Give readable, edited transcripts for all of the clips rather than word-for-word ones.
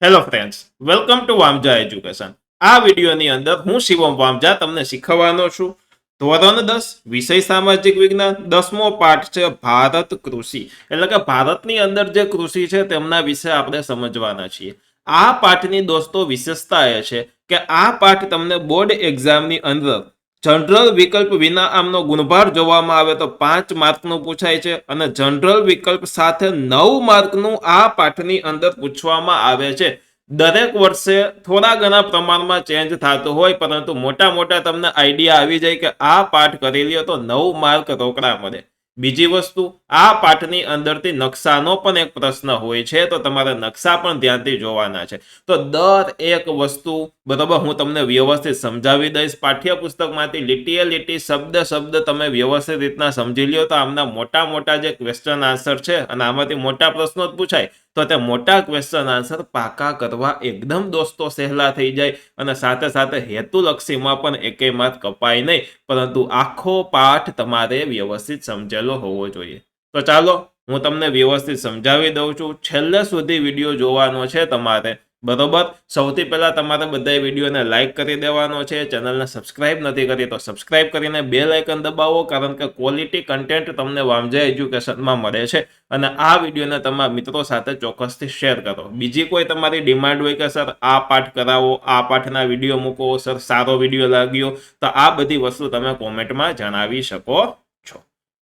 Hello friends, welcome to Vamja education. આ વિડીયોની અંદર હું શિવમ વામજા તમને શીખવવાનો છું. ધોરણ 10 વિષય સામાજિક વિજ્ઞાન 10મો પાઠ છે ભારત કૃષિ. એટલે કે ભારતની અંદર જે કૃષિ છે તેમના વિશે આપણે સમજવાના છીએ. આ પાઠની દોસ્તો વિશેષતા એ છે કે આ પાઠ તમને બોર્ડ એક્ઝામની અંદર જનરલ વિકલ્પ વિના આમનો ગુણભાર જોવામાં આવે તો 5 માર્કનું પૂછાય છે અને જનરલ વિકલ્પ સાથે 9 માર્કનું આ પાઠની અંદર પૂછવામાં આવે છે. દરેક વર્ષે થોડા ઘણા પ્રમાણમાં ચેન્જ થતો હોય, પરંતુ મોટા તમને આઈડિયા આવી જાય કે આ પાઠ કરી લ્યો તો 9 માર્ક રોકડા મળે. બીજી વસ્તુ, આ પાઠની અંદરથી નકશાનો પણ એક પ્રશ્ન હોય છે, તો તમારે નકશા પણ ધ્યાનથી જોવાના છે. તો દર એક વસ્તુ બરોબર હું તમને વ્યવસ્થિત સમજાવી દઈશ. પાઠ્યપુસ્તકમાંથી લીટીએ લીટી શબ્દ તમે વ્યવસ્થિત રીતના સમજી લ્યો તો આમના મોટા જે ક્વેશ્ચન આન્સર છે અને આમાંથી મોટા પ્રશ્નો જ પૂછાય તો તે મોટા ક્વેશ્ચન આન્સર પાકા કરવા એકદમ દોસ્તો સહેલા થઈ જાય અને સાથે હેતુલક્ષીમાં પણ એકેય માર્ક કપાય નહીં, પરંતુ આખો પાઠ તમારે વ્યવસ્થિત સમજેલો હોવો જોઈએ. તો ચાલો હું તમને વ્યવસ્થિત સમજાવી દઉં છું. છેલ્લે સુધી વિડીયો જોવાનો છે તમારે, બરોબર. સૌથી પહેલા તમારે બધા વિડીયોને લાઈક કરી દેવાનો છે. ચેનલને સબસ્ક્રાઇબ નથી કરી તો સબસ્ક્રાઇબ કરીને બેલ આઇકન દબાવો, કારણ કે ક્વોલિટી કન્ટેન્ટ તમને વામજા એજ્યુકેશનમાં મળે છે. અને આ વિડીયોને તમારા મિત્રો સાથે ચોક્કસથી શેર કરો. બીજી કોઈ તમારી ડિમાન્ડ હોય કે સર આ પાઠ કરાવો, આ પાઠના વિડીયો મૂકો, સર સારો વિડીયો લાગ્યો, તો આ બધી વસ્તુ તમે કોમેન્ટમાં જણાવી શકો છો.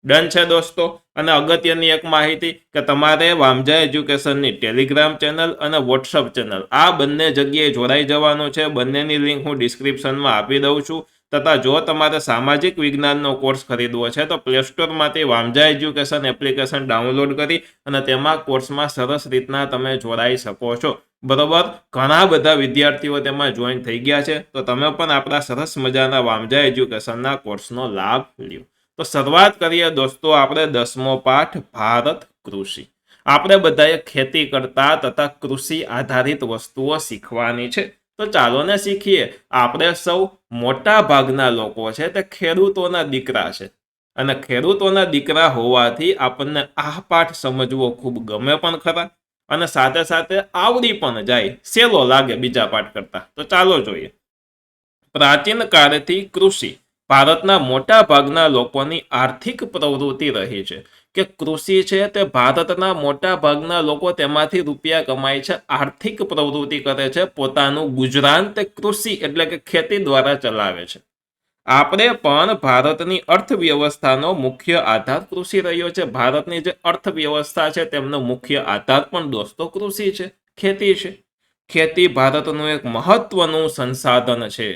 ડન છે દોસ્તો. અને અગત્યની એક માહિતી કે તમારે વામજા એજ્યુકેશનની ટેલિગ્રામ ચેનલ અને વોટ્સઅપ ચેનલ આ બંને જગ્યાએ જોડાઈ જવાનું છે. બંનેની લિંક હું ડિસ્ક્રિપ્શનમાં આપી દઉં છું. તથા જો તમારે સામાજિક વિજ્ઞાનનો કોર્સ ખરીદવો છે તો પ્લે સ્ટોરમાંથી વામજા એજ્યુકેશન એપ્લિકેશન ડાઉનલોડ કરી અને તેમાં કોર્સમાં સરસ રીતના તમે જોડાઈ શકો છો. બરોબર. ઘણા બધા વિદ્યાર્થીઓ તેમાં જોઈન થઈ ગયા છે, તો તમે પણ આપણા સરસ મજાના વામજા એજ્યુકેશનના કોર્સનો લાભ લ્યો. તો શરૂઆત કરીએ દોસ્તો આપણે 10મો પાઠ ભારત કૃષિ. આપણે બધાએ ખેતી કરતા તથા કૃષિ આધારિત વસ્તુઓ શીખવાની છે. તો ચાલો ને શીખીએ. આપણે સૌ મોટા ભાગના લોકો છે તે ખેડૂતોના દીકરા છે અને ખેડૂતોના દીકરા હોવાથી આપણને આ પાઠ સમજવો ખૂબ ગમે પણ ખરા અને સાથે આવડી પણ જાય, સહેલો લાગે બીજા પાઠ કરતા. તો ચાલો જોઈએ. પ્રાચીન કાળથી કૃષિ ભારતના મોટા ભાગના લોકોની આર્થિક પ્રવૃત્તિ રહી છે. કે કૃષિ છે તે ભારતના મોટા ભાગના લોકો તેમાંથી રૂપિયા કમાય છે, આર્થિક પ્રવૃત્તિ કરે છે, પોતાનું ગુજરાન તે કૃષિ એટલે કે ખેતી દ્વારા ચલાવે છે. આપણે પણ ભારતની અર્થવ્યવસ્થાનો મુખ્ય આધાર કૃષિ રહ્યો છે. ભારતની જે અર્થવ્યવસ્થા છે તેમનો મુખ્ય આધાર પણ દોસ્તો કૃષિ છે, ખેતી છે. ખેતી ભારતનું એક મહત્વનું સંસાધન છે.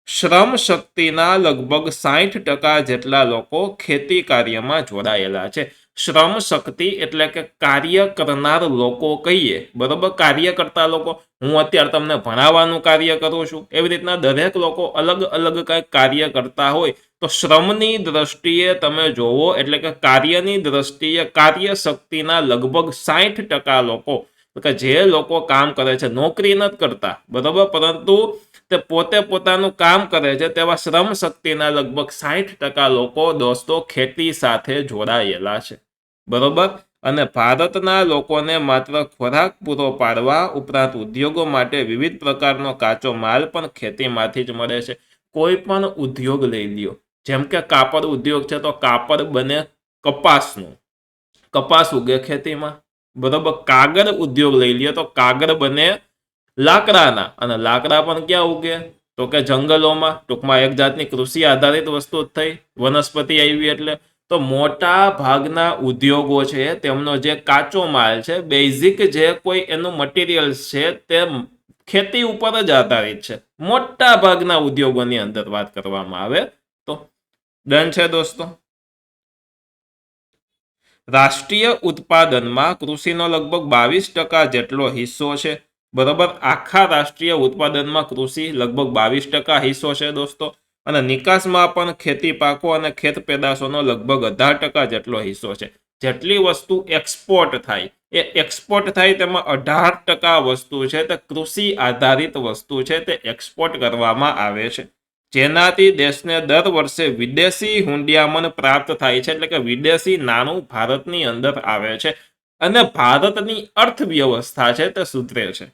શ્રમ શક્તિના લગભગ 60% જેટલા લોકો ખેતી કાર્યમાં જોડાયેલા છે. શ્રમ શક્તિ એટલે કે કાર્ય કરનાર લોકો કહીએ, બરોબર. કાર્ય કરતા લોકો, હું અત્યારે તમને ભણાવવાનું કાર્ય કરું છું, એવી રીતના દરેક લોકો અલગ કંઈક કાર્ય કરતા હોય તો શ્રમની દ્રષ્ટિએ તમે જોવો એટલે કે કાર્યની દ્રષ્ટિએ કાર્ય શક્તિના લગભગ 60% લોકો, કે જે લોકો કામ કરે છે, નોકરી નથી કરતા, બરોબર, પરંતુ તે પોતે પોતાનું કામ કરે છે, તેવા શ્રમ શક્તિના લગભગ 60% લોકો દોસ્તો ખેતી સાથે જોડાયેલા છે, બરોબર. અને ભારતના લોકોને માત્ર ખોરાક પૂરો પાડવા ઉપરાંત ઉદ્યોગો માટે વિવિધ પ્રકારનો કાચો માલ પણ ખેતીમાંથી જ મળે છે. કોઈ પણ ઉદ્યોગ લઈ લ્યો, જેમ કે કાપડ ઉદ્યોગ છે તો કાપડ બને કપાસનું, કપાસ ઉગે ખેતીમાં, બરોબર. કાગળ ઉદ્યોગ લઈ લ્યો તો કાગળ બને લાકડાના, અને લાકડા પણ ક્યાં ઉગે તો કે જંગલોમાં. ટૂંકમાં એક જાતની કૃષિ આધારિત વસ્તુ જ થઈ, વનસ્પતિ આવી એટલે. તો મોટા ભાગના ઉદ્યોગો છે તેમનો જે કાચો માલ છે, બેઝિક જે કોઈ એનું મટીરિયલ્સ છે તે ખેતી ઉપર જ આધારિત છે, મોટા ભાગના ઉદ્યોગોની અંદર વાત કરવામાં આવે તો. ડન છે દોસ્તો. રાષ્ટ્રીય ઉત્પાદનમાં કૃષિનો લગભગ 22% જેટલો હિસ્સો છે, બરોબર. આખા રાષ્ટ્રીય ઉત્પાદનમાં કૃષિ લગભગ 22% હિસ્સો છે દોસ્તો. અને નિકાસમાં પણ ખેતી પાકો અને ખેત પેદાશોનો લગભગ 18% જેટલો હિસ્સો છે. જેટલી વસ્તુ એક્સપોર્ટ થાય એ એક્સપોર્ટ થાય તેમાં 18% વસ્તુ છે તે કૃષિ આધારિત વસ્તુ છે, તે એક્સપોર્ટ કરવામાં આવે છે. જેનાથી દેશને દર વર્ષે વિદેશી હુંડિયામણ પ્રાપ્ત થાય છે, એટલે કે વિદેશી નાણું ભારતની અંદર આવે છે અને ભારતની અર્થવ્યવસ્થા છે તે સુધરે છે.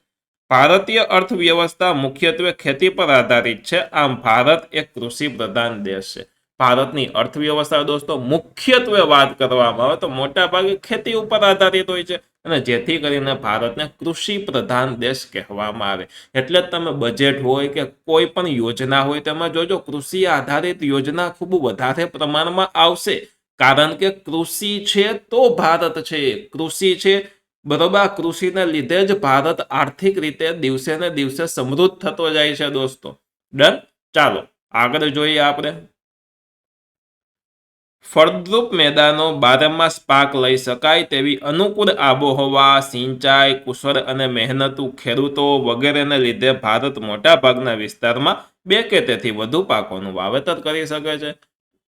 ભારતીય અર્થવ્યવસ્થા મુખ્યત્વે ખેતી પર આધારિત છે. આમ ભારત એક કૃષિ પ્રધાન દેશ છે. ભારતની અર્થવ્યવસ્થા દોસ્તો મુખ્યત્વે વાત કરવામાં આવે તો મોટા ભાગે ખેતી ઉપર આધારિત હોય છે અને જેથી કરીને ભારતને કૃષિ પ્રધાન દેશ કહેવામાં આવે. એટલે જ તમે બજેટ હોય કે કોઈ પણ યોજના હોય તેમાં જોજો કૃષિ આધારિત યોજના ખૂબ વધારે પ્રમાણમાં આવશે. કારણ કે કૃષિ છે તો ભારત છે. કૃષિ છે બરોબર. કૃષિને લીધે જ ભારત આર્થિક રીતે દિવસે ને દિવસે સમૃદ્ધ થતો જાય છે દોસ્તો. ડન. ચાલો આગળ જોઈએ આપણે. ફળદ્રુપ મેદાનો, બારમાસ પાક લઈ શકાય તેવી અનુકૂળ આબોહવા, સિંચાઈ, કુશળ અને મહેનતુ ખેડૂતો વગેરેને લીધે ભારત મોટા ભાગના વિસ્તારમાં 2 કે તેથી વધુ પાકોનું વાવેતર કરી શકે છે.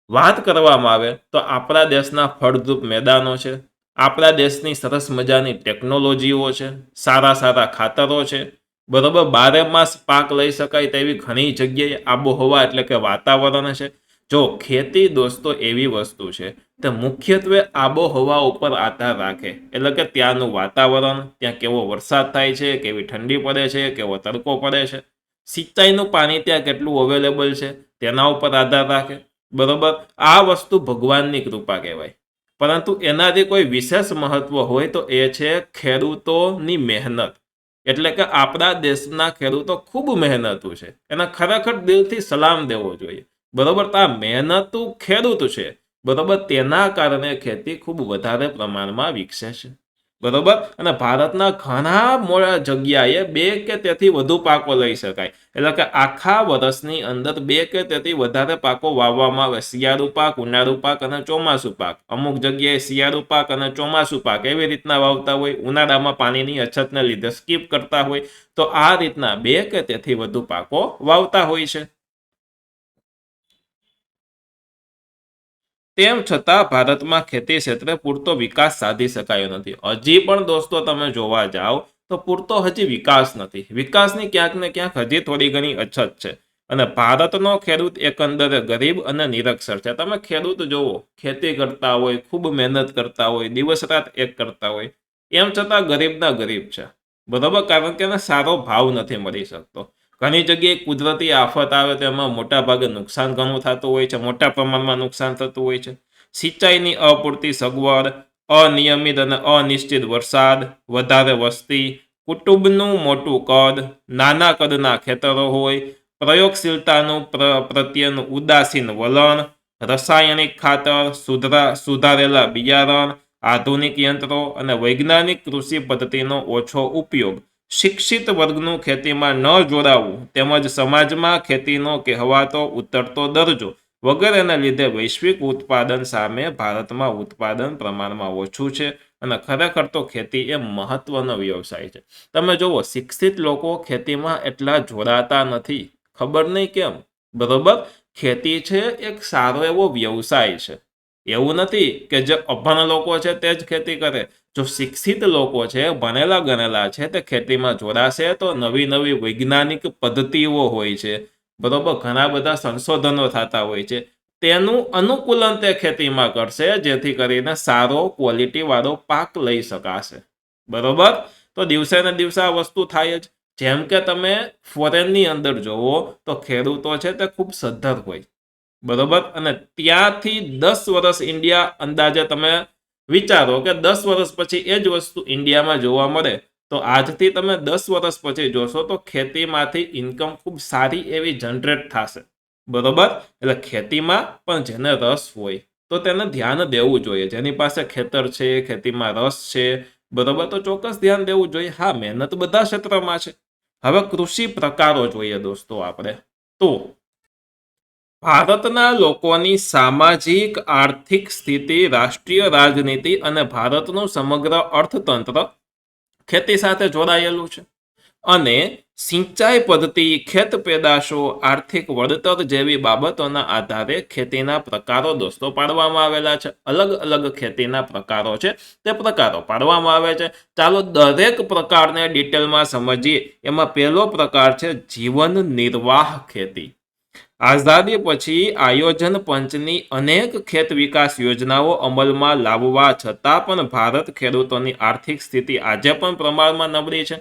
વાત કરવામાં આવે તો આપણા દેશના ફળદ્રુપ મેદાનો છે, આપણા દેશની સરસ મજાની ટેકનોલોજીઓ છે, સારા સારા ખાતરો છે, બરોબર. બારેમાસ પાક લઈ શકાય તેવી ઘણી જગ્યાએ આબોહવા એટલે કે વાતાવરણ છે. જો ખેતી દોસ્તો એવી વસ્તુ છે તે મુખ્યત્વે આબોહવા ઉપર આધાર રાખે. એટલે કે ત્યાંનું વાતાવરણ, ત્યાં કેવો વરસાદ થાય છે, કેવી ઠંડી પડે છે, કેવો તડકો પડે છે, સિંચાઈનું પાણી ત્યાં કેટલું અવેલેબલ છે તેના ઉપર આધાર રાખે. બરોબર. આ વસ્તુ ભગવાનની કૃપા કહેવાય. પરંતુ એનાથી કોઈ વિશેષ મહત્વ હોય તો એ છે ખેડૂતોની મહેનત. એટલે કે આપણા દેશના ખેડૂતો ખૂબ મહેનતુ છે. એના ખરેખર દિલથી સલામ દેવો જોઈએ. બરોબર. તો આ મહેનતુ ખેડૂત છે બરોબર. તેના કારણે ખેતી ખૂબ વધારે પ્રમાણમાં વિકસે છે. બરોબર. અને ભારતના ઘણા મોટા જગ્યાએ 2 કે તેથી વધુ પાકો લઈ શકાય. એટલે કે આખા વર્ષની અંદર 2 કે તેથી વધારે પાકો વાવવામાં આવે. શિયાળુ પાક, ઉનાળુ પાક અને ચોમાસુ પાક. અમુક જગ્યાએ શિયાળુ પાક અને ચોમાસુ પાક એવી રીતના વાવતા હોય. ઉનાળામાં પાણીની અછતને લીધે સ્કીપ કરતા હોય. તો આ રીતના 2 કે તેથી વધુ પાકો વાવતા હોય છે. તેમ છતાં ભારતમાં ખેતી ક્ષેત્રે પૂરતો વિકાસ સાધી શકાયો નથી. હજી પણ દોસ્તો તમે જોવા જાઓ તો પૂરતો હજી વિકાસ નથી. વિકાસની ક્યાંક ને ક્યાંક હજી થોડી ઘણી અછત છે. અને ભારતનો ખેડૂત એકંદરે ગરીબ અને નિરક્ષર છે. તમે ખેડૂત જોવો, ખેતી કરતા હોય, ખૂબ મહેનત કરતા હોય, દિવસ રાત એક કરતા હોય, એમ છતાં ગરીબના ગરીબ છે. બરોબર. કારણ કે એને સારો ભાવ નથી મળી શકતો. ઘણી જગ્યાએ કુદરતી આફત આવે તો એમાં મોટા ભાગે નુકસાન ઘણું થતું હોય છે. મોટા પ્રમાણમાં નુકસાન થતું હોય છે. સિંચાઈની અપૂરતી સગવડ, અનિયમિત અને અનિશ્ચિત વરસાદ, વધારે વસ્તી, કુટુંબનું મોટું કદ, નાના કદના ખેતરો હોય, પ્રયોગશીલતાનું પ્રત્યેનું ઉદાસીન વલણ, રાસાયણિક ખાતર, સુધારેલા બિયારણ, આધુનિક યંત્રો અને વૈજ્ઞાનિક કૃષિ પદ્ધતિનો ઓછો ઉપયોગ, શિક્ષિત વર્ગનું ખેતીમાં ન જોડાવું તેમજ સમાજમાં ખેતીનો કહેવાતો ઉતરતો દરજ્જો વગેરેને લીધે વૈશ્વિક ઉત્પાદન સામે ભારતમાં ઉત્પાદન પ્રમાણમાં ઓછું છે. અને ખરેખર તો ખેતી એ મહત્વનો વ્યવસાય છે. તમે જુઓ, શિક્ષિત લોકો ખેતીમાં એટલા જોડાતા નથી. ખબર નહીં કેમ. બરોબર. ખેતી છે એક સારો એવો વ્યવસાય છે. એવું નથી કે જે અભણ લોકો છે તે જ ખેતી કરે. જો શિક્ષિત લોકો છે, ભણેલા ગણેલા છે, તે ખેતીમાં જોડાશે તો નવી નવી વૈજ્ઞાનિક પદ્ધતિઓ હોય છે. બરોબર. ઘણા બધા સંશોધનો થતા હોય છે. તેનું અનુકૂલન તે ખેતીમાં કરશે જેથી કરીને સારો ક્વોલિટી વાળો પાક લઈ શકાશે. બરોબર. તો દિવસે ને દિવસે આ વસ્તુ થાય જ. જેમ કે તમે ફોરેનની અંદર જોવો તો ખેડૂતો છે તે ખૂબ સદ્ધર હોય. બરોબર. અને ત્યાંથી 10 વર્ષ ઇન્ડિયા અંદાજે તમે વિચારો કે 10 વર્ષ પછી એ જ વસ્તુ ઇન્ડિયામાં જોવા મળે. તો આજથી તમે 10 વર્ષ પછી જોશો તો ખેતીમાંથી ઇન્કમ ખૂબ સારી એવી જનરેટ થશે. બરોબર. એટલે ખેતીમાં પણ જેને રસ હોય તો તેને ધ્યાન દેવું જોઈએ. જેની પાસે ખેતર છે, ખેતીમાં રસ છે, બરોબર, તો ચોક્કસ ધ્યાન દેવું જોઈએ. હા, મહેનત બધા ક્ષેત્રમાં છે. હવે કૃષિ પ્રકારો જોઈએ દોસ્તો આપણે. તો ભારતના લોકોની સામાજિક આર્થિક સ્થિતિ, રાષ્ટ્રીય રાજનીતિ અને ભારતનું સમગ્ર અર્થતંત્ર ખેતી સાથે જોડાયેલું છે. અને સિંચાઈ પદ્ધતિ, ખેત પેદાશો, આર્થિક વળતર જેવી બાબતોના આધારે ખેતીના પ્રકારો દોસ્તો પાડવામાં આવેલા છે. અલગ અલગ ખેતીના પ્રકારો છે તે પ્રકારો પાડવામાં આવે છે. ચાલો દરેક પ્રકારને ડિટેલમાં સમજીએ. એમાં પહેલો પ્રકાર છે જીવન નિર્વાહ ખેતી. આઝાદી પછી આયોજન પંચની અનેક ખેત વિકાસ યોજનાઓ અમલમાં લાવવા છતાં પણ ભારત ખેડૂતોની આર્થિક સ્થિતિ આજે પણ પ્રમાણમાં નબળી છે.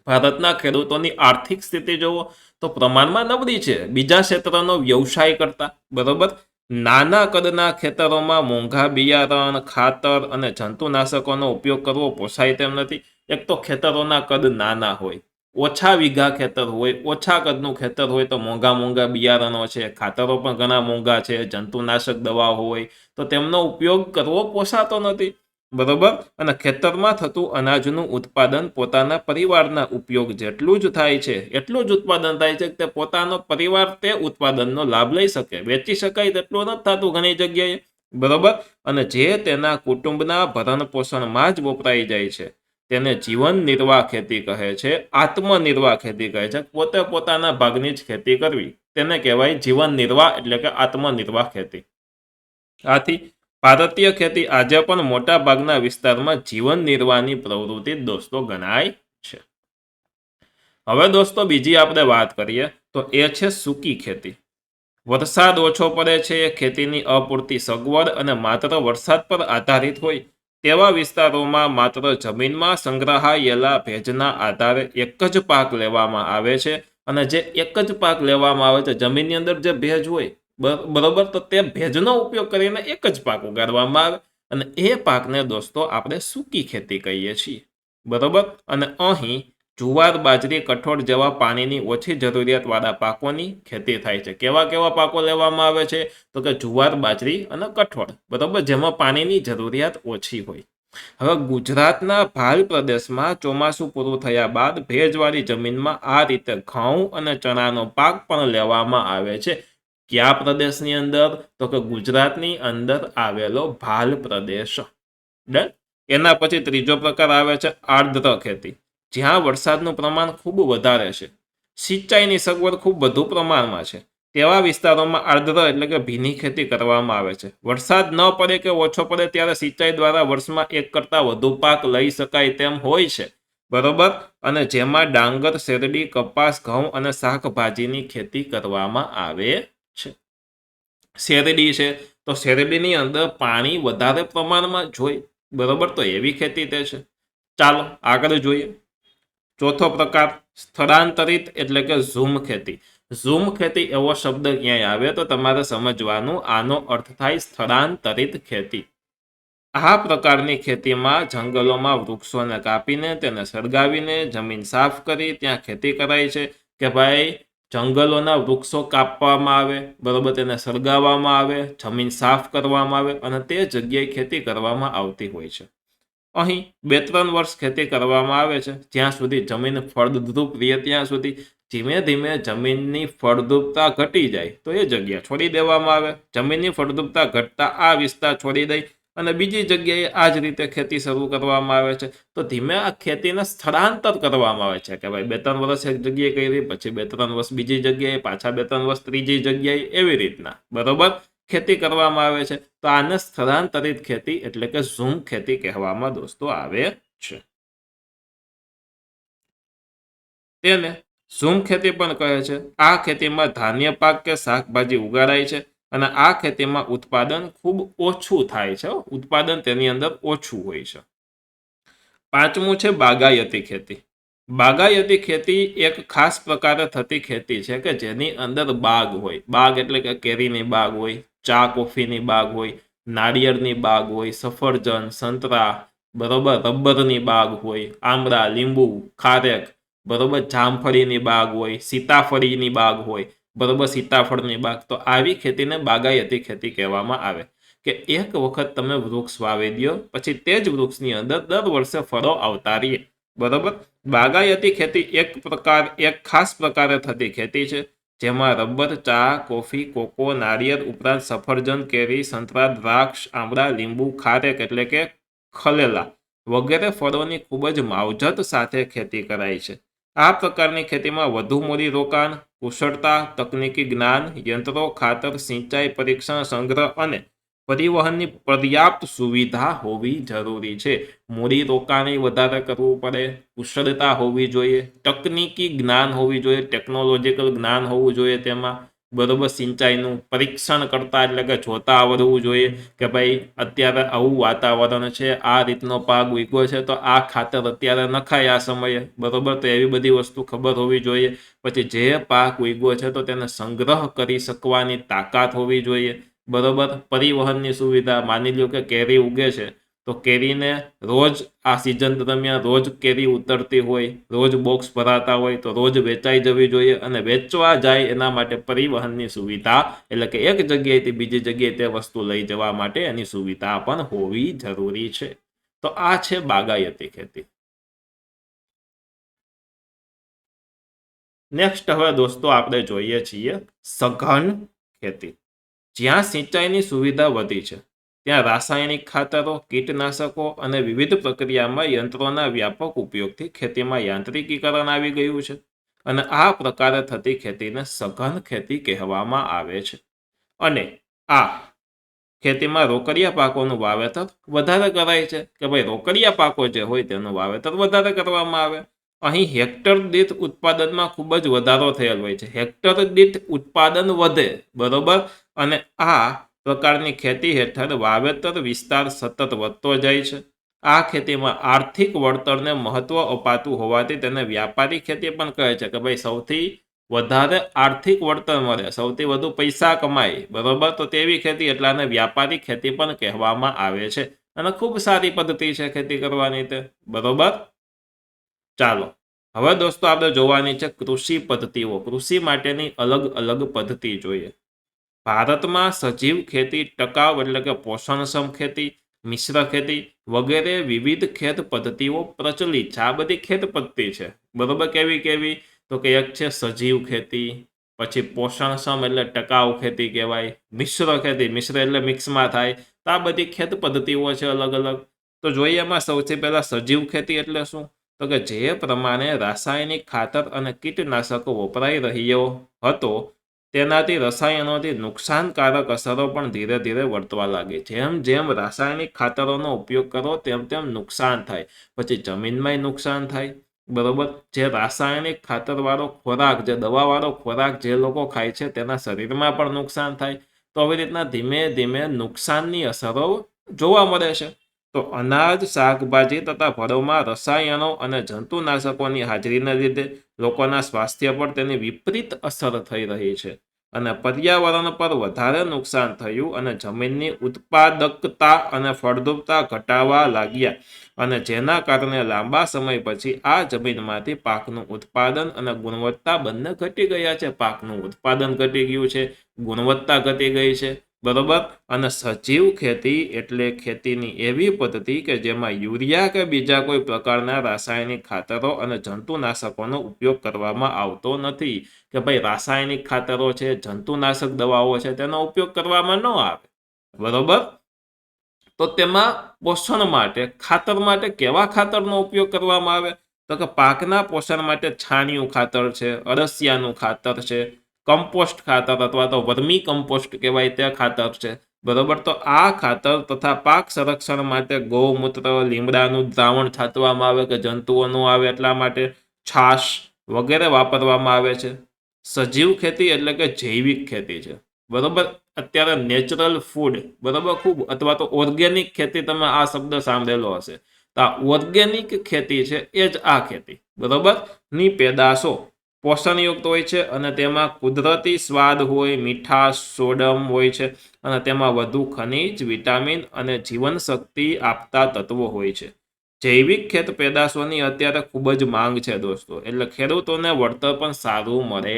ભારતના ખેડૂતોની આર્થિક સ્થિતિ જુઓ તો પ્રમાણમાં નબળી છે બીજા ક્ષેત્રનો વ્યવસાય કરતા, બરોબર. નાના કદના ખેતરોમાં મોંઘા બિયારણ, ખાતર અને જંતુનાશકોનો ઉપયોગ કરવો પોસાય તેમ નથી. એક તો ખેતરોના કદ નાના હોય, ઓછા વીઘા ખેતર હોય, ઓછા કદનું ખેતર હોય તો મોંઘા બિયારણો છે, ખાતરો પણ ઘણા મોંઘા છે, જંતુનાશક દવા હોય તો તેમનો ઉપયોગ કરવો પોસાતો નથી, બરોબર. અને ખેતરમાં થતું અનાજનું ઉત્પાદન પોતાના પરિવારના ઉપયોગ જેટલું જ થાય છે એટલું જ ઉત્પાદન થાય છે કે પોતાનો પરિવાર તે ઉત્પાદનનો લાભ લઈ શકે, વેચી શકાય તેટલું નથી થતું ઘણી જગ્યાએ, બરોબર. અને જે તેના કુટુંબના ભરણ પોષણમાં જ વપરાઈ જાય છે તેને જીવન નિર્વાહ ખેતી કહે છે, આત્મનિર્વાહ ખેતી કહે છે. પોતે પોતાના ભાગની જ ખેતી કરવી તેને કહેવાય જીવન નિર્વાહ એટલે કે આત્મનિર્વાહ ખેતી. આથી ભારતીય ખેતી આજે પણ મોટા ભાગના વિસ્તારમાં જીવન નિર્વાહની પ્રવૃત્તિ દોસ્તો ગણાય છે. હવે દોસ્તો બીજી આપણે વાત કરીએ તો એ છે સૂકી ખેતી. વરસાદ ઓછો પડે છે, ખેતીની અપૂરતી સગવડ અને માત્ર વરસાદ પર આધારિત હોય તેવા વિસ્તારોમાં માત્ર જમીનમાં સંગ્રહાયેલા ભેજના આધારે એક જ પાક લેવામાં આવે છે. અને જે એક જ પાક લેવામાં આવે છે, જમીનની અંદર જે ભેજ હોય, બરોબર, તો તે ભેજનો ઉપયોગ કરીને એક જ પાક ઉગાડવામાં આવે અને એ પાકને દોસ્તો આપણે સૂકી ખેતી કહીએ છીએ, બરોબર. અને અહીં જુવાર, બાજરી, કઠોળ જેવા પાણીની ઓછી જરૂરિયાતવાળા પાકોની ખેતી થાય છે. કેવા પાકો લેવામાં આવે છે તો કે જુવાર, બાજરી અને કઠોળ, બરોબર, જેમાં પાણીની જરૂરિયાત ઓછી હોય. હવે ગુજરાતના ભાલ પ્રદેશમાં ચોમાસું પૂરું થયા બાદ ભેજવાળી જમીનમાં આ રીતે ઘઉં અને ચણાનો પાક પણ લેવામાં આવે છે. કયા પ્રદેશની અંદર તો કે ગુજરાતની અંદર આવેલો ભાલ પ્રદેશ. ડન. એના પછી ત્રીજો પ્રકાર આવે છે આર્દ્ર ખેતી, જ્યાં વરસાદનું પ્રમાણ ખૂબ વધારે છે, સિંચાઈની સગવડ ખૂબ વધુ પ્રમાણમાં છે તેવા વિસ્તારોમાં આર્દ્ર એટલે કે ભીની ખેતી કરવામાં આવે છે. વરસાદ ન પડે કે ઓછો પડે ત્યારે સિંચાઈ દ્વારા વર્ષમાં એક કરતાં વધુ પાક લઈ શકાય તેમ હોય છે, બરોબર. અને જેમાં ડાંગર, શેરડી, કપાસ, ઘઉં અને શાકભાજીની ખેતી કરવામાં આવે છે. શેરડી છે તો શેરડીની અંદર પાણી વધારે પ્રમાણમાં જોઈએ, બરોબર, તો એવી ખેતી તે છે. ચાલો આગળ જોઈએ. ચોથો પ્રકાર સ્થળાંતરિત એટલે કે ઝૂમ ખેતી. ઝૂમ ખેતી એવો શબ્દ ક્યાંય આવે તો તમારે સમજવાનું આનો અર્થ થાય સ્થળાંતરિત ખેતી. આ પ્રકારની ખેતીમાં જંગલોમાં વૃક્ષોને કાપીને તેને સળગાવીને જમીન સાફ કરી ત્યાં ખેતી કરાય છે. કે ભાઈ જંગલોના વૃક્ષો કાપવામાં આવે, બરોબર, તેને સળગાવવામાં આવે, જમીન સાફ કરવામાં આવે અને તે જગ્યાએ ખેતી કરવામાં આવતી હોય છે. અહીં 2-3 વર્ષ ખેતી કરવામાં આવે છે, જ્યાં સુધી જમીન ફળદ્રુપ રહે ત્યાં સુધી. ધીમે ધીમે જમીનની ફળદ્રુપતા ઘટી જાય તો એ જગ્યા છોડી દેવામાં આવે. જમીનની ફળદ્રુપતા ઘટતા આ વિસ્તાર છોડી દઈ અને બીજી જગ્યાએ આ જ રીતે ખેતી શરૂ કરવામાં આવે છે. તો ધીમે આ ખેતીને સ્થળાંતર કરવામાં આવે છે કે ભાઈ 2-3 વર્ષ એક જગ્યાએ કરી, પછી 2-3 વર્ષ બીજી જગ્યાએ, પાછા 2-3 વર્ષ ત્રીજી જગ્યાએ, એવી રીતના, બરોબર, ખેતી કરવામાં આવે છે. તો આને સ્થળાંતરિત ખેતી એટલે કે ઝૂમ ખેતી કહેવામાં દોસ્તો આવે છે. તેને ઝૂમ ખેતી પણ કહે છે. આ ખેતીમાં ધાન્ય પાક કે શાકભાજી ઉગાડાય છે અને આ ખેતીમાં ઉત્પાદન ખૂબ ઓછું થાય છે, ઉત્પાદન તેની અંદર ઓછું હોય છે. પાંચમું છે બાગાયતી ખેતી. બાગાયતી ખેતી એક ખાસ પ્રકારે થતી ખેતી છે કે જેની અંદર બાગ હોય. બાગ એટલે કે કેરીની બાગ હોય, ચા કોફીની બાગ હોય, નાળિયેરની બાગ હોય, સફરજન, સંતરા, બરોબર, રબરની બાગ હોય, આંબળા, લીંબુ, ખારેક, બરોબર, જામફળીની બાગ હોય, સીતાફળીની બાગ હોય, બરોબર, સીતાફળની બાગ. તો આવી ખેતીને બાગાયતી ખેતી કહેવામાં આવે કે એક વખત તમે વૃક્ષ વાવી દો પછી તે જ વૃક્ષની અંદર દર વર્ષે ફળો આવતા રહે, બરોબર. બાગાયતી ખેતી એક ખાસ પ્રકારે થતી ખેતી છે જેમાં રબર, ચા, કોફી, કોકો, નાળિયેર ઉપરાંત સફરજન, કેરી, સંતરા, દ્રાક્ષ, આંબળા, લીંબુ, ખારેક એટલે કે ખલેલા વગેરે ફળોની ખૂબ જ માવજત સાથે ખેતી કરાય છે. આ પ્રકારની ખેતીમાં વધુ મૂડી રોકાણ, કુશળતા, તકનીકી જ્ઞાન, યંત્રો, ખાતર, સિંચાઈ, પરીક્ષણ, સંગ્રહ અને પરિવહનની પર્યાપ્ત સુવિધા હોવી જરૂરી છે. મૂડી રોકાણ વધારે કરવું પડે, કુશળતા હોવી જોઈએ, તકનીકી જ્ઞાન હોવી જોઈએ, ટેકનોલોજીકલ જ્ઞાન હોવું જોઈએ તેમાં, બરોબર, સિંચાઈનું પરીક્ષણ કરતા એટલે કે જોતા આવડવું જોઈએ કે ભાઈ અત્યારે આવું વાતાવરણ છે, આ રીતનો પાક ઉગ્યો છે તો આ ખાતર અત્યારે નખાય આ સમયે, બરોબર, તો એવી બધી વસ્તુ ખબર હોવી જોઈએ. પછી જે પાક ઉગ્યો છે તો તેને સંગ્રહ કરી શકવાની તાકાત હોવી જોઈએ, બરોબર. પરિવહનની સુવિધા, માની લો કે કેરી ઉગે છે તો કેરીને રોજ આ સિઝન દરમિયાન રોજ કેરી ઉતરતી હોય, રોજ બોક્સ ભરાતા હોય તો રોજ વેચાઈ જવી જોઈએ, અને વેચવા જાય એના માટે પરિવહનની સુવિધા એટલે કે એક જગ્યાએથી બીજી જગ્યાએ તે વસ્તુ લઈ જવા માટે એની સુવિધા પણ હોવી જરૂરી છે. તો આ છે બાગાયતી ખેતી. નેક્સ્ટ હવે દોસ્તો આપણે જોઈએ છીએ સઘન ખેતી. જ્યાં સિંચાઈની સુવિધા વધી છે ત્યાં રાસાયણિક ખાતરો, કીટનાશકો અને વિવિધ પ્રક્રિયામાં યંત્રોના વ્યાપક ઉપયોગથી ખેતીમાં યાંત્રિકીકરણ આવી ગયું છે, અને આ પ્રકારે થતી ખેતીને સઘન ખેતી કહેવામાં આવે છે. અને આ ખેતીમાં રોકડિયા પાકોનું વાવેતર વધારે કરાય છે કે ભાઈ રોકડિયા પાકો જે હોય તેનું વાવેતર વધારે કરવામાં આવે. અહીં હેક્ટર દીઠ ઉત્પાદનમાં ખૂબ જ વધારો થયેલ હોય છે, હેક્ટર દીઠ ઉત્પાદન વધે, બરોબર. અને આ પ્રકારની ખેતી હેઠળ વાવેતર વિસ્તાર સતત વધતો જાય છે. આ ખેતીમાં આર્થિક વળતરને મહત્વ અપાતું હોવાથી તેને વ્યાપારી ખેતી પણ કહે છે કે ભાઈ સૌથી વધારે આર્થિક વળતર મળે, સૌથી વધુ પૈસા કમાય, બરોબર, તો તેવી ખેતી એટલે આને વ્યાપારી ખેતી પણ કહેવામાં આવે છે. અને ખૂબ સારી પદ્ધતિ છે ખેતી કરવાની તે, બરોબર. ચાલો હવે દોસ્તો આપણે જોવાની છે કૃષિ પદ્ધતિઓ. કૃષિ માટેની અલગ અલગ પદ્ધતિ જોઈએ. ભારતમાં સજીવ ખેતી, ટકાઉ એટલે કે પોષણક્ષમ ખેતી, મિશ્ર ખેતી વગેરે વિવિધ ખેત પદ્ધતિઓ પ્રચલિત છે. આ બધી ખેત પદ્ધતિ છે, બરોબર. કેવી કેવી? તો કે એક છે સજીવ ખેતી, પછી પોષણક્ષમ એટલે ટકાઉ ખેતી કહેવાય, મિશ્ર ખેતી, મિશ્ર એટલે મિક્સમાં થાય. તો આ બધી ખેત પદ્ધતિઓ છે અલગ અલગ. તો જોઈએ એમાં સૌથી પહેલા સજીવ ખેતી એટલે શું? તો કે જે પ્રમાણે રાસાયણિક ખાતર અને કીટનાશકો વપરાઈ રહ્યો હતો તેનાથી રસાયણોથી નુકસાનકારક અસરો પણ ધીરે ધીરે વર્તવા લાગી. જેમ જેમ રાસાયણિક ખાતરોનો ઉપયોગ કરો તેમ તેમ નુકસાન થાય. પછી જમીનમાં નુકસાન થાય, બરોબર. જે રાસાયણિક ખાતરવાળો ખોરાક, જે દવાવાળો ખોરાક જે લોકો ખાય છે તેના શરીરમાં પણ નુકસાન થાય. તો આવી રીતના ધીમે ધીમે નુકસાનની અસરો જોવા મળે છે. તો અનાજ, શાકભાજી તથા ફળોમાં રસાયણો અને જંતુનાશકોની હાજરીને લીધે લોકોના સ્વાસ્થ્ય પર તેની વિપરીત અસર થઈ રહી છે, અને પર્યાવરણ પર વધારે નુકસાન થયું, અને જમીનની ઉત્પાદકતા અને ફળદ્રુપતા ઘટાવા લાગ્યા, અને જેના કારણે લાંબા સમય પછી આ જમીનમાંથી પાકનું ઉત્પાદન અને ગુણવત્તા બંને ઘટી ગયા છે. પાકનું ઉત્પાદન ઘટી ગયું છે, ગુણવત્તા ઘટી ગઈ છે, બરોબર. અને સજીવ ખેતી એટલે ખેતીની એવી પદ્ધતિ કે જેમાં યુરિયા કે બીજા કોઈ પ્રકારના રાસાયણિક ખાતરો અને જંતુનાશકોનો ઉપયોગ કરવામાં આવતો નથી. કે ભાઈ રાસાયણિક ખાતરો છે, જંતુનાશક દવાઓ છે, તેનો ઉપયોગ કરવામાં ન આવે, બરોબર. તો તેમાં પોષણ માટે, ખાતર માટે કેવા ખાતરનો ઉપયોગ કરવામાં આવે? તો કે પાકના પોષણ માટે છાણિયું ખાતર છે, અળસિયાનું ખાતર છે, કમ્પોસ્ટ ખાતર અથવા તો વર્મી કમ્પોસ્ટ કહેવાય તે ખાતર છે, બરોબર. તો આ ખાતર તથા પાક સંરક્ષણ માટે ગૌમૂત્ર, લીમડાનું દ્રાવણ છાંટવામાં આવે કે જંતુઓ ન આવે એટલા માટે, છાશ વગેરે વાપરવામાં આવે છે. સજીવ ખેતી એટલે કે જૈવિક ખેતી છે, બરોબર. અત્યારે નેચરલ ફૂડ, બરોબર, ખૂબ, અથવા તો ઓર્ગેનિક ખેતી, તમે આ શબ્દ સાંભળેલો હશે. તો આ ઓર્ગેનિક ખેતી છે એ જ આ ખેતી, બરોબર, ની પેદાશો પોષણયુક્ત હોય છે, અને તેમાં કુદરતી સ્વાદ હોય, મીઠાશ, સોડમ હોય છે, અને તેમાં વધુ ખનિજ, વિટામિન અને જીવનશક્તિ આપતા તત્વો હોય છે. જૈવિક ખેત પેદાશોની અત્યારે ખૂબ જ માંગ છે દોસ્તો, એટલે ખેડૂતોને વળતર પણ સારું મળે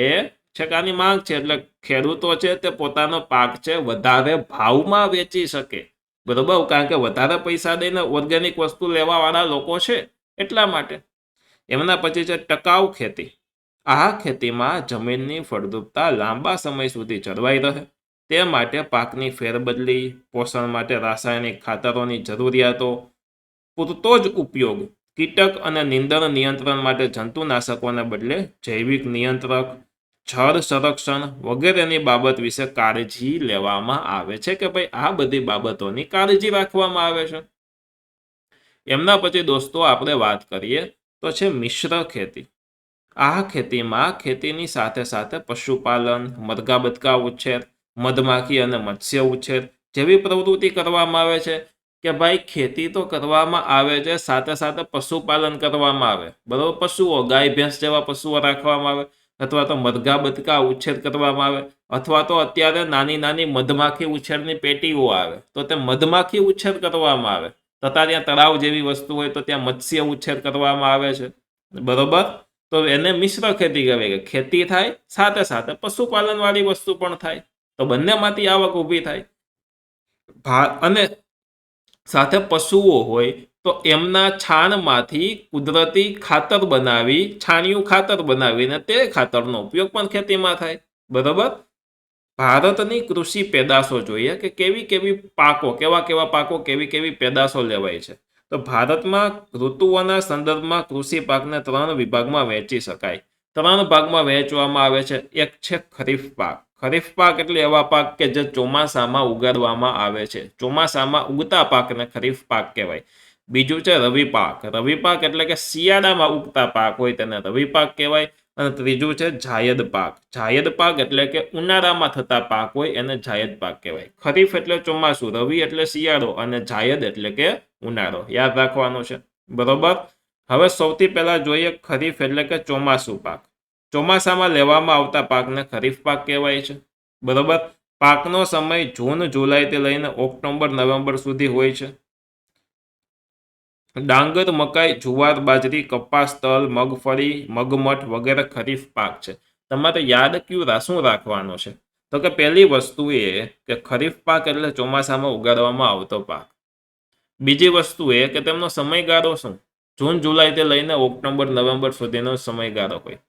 છે. આની માંગ છે એટલે ખેડૂતો છે તે પોતાનો પાક છે વધારે ભાવમાં વેચી શકે, બરોબર, કારણ કે વધારે પૈસા દઈને ઓર્ગેનિક વસ્તુ લેવા વાળા લોકો છે એટલા માટે. એમના પછી છે ટકાઉ ખેતી. આ ખેતીમાં જમીનની ફળદ્રુપતા લાંબા સમય સુધી જળવાઈ રહે તે માટે પાકની ફેરબદલી, પોષણ માટે રાસાયણિક ખાતરોની જરૂરિયાતો, પૂરતો જ ઉપયોગ, કીટક અને નીંદણ નિયંત્રણ માટે જંતુનાશકોને બદલે જૈવિક નિયંત્રક, જળ સંરક્ષણ વગેરેની બાબત વિશે કાળજી લેવામાં આવે છે. કે ભાઈ આ બધી બાબતોની કાળજી રાખવામાં આવે છે. એમના પછી દોસ્તો આપણે વાત કરીએ તો છે મિશ્ર ખેતી. આ ખેતીમાં ખેતીની સાથે સાથે પશુપાલન, મરઘા બતકા ઉછેર, મધમાખી અને મત્સ્ય ઉછેર જેવી પ્રવૃત્તિ કરવામાં આવે છે કે ભાઈ ખેતી તો કરવામાં આવે છે, સાથે સાથે પશુપાલન કરવામાં આવે, બરોબર. પશુઓ ગાય ભેંસ જેવા પશુઓ રાખવામાં આવે, અથવા તો મરઘા બતકા ઉછેર કરવામાં આવે, અથવા તો અત્યારે નાની નાની મધમાખી ઉછેરની પેટીઓ આવે તો તે મધમાખી ઉછેર કરવામાં આવે, તથા ત્યાં તળાવ જેવી વસ્તુ હોય તો ત્યાં મત્સ્ય ઉછેર કરવામાં આવે છે, બરોબર. તો એને મિશ્ર ખેતી કહેવાય કે ખેતી થાય સાથે સાથે પશુપાલન વાળી વસ્તુ પણ થાય, તો બંનેમાંથી આવક ઊભી થાય. અને સાથે પશુઓ હોય તો એમના છાણમાંથી કુદરતી ખાતર બનાવી, છાણિયું ખાતર બનાવીને તે ખાતરનો ઉપયોગ પણ ખેતીમાં થાય, બરોબર. ભારતની કૃષિ પેદાશો જોઈએ કે કેવી કેવી પાકો, કેવા કેવા પાકો, કેવી કેવી પેદાશો લેવાય છે. તો ભારતમાં ઋતુઓના સંદર્ભમાં કૃષિ પાકને 3 વિભાગમાં વહેંચી શકાય. 3 ભાગમાં વહેંચવામાં આવે છે. એક છે ખરીફ પાક. ખરીફ પાક એટલે એવા પાક કે જે ચોમાસામાં ઉગાડવામાં આવે છે, ચોમાસામાં ઉગતા પાકને ખરીફ પાક કહેવાય. બીજું છે રવિ પાક. રવિ પાક એટલે કે શિયાળામાં ઉગતા પાક હોય તેને રવિ પાક કહેવાય. અને ત્રીજું છે જાયદ પાક. જાયદ પાક એટલે કે ઉનાળામાં થતા પાક હોય એને જાયદ પાક કહેવાય. ખરીફ એટલે ચોમાસું, રવિ એટલે શિયાળો અને જાયદ એટલે કે ઉનાળો. યાદ રાખવાનું છે, બરોબર. હવે સૌથી પહેલા જોઈએ ખરીફ એટલે કે ચોમાસું પાક. ચોમાસામાં લેવામાં આવતા પાકને ખરીફ પાક કહેવાય છે, બરોબર. પાકનો સમય જૂન જુલાઈથી લઈને ઓક્ટોબર નવેમ્બર સુધી હોય છે. ડાંગર, મકાઈ, જુવાર, બાજરી, કપાસ, તલ, મગફળી, મગમઠ વગેરે ખરીફ પાક છે. તમારે યાદ શું રાખવાનું છે? તો કે પહેલી વસ્તુ એ કે ખરીફ પાક એટલે ચોમાસામાં ઉગાડવામાં આવતો પાક. બીજી વસ્તુ એ કે તેમનો સમયગાળો શું? જૂન જુલાઈથી લઈને ઓક્ટોબર નવેમ્બર સુધીનો સમયગાળો હોય.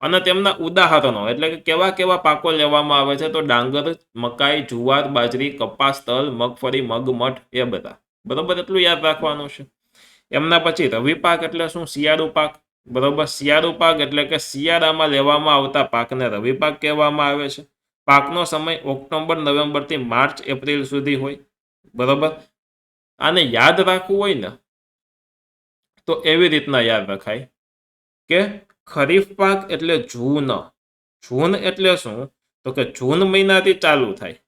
અને તેમના ઉદાહરણો એટલે કે કેવા કેવા પાકો લેવામાં આવે છે, તો ડાંગર, મકાઈ, જુવાર, બાજરી, કપાસ, તલ, મગફળી, મગમઠ એ બધા, બરોબર. એટલું યાદ રાખવાનું છે. એમના પછી રવિ પાક એટલે શું? શિયાળુ પાક, બરોબર. શિયાળુ પાક એટલે કે શિયાળામાં લેવામાં આવતા પાકને રવિ પાક કહેવામાં આવે છે. પાકનો સમય ઓક્ટોબર નવેમ્બરથી માર્ચ એપ્રિલ સુધી હોય, બરોબર. આને યાદ રાખવું હોય ને તો એવી રીતના યાદ રખાય કે ખરીફ પાક એટલે જૂન. જૂન એટલે શું? તો કે જૂન મહિનાથી ચાલુ થાય,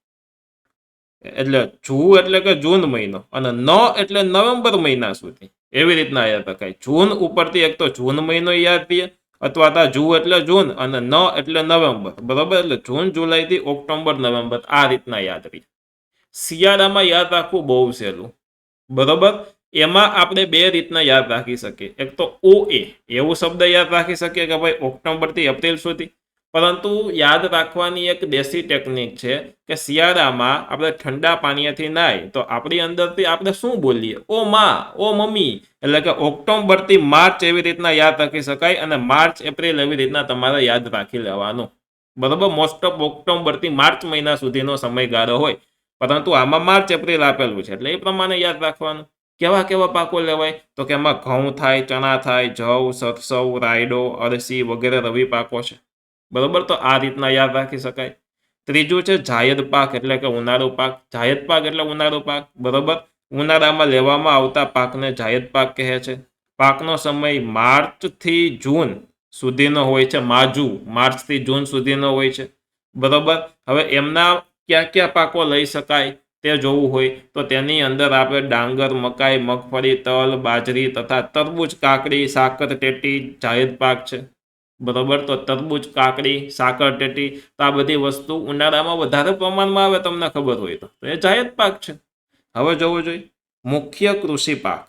એટલે જૂ એટલે કે જૂન મહિનો, અને ન એટલે નવેમ્બર મહિના સુધી, એવી રીતના યાદ રખાય. જૂન ઉપરથી એક તો જૂન મહિનો યાદ રહે, અથવા તો જૂ એટલે જૂન અને ન એટલે નવેમ્બર, બરોબર. એટલે જૂન જુલાઈથી ઓક્ટોબર નવેમ્બર આ રીતના યાદ રહે. શિયાળામાં યાદ રાખવું બહુ સહેલું, બરોબર. એમાં આપણે બે રીતના યાદ રાખી શકીએ. એક તો OA એવું શબ્દ યાદ રાખી શકીએ કે ભાઈ ઓક્ટોબરથી એપ્રિલ સુધી. પરંતુ યાદ રાખવાની એક દેશી ટેકનિક છે કે શિયાળામાં આપણે ઠંડા પાણીથી નાય તો આપણી અંદરથી આપણે શું બોલીએ? ઓ માં, ઓ મમ્મી. એટલે કે ઓક્ટોબરથી માર્ચ એવી રીતના યાદ રાખી શકાય, અને માર્ચ એપ્રિલ એવી રીતના તમારે યાદ રાખી લેવાનું, બરોબર. મોસ્ટ ઓફ ઓક્ટોબરથી માર્ચ મહિના સુધીનો સમયગાળો હોય, પરંતુ આમાં માર્ચ એપ્રિલ આપેલું છે એટલે એ પ્રમાણે યાદ રાખવાનું. કેવા કેવા પાકો લેવાય? તો કે એમાં ઘઉં થાય, ચણા થાય, જવ, સરસવ, રાયડો, અળસી વગેરે રવિ પાકો છે, બરોબર. તો આ રીતના યાદ રાખી શકાય. ત્રીજું છે જાયદ પાક એટલે કે ઉનાળુ પાક. જાયદ પાક એટલે ઉનાળુ પાક, બરોબર. ઉનાળામાં લેવામાં આવતા પાકને જાયદ પાક કહે છે. પાકનો સમય માર્ચથી જૂન સુધીનો હોય છે. માર્ચથી જૂન સુધીનો હોય છે, બરોબર. હવે એમના કયા કયા પાકો લઈ શકાય તે જોવું હોય તો તેની અંદર આપણે ડાંગર, મકાઈ, મગફળી, તલ, બાજરી તથા તરબૂચ, કાકડી, સાકર ટેટી જાયદ પાક છે, બરોબર. તો તરબૂચ, કાકડી, સાકર ટેટી તો આ બધી વસ્તુ ઉનાળામાં વધારે પ્રમાણમાં આવે, તમને ખબર હોય તો એ જાયદ પાક છે. હવે જોવું જોઈએ મુખ્ય કૃષિ પાક.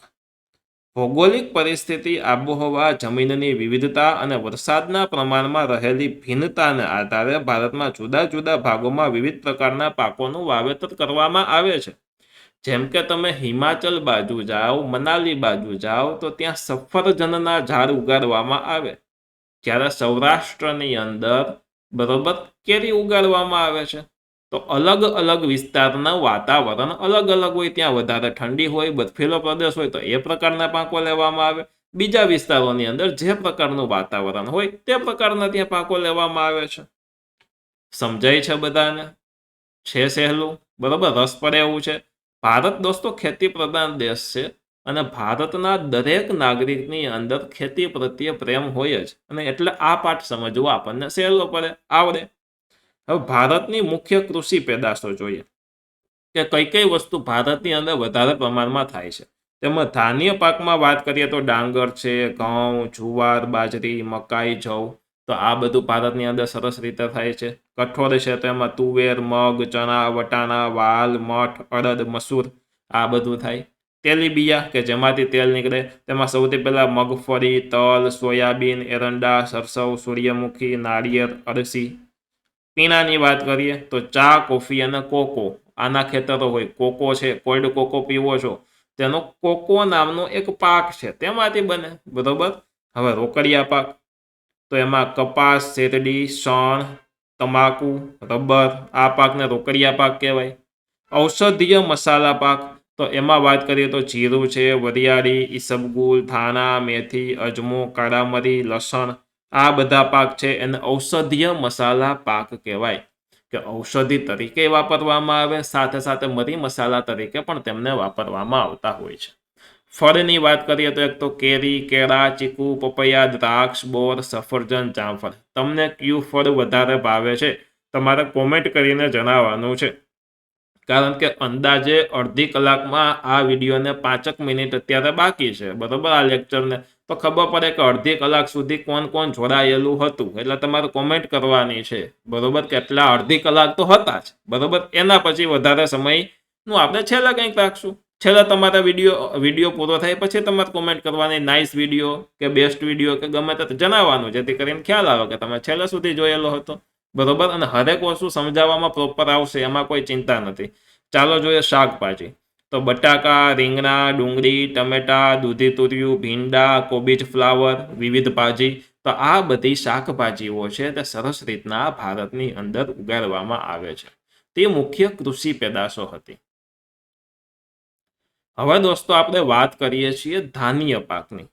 ભૌગોલિક પરિસ્થિતિ, આબોહવા, જમીનની વિવિધતા અને વરસાદના પ્રમાણમાં રહેલી ભિન્નતાને આધારે ભારતમાં જુદા જુદા ભાગોમાં વિવિધ પ્રકારના પાકોનું વાવેતર કરવામાં આવે છે. જેમ કે તમે હિમાચલ બાજુ જાઓ, મનાલી બાજુ જાઓ તો ત્યાં સફરજનના ઝાડ ઉગાડવામાં આવે, જ્યારે સૌરાષ્ટ્રની અંદર, બરોબર, કેરી ઉગાડવામાં આવે છે. તો અલગ અલગ વિસ્તારના વાતાવરણ અલગ અલગ હોય, ત્યાં વધારે ઠંડી હોય, બર્ફીલો પ્રદેશ હોય તો એ પ્રકારના પાકો લેવામાં આવે. બીજા વિસ્તારોની અંદર જે પ્રકારનું વાતાવરણ હોય તે પ્રકારના ત્યાં પાકો લેવામાં આવે છે. સમજાય છે બધાને? છે સહેલું, બરોબર. રસ પડે એવું છે. ભારત દોસ્તો ખેતી પ્રધાન દેશ છે, અને ભારતના દરેક નાગરિકની અંદર ખેતી પ્રત્યે પ્રેમ હોય જ, અને એટલે આ પાઠ સમજવો આપણને સહેલો પડે, આવડે. હવે ભારતની મુખ્ય કૃષિ પેદાશો જોઈએ કે કઈ કઈ વસ્તુ ભારતની અંદર વધારે પ્રમાણમાં થાય છે. તેમાં ધાન્ય પાકમાં વાત કરીએ તો ડાંગર છે, ઘઉં, જુવાર, બાજરી, મકાઈ, જવ, તો આ બધું ભારતની અંદર સરસ રીતે થાય છે. કઠોળ છે તેમાં તુવેર, મગ, ચણા, વટાણા, વાલ, મઠ, અડદ, મસૂર, આ બધું થાય. તેલીબિયા કે જેમાંથી તેલ નીકળે, તેમાં સૌથી પહેલા મગફળી, તલ, સોયાબીન, એરંડા, સરસવ, સૂર્યમુખી, નાળિયેર, અળસી. પીણાની વાત કરીએ તો ચા, કોફી અને કોકો, આના ખેતરો હોય. કોકો છે, કોલ્ડ કોકો પીવો છો, તેનો કોકો નામનો એક પાક છે, તેમાંથી બને, બરોબર. હવે રોકડિયા પાક, તો એમાં કપાસ, શેરડી, શણ, તમાકુ, રબર, આ પાકને રોકડિયા પાક કહેવાય. ઔષધીય મસાલા પાક, તો એમાં વાત કરીએ તો જીરું છે, વરિયાળી, ઈસબગુલ, ધાણા, મેથી, અજમો, કાળા મરી, લસણ, આ બધા પાક છે એને ઔષધીય મસાલા પાક કહેવાય, કે ઔષધિ તરીકે વાપરવામાં આવે, સાથે સાથે મરી મસાલા તરીકે પણ તેમને વાપરવામાં આવતા હોય છે. ફળની વાત કરીએ તો એક તો કેરી, કેળા, ચીકુ, પપૈયા, દ્રાક્ષ, બોર, સફરજન, જામફળ. તમને કયું ફળ વધારે ભાવે છે તમારે કોમેન્ટ કરીને જણાવવાનું છે, કારણ કે અંદાજે અડધી કલાકમાં આ વિડીયોને 5 મિનિટ અત્યારે બાકી છે, બરોબર, આ લેક્ચરને. તો ખબર પડે કે અડધી કલાક સુધી કોણ કોણ જોડાયેલું હતું, એટલે તમારે કોમેન્ટ કરવાની છે, બરોબર, કેટલા અડધી કલાક તો હતા જ, બરોબર. એના પછી વધારે સમયનું આપણે છેલ્લે કંઈક રાખશું. છેલ્લે તમારા વિડીયો પૂરો થાય પછી તમારે કોમેન્ટ કરવાની, નાઇસ વિડીયો કે બેસ્ટ વિડીયો કે ગમે તે જણાવવાનું, જેથી કરીને ખ્યાલ આવે કે તમે છેલ્લે સુધી જોયેલો હતો, બરોબર. અને હરેક વસ્તુ સમજાવવામાં પ્રોપર આવશે, એમાં કોઈ ચિંતા નથી. ચાલો જોઈએ શાકભાજી, તો બટાકા, રીંગણા, ડુંગળી, ટમેટા, દૂધી તુરિયું, ભીંડા, કોબીજ, ફ્લાવર, વિવિધ ભાજી. તો આ બધી શાકભાજીઓ છે તે સરસ રીતના ભારતની અંદર ઉગાડવામાં આવે છે. તે મુખ્ય કૃષિ પેદાશો હતી. હવે દોસ્તો આપણે વાત કરીએ છીએ ધાન્ય પાકની.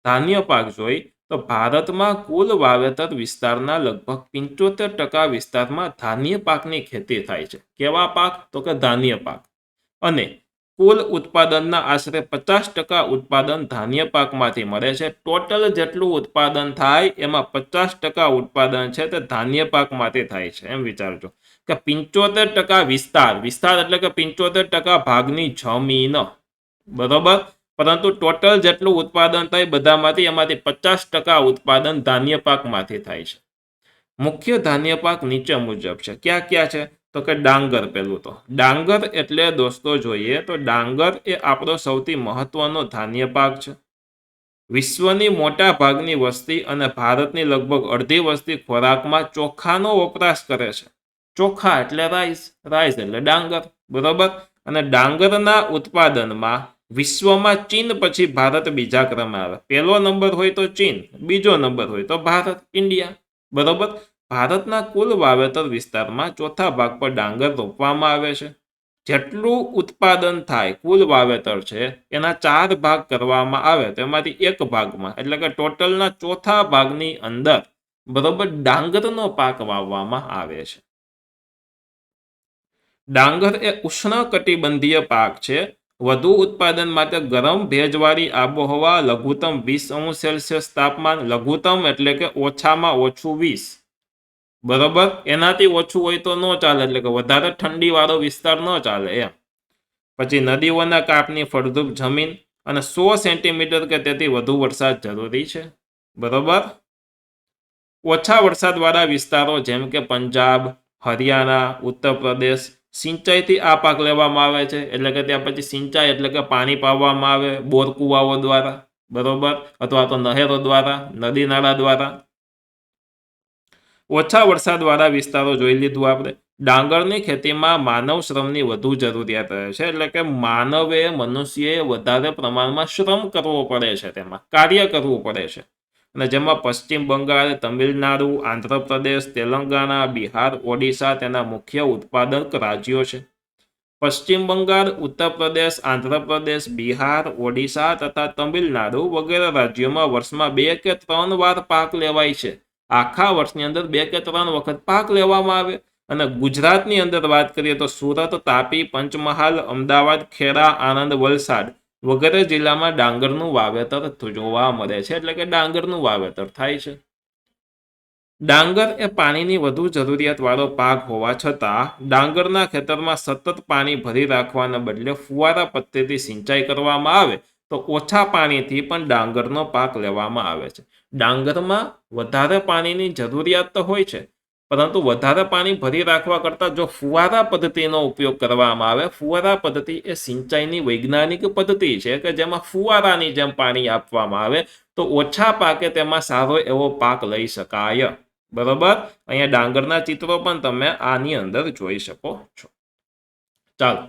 ધાન્ય પાક જોઈ તો ભારતમાં કુલ વાવેતર વિસ્તારના લગભગ 75% વિસ્તારમાં ધાન્ય પાકની ખેતી થાય છે. કેવા પાક? તો કે ધાન્ય પાક. અને કુલ ઉત્પાદનના આશરે 50% ઉત્પાદન ધાન્ય પાકમાંથી મળે છે. ટોટલ જેટલું ઉત્પાદન થાય એમાં 50% ઉત્પાદન છે તે ધાન્ય પાકમાંથી થાય છે. એમ વિચારજો કે 75% વિસ્તાર એટલે કે 75% ભાગની જમીન, બરોબર. પરંતુ ટોટલ જેટલું ઉત્પાદન થાય બધામાંથી, એમાંથી 50% ઉત્પાદન ધાન્ય પાકમાંથી થાય છે. મુખ્ય ધાન્ય પાક નીચે મુજબ છે. ક્યાં ક્યાં છે? તો કે ડાંગર. પેલું તો ડાંગર એટલે દોસ્તો જોઈએ તો ડાંગર એ આપણો સૌથી મહત્વનો ધાન્ય પાક છે. વિશ્વની મોટા ભાગની વસ્તી અને ભારતની લગભગ અડધી વસ્તી ખોરાકમાં ચોખાનો વપરાશ કરે છે. ચોખા એટલે રાઈસ, રાઈસ એટલે ડાંગર, બરોબર. અને ડાંગરના ઉત્પાદનમાં વિશ્વમાં ચીન પછી ભારત બીજા ક્રમે આવે. પહેલો નંબર હોય તો ચીન, બીજો નંબર હોય તો ભારત, ઇન્ડિયા, બરોબર. ભારતના કુલ વાવેતર વિસ્તારમાં ચોથા ભાગ પર ડાંગર રોપવામાં આવે છે. જેટલું ઉત્પાદન થાય, કુલ વાવેતર છે એના 4 ભાગ કરવામાં આવે, તેમાંથી એક ભાગમાં એટલે કે ટોટલના ચોથા ભાગની અંદર, બરોબર, ડાંગરનો પાક વાવવામાં આવે છે. ડાંગર એ ઉષ્ણકટિબંધીય પાક છે. વધુ ઉત્પાદન માટે ગરમ ભેજવાળી આબોહવા, લઘુત્તમ 20°C તાપમાન, લઘુત્તમ એટલે કે ઓછામાં ઓછું 20, બરોબર. એનાથી ઓછું હોય તો ન ચાલે, એટલે કે વધારે ઠંડી વાળો વિસ્તાર ન ચાલે એમ. પછી નદીઓના કાંઠની ફળદ્રુપ જમીન અને 100 સેન્ટીમીટર કે તેથી વધુ વરસાદ જરૂરી છે, બરોબર. ઓછા વરસાદવાળા વિસ્તારો જેમ કે પંજાબ, હરિયાણા, ઉત્તર પ્રદેશ, સિંચાઈથી આ પાક લેવામાં આવે છે. એટલે કે ત્યાં પછી સિંચાઈ એટલે કે પાણી પાવામાં આવે બોર કુવાઓ દ્વારા, બરોબર, અથવા તો નહેરો દ્વારા, નદી નાળા દ્વારા. ઓછા વરસાદવાળા વિસ્તારો જોઈ લીધું આપણે. ડાંગરની ખેતીમાં માનવ શ્રમની વધુ જરૂરિયાત રહે છે, એટલે કે મનુષ્યએ વધારે પ્રમાણમાં શ્રમ કરવો પડે છે, તેમાં કાર્ય કરવું પડે છે. અને જેમાં પશ્ચિમ બંગાળ, તમિલનાડુ, આંધ્રપ્રદેશ, તેલંગાણા, બિહાર, ઓડિશા તેના મુખ્ય ઉત્પાદક રાજ્યો છે. પશ્ચિમ બંગાળ, ઉત્તર પ્રદેશ, આંધ્રપ્રદેશ, બિહાર, ઓડિશા તથા તમિલનાડુ વગેરે રાજ્યોમાં વર્ષમાં 2 કે 3 વાર પાક લેવાય છે. આખા વર્ષની અંદર 2 કે 3 વખત પાક લેવામાં આવે. અને ગુજરાતની અંદર વાત કરીએ તો સુરત, તાપી, પંચમહાલ, અમદાવાદ, ખેડા, આણંદ, વલસાડ વગેરે જિલ્લામાં ડાંગરનું વાવેતર જોવા મળે છે, એટલે કે ડાંગરનું વાવેતર થાય છે. ડાંગર એ પાણીની વધુ જરૂરિયાતવાળો પાક હોવા છતાં ડાંગરના ખેતરમાં સતત પાણી ભરી રાખવાને બદલે ફુવારા પદ્ધતિથી સિંચાઈ કરવામાં આવે તો ઓછા પાણીથી પણ ડાંગરનો પાક લેવામાં આવે છે. ડાંગરમાં વધારે પાણીની જરૂરિયાત તો હોય છે, પરંતુ વધારે પાણી ભરી રાખવા કરતાં જો ફુવારા પદ્ધતિનો ઉપયોગ કરવામાં આવે, ફુવારા પદ્ધતિ એ સિંચાઈની વૈજ્ઞાનિક પદ્ધતિ છે કે જેમાં ફુવારાની જેમ પાણી આપવામાં આવે તો ઓછા પાકે તેમાં સારો એવો પાક લઈ શકાય. બરોબર, અહીંયા ડાંગરના ચિત્રો પણ તમે આની અંદર જોઈ શકો છો. ચાલો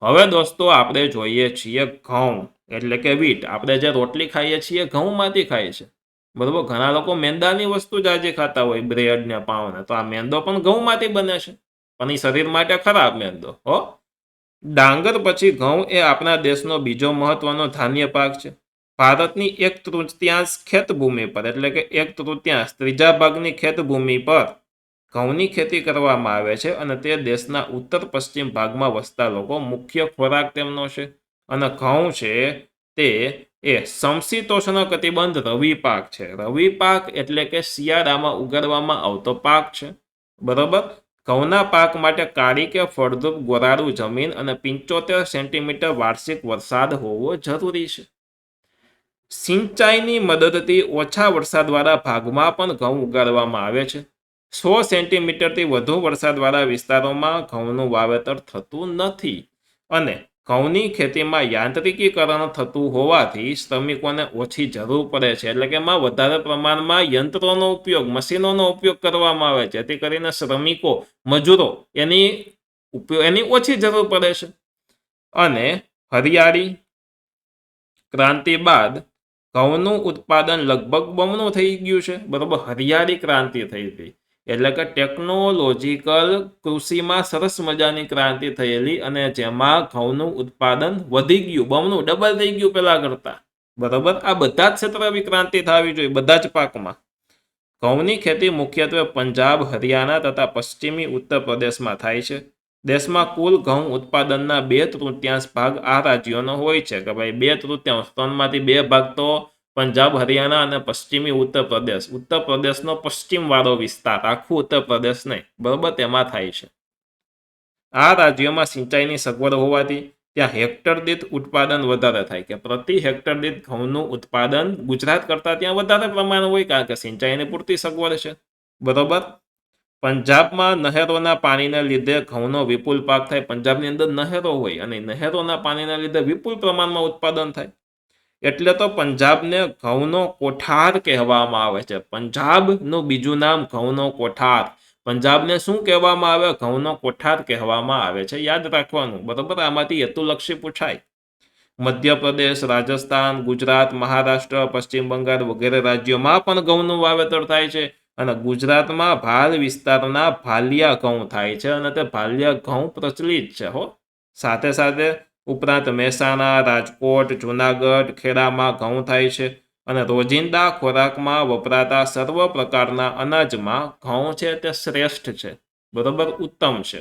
હવે દોસ્તો આપણે જોઈએ છીએ ઘઉં એટલે કે વીટ. આપણે જે રોટલી ખાઈએ છીએ ઘઉંમાંથી ખાઈએ છીએ. બરોબર, ઘણા લોકો મેંદાની વસ્તુ જ આજે ખાતા હોય, બ્રેડ ને પાવ ને, તો આ મેંદો પણ ઘઉંમાંથી બને છે, પણ એ શરીર માટે ખરાબ મેંદો. ડાંગર પછી ઘઉં એ આપણા દેશનો બીજો મહત્વનો ધાન્ય પાક છે. ભારતની 1/3 ખેતભૂમિ પર એટલે કે 1/3 ત્રીજા ભાગની ખેતભૂમિ પર ઘઉંની ખેતી કરવામાં આવે છે અને તે દેશના ઉત્તર પશ્ચિમ ભાગમાં વસતા લોકો મુખ્ય ખોરાક તેમનો છે. અને ઘઉં છે તે સમશીતોષ્ણ કટિબંધ રવિ પાક છે. રવિ પાક એટલે કે શિયાળામાં ઉગાડવામાં આવતો પાક છે. બરોબર, ઘઉંના પાક માટે કાળી કે ફળદ્રુપ ગોરાળુ જમીન અને 75 સેન્ટીમીટર વાર્ષિક વરસાદ હોવો જરૂરી છે. સિંચાઈની મદદથી ઓછા વરસાદવાળા ભાગમાં પણ ઘઉં ઉગાડવામાં આવે છે. 100 સેન્ટીમીટરથી વધુ વરસાદવાળા વિસ્તારોમાં ઘઉંનું વાવેતર થતું નથી અને ઘઉંની ખેતીમાં યાંત્રિકીકરણ થતું હોવાથી શ્રમિકોને ઓછી જરૂર પડે છે, એટલે કે એમાં વધારે પ્રમાણમાં યંત્રોનો ઉપયોગ, મશીનોનો ઉપયોગ કરવામાં આવે છે, જેથી કરીને શ્રમિકો, મજૂરો એની ઓછી જરૂર પડે છે. અને હરિયાળી ક્રાંતિ બાદ ઘઉંનું ઉત્પાદન લગભગ બમણું થઈ ગયું છે. બરોબર, હરિયાળી ક્રાંતિ થઈ હતી એટલે કે ટેકનોલોજીકલ કૃષિમાં સરસ મજાની ક્રાંતિ થયેલી અને જેમાં ઘઉંનું ઉત્પાદન વધી ગયું, બમણું, ડબલ થઈ ગયું પેલા કરતા. બરોબર, આ બધા જ ક્ષેત્રે ક્રાંતિ થવી જોઈએ, બધા જ પાકમાં. ઘઉંની ખેતી મુખ્યત્વે પંજાબ, હરિયાણા તથા પશ્ચિમી ઉત્તર પ્રદેશમાં થાય છે. દેશમાં કુલ ઘઉં ઉત્પાદનના 2/3 ભાગ આ રાજ્યોનો હોય છે, કે ભાઈ 2/3, 3માંથી 2 ભાગ તો પંજાબ, હરિયાણા અને પશ્ચિમી ઉત્તર પ્રદેશ, ઉત્તર પ્રદેશનો પશ્ચિમ વાળો વિસ્તાર, આખું ઉત્તર પ્રદેશ નહીં, બરોબર, તેમાં થાય છે. આ રાજ્યોમાં સિંચાઈની સગવડ હોવાથી ત્યાં હેક્ટર દીઠ ઉત્પાદન વધારે થાય, કે પ્રતિ હેક્ટર દીઠ ઘઉંનું ઉત્પાદન ગુજરાત કરતાં ત્યાં વધારે પ્રમાણ હોય, કારણ કે સિંચાઈની પૂરતી સગવડ છે. બરોબર, પંજાબમાં નહેરોના પાણીને લીધે ઘઉંનો વિપુલ પાક થાય. પંજાબની અંદર નહેરો હોય અને નહેરોના પાણીના લીધે વિપુલ પ્રમાણમાં ઉત્પાદન થાય, એટલે તો પંજાબને ઘઉંનો કોઠાર કહેવામાં આવે છે. પંજાબનું બીજું નામ ઘઉંનો કોઠાર. પંજાબને શું કહેવામાં આવે? ઘઉંનો કોઠાર કહેવામાં આવે છે. યાદ રાખવાનું, બરોબર, આમાંથી હેતુલક્ષી પૂછાય. મધ્યપ્રદેશ, રાજસ્થાન, ગુજરાત, મહારાષ્ટ્ર, પશ્ચિમ બંગાળ વગેરે રાજ્યોમાં પણ ઘઉંનું વાવેતર થાય છે અને ગુજરાતમાં ભાલ વિસ્તારના ભાલિયા ઘઉં થાય છે અને તે ભાલિયા ઘઉં પ્રચલિત છે. સાથે સાથે ઉપરાંત મહેસાણા, રાજકોટ, જૂનાગઢ, ખેડામાં ઘઉં થાય છે અને રોજિંદા ખોરાકમાં વપરાતા સર્વ પ્રકારના અનાજમાં ઘઉં છે તે શ્રેષ્ઠ છે. બરોબર, ઉત્તમ છે.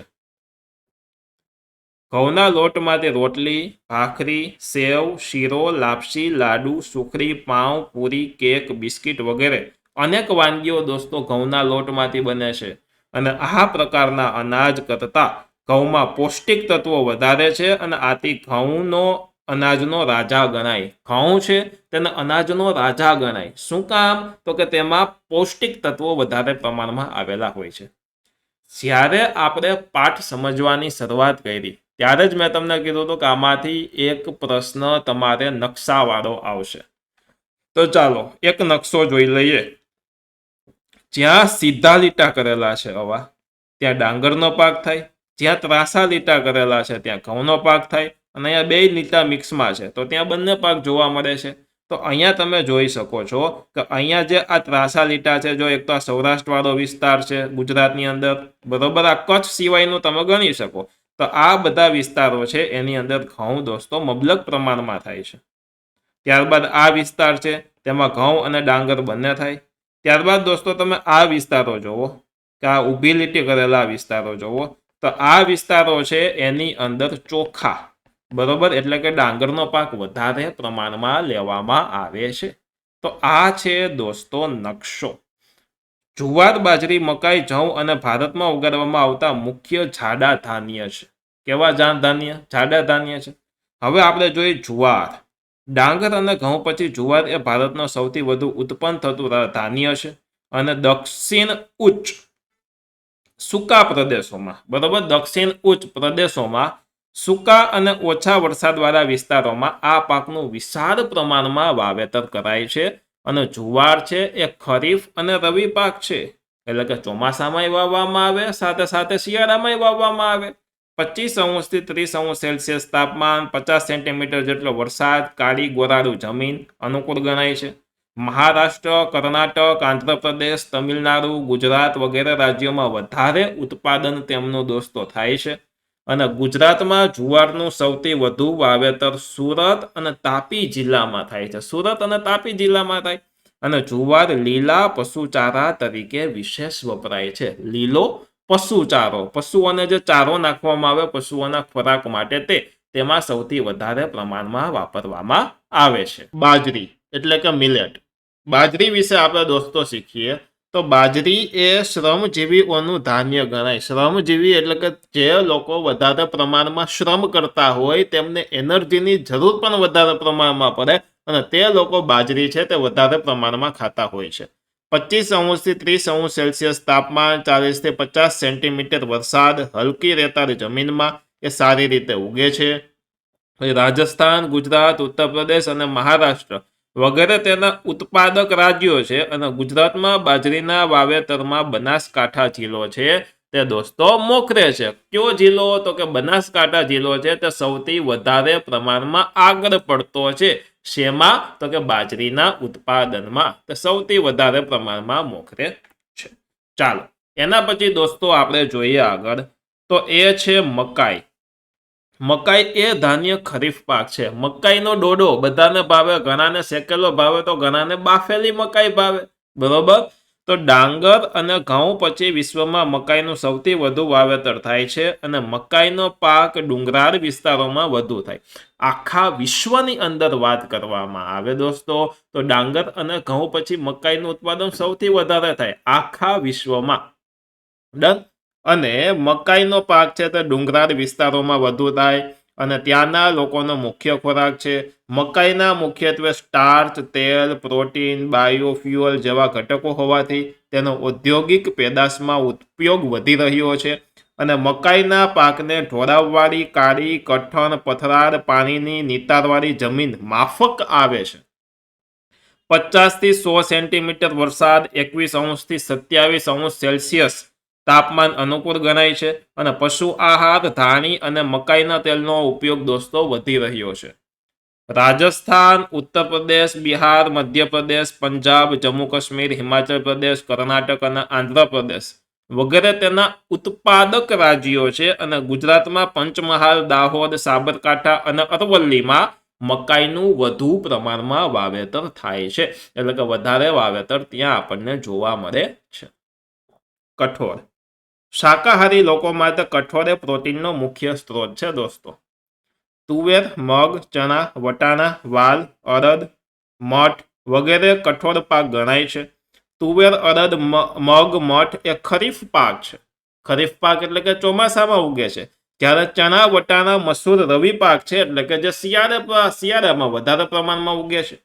ઘઉંના લોટમાંથી રોટલી, ભાખરી, સેવ, શીરો, લાપસી, લાડુ, સુખડી, પાઉં, પૂરી, કેક, બિસ્કિટ વગેરે અનેક વાનગીઓ દોસ્તો ઘઉંના લોટમાંથી બને છે અને આ પ્રકારના અનાજ કરતાં ઘઉંમાં પૌષ્ટિક તત્વો વધારે છે અને આથી ઘઉંનો અનાજનો રાજા ગણાય. ઘઉં છે તેને અનાજનો રાજા ગણાય. શું કામ? તો કે તેમાં પૌષ્ટિક તત્વો વધારે પ્રમાણમાં આવેલા હોય છે. જ્યારે આપણે પાઠ સમજવાની શરૂઆત કરી ત્યારે જ મેં તમને કીધું હતું કે આમાંથી એક પ્રશ્ન તમારે નકશાવાળો આવશે. તો ચાલો એક નકશો જોઈ લઈએ. જ્યાં સીધા લીટા કરેલા છે આવા, ત્યાં ડાંગરનો પાક થાય. જ્યાં ત્રાસા લીટા કરેલા છે ત્યાં ઘઉંનો પાક થાય અને અહીંયા 2 લીટા મિક્સમાં છે તો ત્યાં બંને પાક જોવા મળે છે. તો અહીંયા તમે જોઈ શકો છો કે અહીંયા જે આ ત્રાસા લીટા છે, જો એક તો આ સૌરાષ્ટ્ર વાળો વિસ્તાર છે ગુજરાતની અંદર, બરોબર, આ કચ્છ સિવાયનું તમે ગણી શકો, તો આ બધા વિસ્તારો છે એની અંદર ઘઉં દોસ્તો મબલક પ્રમાણમાં થાય છે. ત્યારબાદ આ વિસ્તાર છે તેમાં ઘઉં અને ડાંગર બંને થાય. ત્યારબાદ દોસ્તો તમે આ વિસ્તારો જોવો કે આ ઊભી લીટી કરેલા વિસ્તારો જોવો, તો આ વિસ્તારો છે એની અંદર ચોખા, બરોબર, એટલે કે ડાંગરનો પાક વધારે પ્રમાણમાં લેવામાં આવે છે. તો આ છે દોસ્તો નકશો. જુવાર, બાજરી, મકાઈ, જવ અને ભારતમાં ઉગાડવામાં આવતા મુખ્ય જાડા ધાન્ય છે. કેવા ધાન્ય? જાડા ધાન્ય છે. હવે આપણે જોઈએ જુવાર. ડાંગર અને ઘઉં પછી જુવાર એ ભારતનો સૌથી વધુ ઉત્પન્ન થતું ધાન્ય છે અને દક્ષિણ ઉચ્ચ સૂકા પ્રદેશોમાં, બરોબર, દક્ષિણ ઉચ્ચ પ્રદેશોમાં સૂકા અને ઓછા વરસાદવાળા વિસ્તારોમાં આ પાકનું વિશાળ પ્રમાણમાં વાવેતર કરાય છે. અને જુવાર છે એ ખરીફ અને રવિ પાક છે, એટલે કે ચોમાસામાં વાવવામાં આવે, સાથે સાથે શિયાળામાં વાવવામાં આવે. 25 થી 30 સેલ્સિયસ તાપમાન, 50 સેન્ટીમીટર જેટલો વરસાદ, કાળી ગોરાળુ જમીન અનુકૂળ ગણાય છે. મહારાષ્ટ્ર, કર્ણાટક, આંધ્રપ્રદેશ, તમિલનાડુ, ગુજરાત વગેરે રાજ્યોમાં વધારે ઉત્પાદન તેમનું દોસ્તો થાય છે. અને ગુજરાતમાં જુવારનું સૌથી વધુ વાવેતર સુરત અને તાપી જિલ્લામાં થાય છે. સુરત અને તાપી જિલ્લામાં થાય. અને જુવાર લીલા પશુચારા તરીકે વિશેષ વપરાય છે. લીલો પશુચારો, પશુઓને જે ચારો નાખવામાં આવે પશુઓના ખોરાક માટે, તેમાં સૌથી વધારે પ્રમાણમાં વાપરવામાં આવે છે. બાજરી એટલે કે મિલેટ. બાજરી વિશે આપણે દોસ્તો શીખીએ તો બાજરી એ શ્રમજીવીઓનું ધાન્ય ગણાય. શ્રમજીવી એટલે કે જે લોકો વધારે પ્રમાણમાં શ્રમ કરતા હોય, તેમને એનર્જીની જરૂર પણ વધારે પ્રમાણમાં પડે, અને તે લોકો બાજરી છે તે વધારે પ્રમાણમાં ખાતા હોય છે. 25 થી 30 સેલ્સિયસ તાપમાન, 40 થી 50 સેન્ટીમીટર વરસાદ, હલકી રેતાળ જમીનમાં એ સારી રીતે ઉગે છે. રાજસ્થાન, ગુજરાત, ઉત્તર પ્રદેશ અને મહારાષ્ટ્ર વગેરે તેના ઉત્પાદક રાજ્યો છે. અને ગુજરાતમાં બાજરીના વાવેતરમાં બનાસકાંઠા જિલ્લો છે તે દોસ્તો મોખરે છે. કયો જિલ્લો? તો કે બનાસકાંઠા જિલ્લો છે તે સૌથી વધારે પ્રમાણમાં આગળ પડતો છે. શેમાં? તો કે બાજરીના ઉત્પાદનમાં તે સૌથી વધારે પ્રમાણમાં મોખરે છે. ચાલો, એના પછી દોસ્તો આપણે જોઈએ આગળ, તો એ છે મકાઈ. મકાઈ એ ધાન્ય ખરીફ પાક છે. મકાઈનો ડોડો બધાને ભાવે, ઘણાને શેકેલો ભાવે તો ઘણાને બાફેલી મકાઈ ભાવે, બરોબર. તો ડાંગર અને ઘઉં પછી વિશ્વમાં મકાઈનું સૌથી વધુ વાવેતર થાય છે. અને મકાઈનો પાક ડુંગરાળ વિસ્તારોમાં વધુ થાય. આખા વિશ્વની અંદર વાત કરવામાં આવે દોસ્તો, તો ડાંગર અને ઘઉં પછી મકાઈનું ઉત્પાદન સૌથી વધારે થાય આખા વિશ્વમાં. ડન. અને મકાઈનો પાક છે તે ડુંગરાળ વિસ્તારોમાં વધુ થાય અને ત્યાંના લોકોનો મુખ્ય ખોરાક છે. મકાઈના મુખ્યત્વે સ્ટાર્ચ, તેલ, પ્રોટીન, બાયોફ્યુઅલ જેવા ઘટકો હોવાથી તેનો ઔદ્યોગિક પેદાશમાં ઉપયોગ વધી રહ્યો છે. અને મકાઈના પાકને ઢોળાવવાળી, કાળી, કઠણ, પથરાળ, પાણીની નિતારવાળી જમીન માફક આવે છે. 50 થી 100 સેન્ટીમીટર વરસાદ, 21 થી 27 સેલ્સિયસ તાપમાન અનુકૂળ ગણાય છે. અને પશુ આહાર, ધાણી અને મકાઈના તેલનો ઉપયોગ દોસ્તો વધી રહ્યો છે. રાજસ્થાન, ઉત્તર પ્રદેશ, બિહાર, મધ્યપ્રદેશ, પંજાબ, જમ્મુ કાશ્મીર, હિમાચલ પ્રદેશ, કર્ણાટક અને આંધ્રપ્રદેશ વગેરે તેના ઉત્પાદક રાજ્યો છે. અને ગુજરાતમાં પંચમહાલ, દાહોદ, સાબરકાંઠા અને અરવલ્લીમાં મકાઈનું વધુ પ્રમાણમાં વાવેતર થાય છે. એટલે કે વધારે વાવેતર ત્યાં આપણને જોવા મળે છે. કઠોળ. શાકાહારી લોકો માટે કઠોળ એ પ્રોટીનનો મુખ્ય સ્ત્રોત છે દોસ્તો. તુવેર, મગ, ચણા, વટાણા, વાલ, અડદ, મઠ વગેરે કઠોળ પાક ગણાય છે. તુવેર, અડદ, મગ, મઠ એ ખરીફ પાક છે. ખરીફ પાક એટલે કે ચોમાસામાં ઉગે છે. જ્યારે ચણા, વટાણા, મસૂર રવિ પાક છે, એટલે કે જે શિયાળામાં વધારે પ્રમાણમાં ઉગે છે.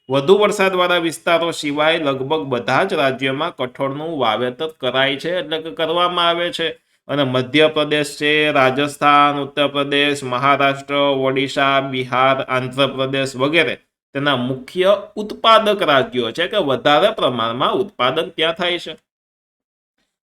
વધુ વરસાદવાળા વિસ્તારો સિવાય લગભગ બધા જ રાજ્યોમાં કઠોળનું વાવેતર કરાય છે, એટલે કે કરવામાં આવે છે. અને મધ્યપ્રદેશ છે, રાજસ્થાન, ઉત્તર પ્રદેશ, મહારાષ્ટ્ર, ઓડિશા, બિહાર, આંધ્રપ્રદેશ વગેરે તેના મુખ્ય ઉત્પાદક રાજ્યો છે કે વધારે પ્રમાણમાં ઉત્પાદન ત્યાં થાય છે.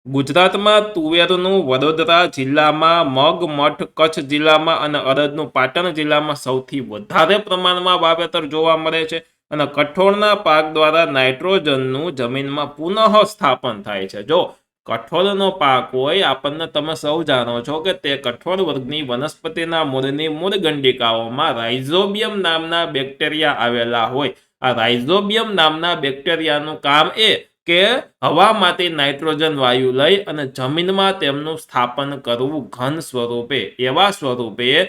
ગુજરાતમાં તુવેરનું વડોદરા જિલ્લામાં, મગ, મઠ કચ્છ જિલ્લામાં અને અડદનું પાટણ જિલ્લામાં સૌથી વધારે પ્રમાણમાં વાવેતર જોવા મળે છે. અને કઠોળના પાક દ્વારા નાઇટ્રોજનનું જમીનમાં પુનઃ સ્થાપન થાય છે. જો કઠોળનો પાક હોય, આપણને તમે સૌ જાણો છો કે તે કઠોળ વર્ગની વનસ્પતિના મૂળની મૂળ ગંડિકાઓમાં રાઇઝોબિયમ નામના બેક્ટેરિયા આવેલા હોય. આ રાઇઝોબિયમ નામના બેક્ટેરિયાનું કામ એ કે હવામાંથી નાઇટ્રોજન વાયુ લઈ અને જમીનમાં તેમનું સ્થાપન કરવું ઘન સ્વરૂપે. એવા સ્વરૂપે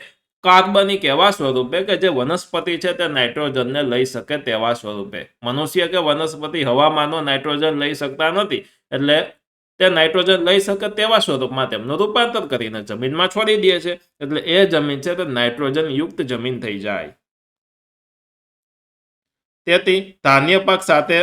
કાર્બનિક એવા સ્વરૂપે કે જે વનસ્પતિ છે તે નાઇટ્રોજનને લઈ શકે તેવા સ્વરૂપે. મનુષ્ય કે વનસ્પતિ હવામાંનો નાઇટ્રોજન લઈ શકતા નથી, એટલે તે નાઇટ્રોજન લઈ શકે તેવા સ્વરૂપમાં તેમનું રૂપાંતર કરીને જમીનમાં છોડી દે છે, એટલે એ જમીન છે તે નાઇટ્રોજન યુક્ત જમીન થઈ જાય. તેથી ધાન્ય પાક સાથે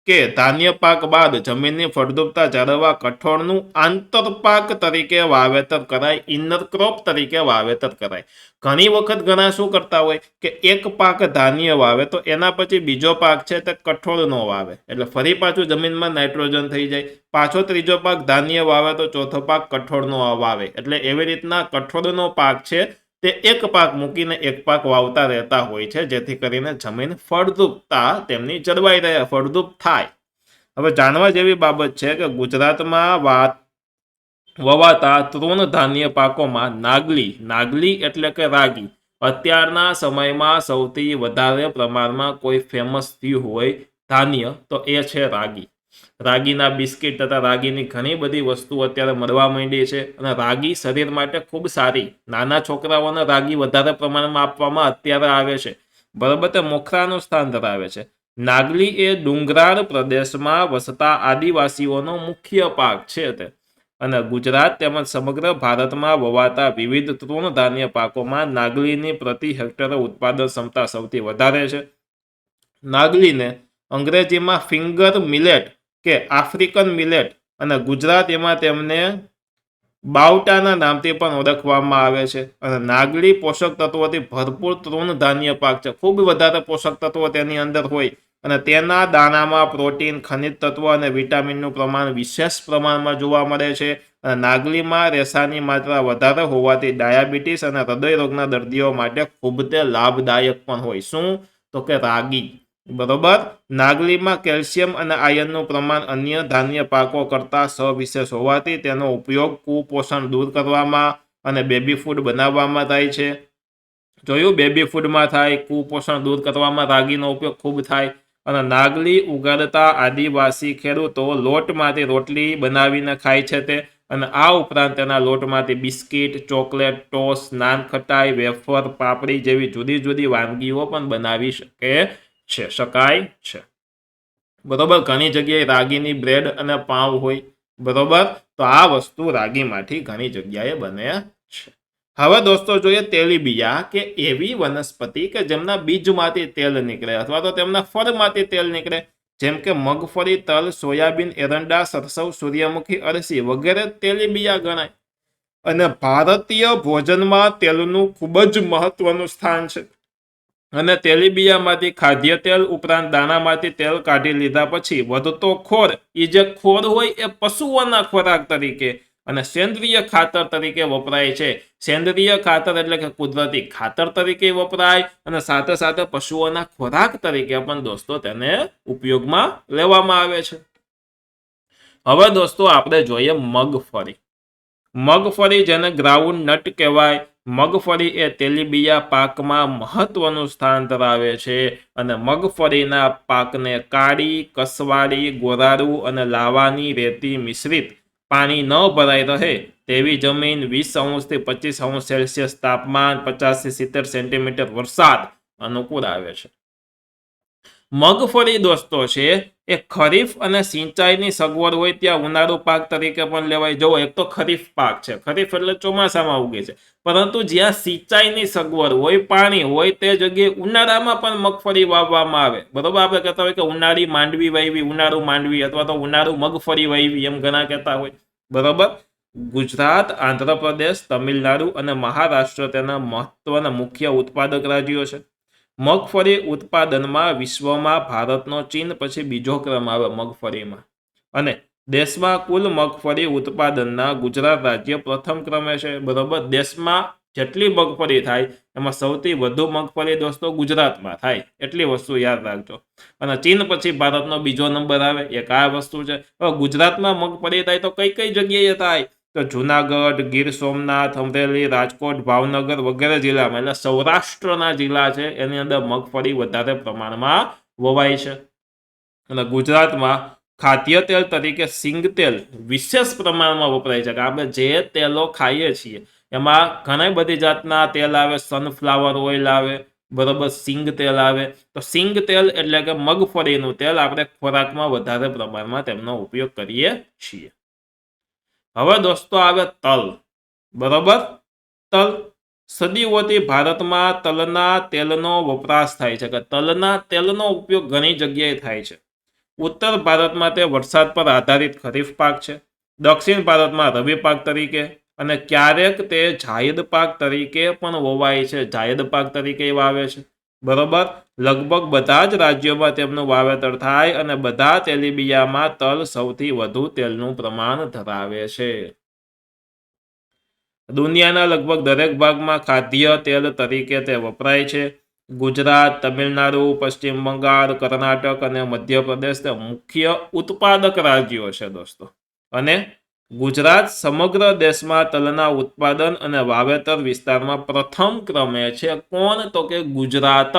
કે ધાન્ય પાક બાદ જમીનની ફળદ્રુપતા જાળવવા કઠોળનું આંતરપાક તરીકે વાવેતર કરાય, ઇનર ક્રોપ તરીકે વાવેતર કરાય. ઘણી વખત ઘણા શું કરતા હોય કે એક પાક ધાન્ય વાવે તો એના પછી બીજો પાક છે તે કઠોળનો વાવે, એટલે ફરી પાછું જમીનમાં નાઇટ્રોજન થઈ જાય. પાછો ત્રીજો પાક ધાન્ય વાવે તો ચોથો પાક કઠોળનો વાવે, એટલે એવી રીતના કઠોળનો પાક છે તે એક પાક મૂકીને એક પાક વાવતા રહેતા હોય છે, જેથી કરીને જમીન ફળદ્રુપતા તેમની જળવાઈ રહે, ફળદ્રુપ થાય. હવે જાણવા જેવી બાબત છે કે ગુજરાતમાં વવાતા તૃણધાન્ય પાકોમાં નાગલી એટલે કે રાગી અત્યારના સમયમાં સૌથી વધારે પ્રમાણમાં કોઈ ફેમસ થયું હોય ધાન્ય તો એ છે રાગી. રાગીના બિસ્કિટ તથા રાગીની ઘણી બધી વસ્તુઓ અત્યારે મળવા માંડી છે, અને રાગી શરીર માટે ખૂબ સારી. નાના છોકરાઓને રાગી વધારે પ્રમાણમાં આપવામાં અત્યારે આવે છે, બરાબર, તે મોખરાનું સ્થાન ધરાવે છે. નાગલી એ ડુંગરાળ પ્રદેશમાં વસતા આદિવાસીઓનો મુખ્ય પાક છે તે, અને ગુજરાત તેમજ સમગ્ર ભારતમાં વવાતા વિવિધ તૃણધાન્ય પાકોમાં નાગલીની પ્રતિ હેક્ટર ઉત્પાદન ક્ષમતા સૌથી વધારે છે. નાગલીને અંગ્રેજીમાં ફિંગર મિલેટ કે આફ્રિકન મિલેટ અને ગુજરાતીમાં તેમને બાવટાના નામથી પણ ઓળખવામાં આવે છે. અને નાગલી પોષક તત્વોથી ભરપૂર તૃણધાન્ય પાક છે, ખૂબ વધારે પોષક તત્વો તેની અંદર હોય, અને તેના દાણામાં પ્રોટીન, ખનિજ તત્વો અને વિટામિનનું પ્રમાણ વિશેષ પ્રમાણમાં જોવા મળે છે. અને નાગલીમાં રેસાની માત્રા વધારે હોવાથી ડાયાબિટીસ અને હૃદય રોગના દર્દીઓ માટે ખૂબ તે લાભદાયક પણ હોય. શું? તો કે રાગી, બરોબર. નાગલીમાં કેલ્શિયમ અને આયર્નનું પ્રમાણ અન્ય ધાન્ય પાકો કરતાં સવિશેષ હોવાથી તેનો ઉપયોગ કુપોષણ દૂર કરવામાં અને બેબી ફૂડ બનાવવામાં થાય છે. જોયું, બેબી ફૂડમાં થાય, કુપોષણ દૂર કરવામાં રાગીનો ઉપયોગ ખૂબ થાય. અને નાગલી ઉગાડતા આદિવાસી ખેડૂતો લોટમાંથી રોટલી બનાવીને ખાય છે તે, અને આ ઉપરાંત તેના લોટમાંથી biscuit, chocolate, toast, nankhatai, wafer, papdi જેવી જુદી જુદી વાનગીઓ પણ બનાવી શકાય છે. બરોબર, ઘણી જગ્યાએ રાગીની બ્રેડ અને પાવ હોય, બરોબર. તો આ વસ્તુ રાગીમાંથી ઘણી જગ્યાએ બને છે. હવે દોસ્તો જોઈએ તેલીબિયા, કે એવી વનસ્પતિ કે જેમના બીજમાંથી તેલ નીકળે અથવા તો તેમના ફળમાંથી તેલ નીકળે, જેમ કે મગફળી, તલ, સોયાબીન, એરંડા, સરસવ, સૂર્યમુખી, અળસી વગેરે તેલીબિયા ગણાય. અને ભારતીય ભોજનમાં તેલનું ખૂબ જ મહત્વનું સ્થાન છે. અને તેલીબિયામાંથી ખાદ્ય તેલ ઉપરાંત દાણામાંથી તેલ કાઢી લીધા પછી વધતો ખોર, એ જે ખોર હોય એ પશુઓના ખોરાક તરીકે અને સેન્દ્રિય ખાતર તરીકે વપરાય છે. સેન્દ્રિય ખાતર એટલે કે કુદરતી ખાતર તરીકે વપરાય, અને સાથે સાથે પશુઓના ખોરાક તરીકે પણ દોસ્તો તેને ઉપયોગમાં લેવામાં આવે છે. હવે દોસ્તો આપણે જોઈએ મગફળી. મગફળી જેને ગ્રાઉન્ડ નટ કહેવાય, મગફળી એ તેલીબિયા પાકમાં મહત્વનું સ્થાન ધરાવે છે. અને મગફળીના પાકને કાળી, કસવાળી, ગોરાળુ અને લાવાની રેતી મિશ્રિત પાણી ન ભરાઈ રહે તેવી જમીન, 20 થી 25 સેલ્સિયસ તાપમાન, 50 થી 70 સેન્ટીમીટર વરસાદ અનુકૂળ આવે છે. મગફળી દોસ્તો છે એ ખરીફ અને સિંચાઈની સગવડ હોય ત્યાં ઉનાળુ પાક તરીકે પણ લેવાય. જો એક તો ખરીફ પાક છે, ખરીફ એટલે ચોમાસામાં ઉગે છે, પરંતુ જ્યાં સિંચાઈની સગવડ હોય, પાણી હોય, તે જગ્યાએ ઉનાળામાં પણ મગફળી વાવવામાં આવે, બરોબર. આપણે કહેતા હોય કે ઉનાળી માંડવી વાવી, ઉનાળુ માંડવી, અથવા તો ઉનાળુ મગફળી વાવી, એમ ઘણા કહેતા હોય, બરોબર. ગુજરાત, આંધ્રપ્રદેશ, તમિલનાડુ અને મહારાષ્ટ્ર તેના મહત્વના મુખ્ય ઉત્પાદક રાજ્યો છે. મગફળી ઉત્પાદનમાં વિશ્વમાં ભારતનો ચીન પછી બીજો ક્રમ આવે મગફળીમાં, અને દેશમાં કુલ મગફળી ઉત્પાદનના ગુજરાત રાજ્ય પ્રથમ ક્રમે છે, બરોબર. દેશમાં જેટલી મગફળી થાય એમાં સૌથી વધુ મગફળી દોસ્તો ગુજરાતમાં થાય, એટલી વસ્તુ યાદ રાખજો. અને ચીન પછી ભારતનો બીજો નંબર આવે, એક આ વસ્તુ છે. હવે ગુજરાતમાં મગફળી થાય તો કઈ કઈ જગ્યાએ થાય? તો જુનાગઢ, ગીર સોમનાથ, અમરેલી, રાજકોટ, ભાવનગર વગેરે જિલ્લામાં, એટલે સૌરાષ્ટ્રના જિલ્લા છે એની અંદર મગફળી વધારે પ્રમાણમાં વવાય છે. અને ગુજરાતમાં ખાદ્ય તેલ તરીકે સિંગ તેલ વિશેષ પ્રમાણમાં વપરાય છે. કે આપણે જે તેલો ખાઈએ છીએ એમાં ઘણી બધી જાતના તેલ આવે, સનફ્લાવર ઓઇલ આવે, બરોબર, સિંગ તેલ આવે. તો સિંગ તેલ એટલે કે મગફળીનું તેલ આપણે ખોરાકમાં વધારે પ્રમાણમાં તેમનો ઉપયોગ કરીએ છીએ. હવે દોસ્તો આવે તલ, બરોબર. તલ સદીઓથી ભારતમાં તલના તેલનો વપરાશ થાય છે, કે તલના તેલનો ઉપયોગ ઘણી જગ્યાએ થાય છે. ઉત્તર ભારતમાં તે વરસાદ પર આધારિત ખરીફ પાક છે. દક્ષિણ ભારતમાં રવિ પાક તરીકે, અને ક્યારેક તે જાયદ પાક તરીકે પણ વવાય છે. જાયદ પાક તરીકે વાવે છે, બરોબર. લગભગ બધા જ રાજ્યોમાં તેમનું વાવેતર થાય, અને બધા તેલીબિયામાં તલ સૌથી વધુ તેલનું પ્રમાણ ધરાવે છે. દુનિયાના લગભગ દરેક ભાગમાં ખાદ્ય તેલ તરીકે તે વપરાય છે. ગુજરાત, તમિલનાડુ, પશ્ચિમ બંગાળ, કર્ણાટક અને મધ્યપ્રદેશ તે મુખ્ય ઉત્પાદક રાજ્યો છે દોસ્તો. અને ગુજરાત સમગ્ર દેશમાં તલના ઉત્પાદન અને વાવેતર વિસ્તારમાં પ્રથમ ક્રમે છે. કોણ? તો કે ગુજરાત.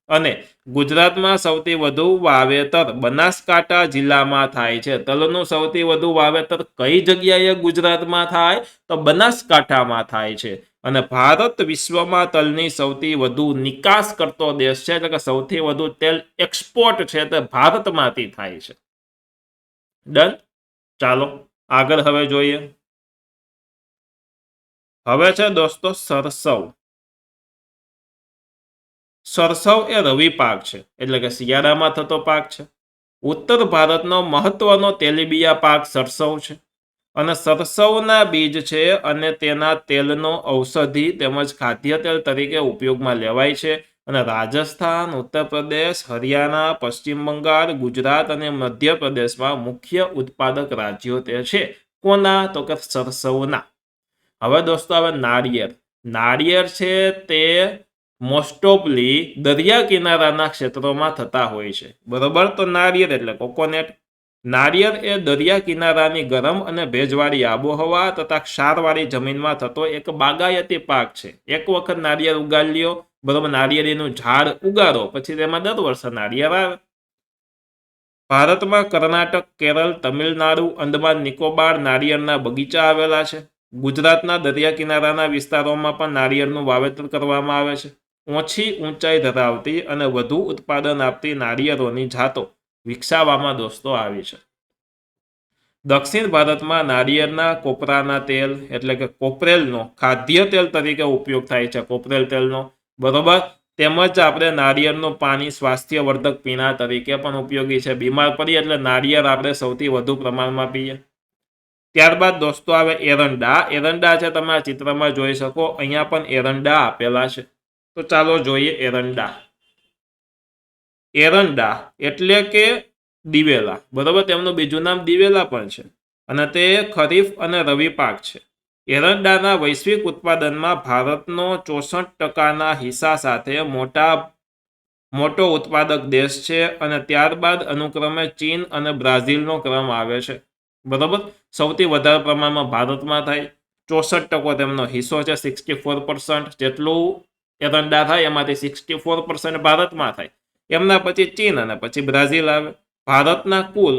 અને ગુજરાતમાં સૌથી વધુ વાવેતર બનાસકાંઠા જિલ્લામાં થાય છે. તલનું સૌથી વધુ વાવેતર કઈ જગ્યાએ ગુજરાતમાં થાય? તો બનાસકાંઠામાં થાય છે. અને ભારત વિશ્વમાં તલની સૌથી વધુ નિકાસ કરતો દેશ છે, એટલે કે સૌથી વધુ તેલ એક્સપોર્ટ છે તે ભારતમાંથી થાય છે. ડન. ચાલો આગળ હવે જોઈએ. હવે છે દોસ્તો સરસવ. સરસવ એ રવિ પાક છે, એટલે કે શિયાળામાં થતો પાક છે. ઉત્તર ભારતનો મહત્વનો તેલીબિયા પાક સરસવ છે. અને સરસવના બીજ છે અને તેના તેલનો ઔષધિ તેમજ ખાદ્ય તેલ તરીકે ઉપયોગમાં લેવાય છે. અને રાજસ્થાન, ઉત્તર પ્રદેશ, હરિયાણા, પશ્ચિમ બંગાળ, ગુજરાત અને મધ્યપ્રદેશમાં મુખ્ય ઉત્પાદક રાજ્યો તે છે. કોના? તો કે સરસવના. હવે દોસ્તો હવે નાળિયેર. નાળિયેર છે તે મોસ્ટ ઓફલી દરિયા કિનારાના ક્ષેત્રોમાં થતા હોય છે, બરોબર. તો નાળિયેર એટલે કોકોનેટ. નાળિયેર એ દરિયા કિનારાની ગરમ અને ભેજવાળી આબોહવા તથા ક્ષારવાળી જમીનમાં થતો એક બાગાયતી પાક છે. એક વખત નાળિયેર ઉગાડી લ્યો, બરોબર, નાળિયેરીનું ઝાડ ઉગાડો, પછી તેમાં દર વર્ષે નાળિયેર આવે. ભારતમાં કર્ણાટક, કેરળ, તમિલનાડુ, અંદમાન નિકોબાર નાળિયેરના બગીચા આવેલા છે. ગુજરાતના દરિયા કિનારાના વિસ્તારોમાં પણ નાળિયેરનું વાવેતર કરવામાં આવે છે. ઓછી ઊંચાઈ ધરાવતી અને વધુ ઉત્પાદન આપતી નાળિયેરોની જાતો વિકસાવવામાં દોસ્તો આવી છે. દક્ષિણ ભારતમાં નાળિયેરના કોપરાના તેલ એટલે કે કોપરેલનો ખાદ્ય તેલ તરીકે ઉપયોગ થાય છે. કોપરેલ તેલનો, બરોબર. તેમજ આપણે નાળિયેરનું પાણી સ્વાસ્થ્યવર્ધક પીણા તરીકે પણ ઉપયોગી છે. બીમાર પડીએ એટલે નાળિયેર આપણે સૌથી વધુ પ્રમાણમાં પીએ. ત્યારબાદ દોસ્તો આવે એરંડા. એરંડા છે, તમે આ ચિત્રમાં જોઈ શકો, અહીંયા પણ એરંડા આપેલા છે. તો ચાલો જોઈએ એરંડા. એરંડા એટલે કે દિવેલા, બરોબર. તેમનું બીજું નામ દિવેલા પણ છે. અને તે ખરીફ અને રવિ પાક છે. એરંડાના વૈશ્વિક ઉત્પાદનમાં ભારતનો 64% હિસ્સા સાથે મોટો ઉત્પાદક દેશ છે. અને ત્યારબાદ અનુક્રમે ચીન અને બ્રાઝિલનો ક્રમ આવે છે, બરોબર. સૌથી વધારે પ્રમાણમાં ભારતમાં થાય. 64% તેમનો હિસ્સો છે. 64% જેટલું એરંડા થાય એમાંથી 64% ભારતમાં થાય. એમના પછી ચીન અને પછી બ્રાઝિલ આવે. ભારતના કુલ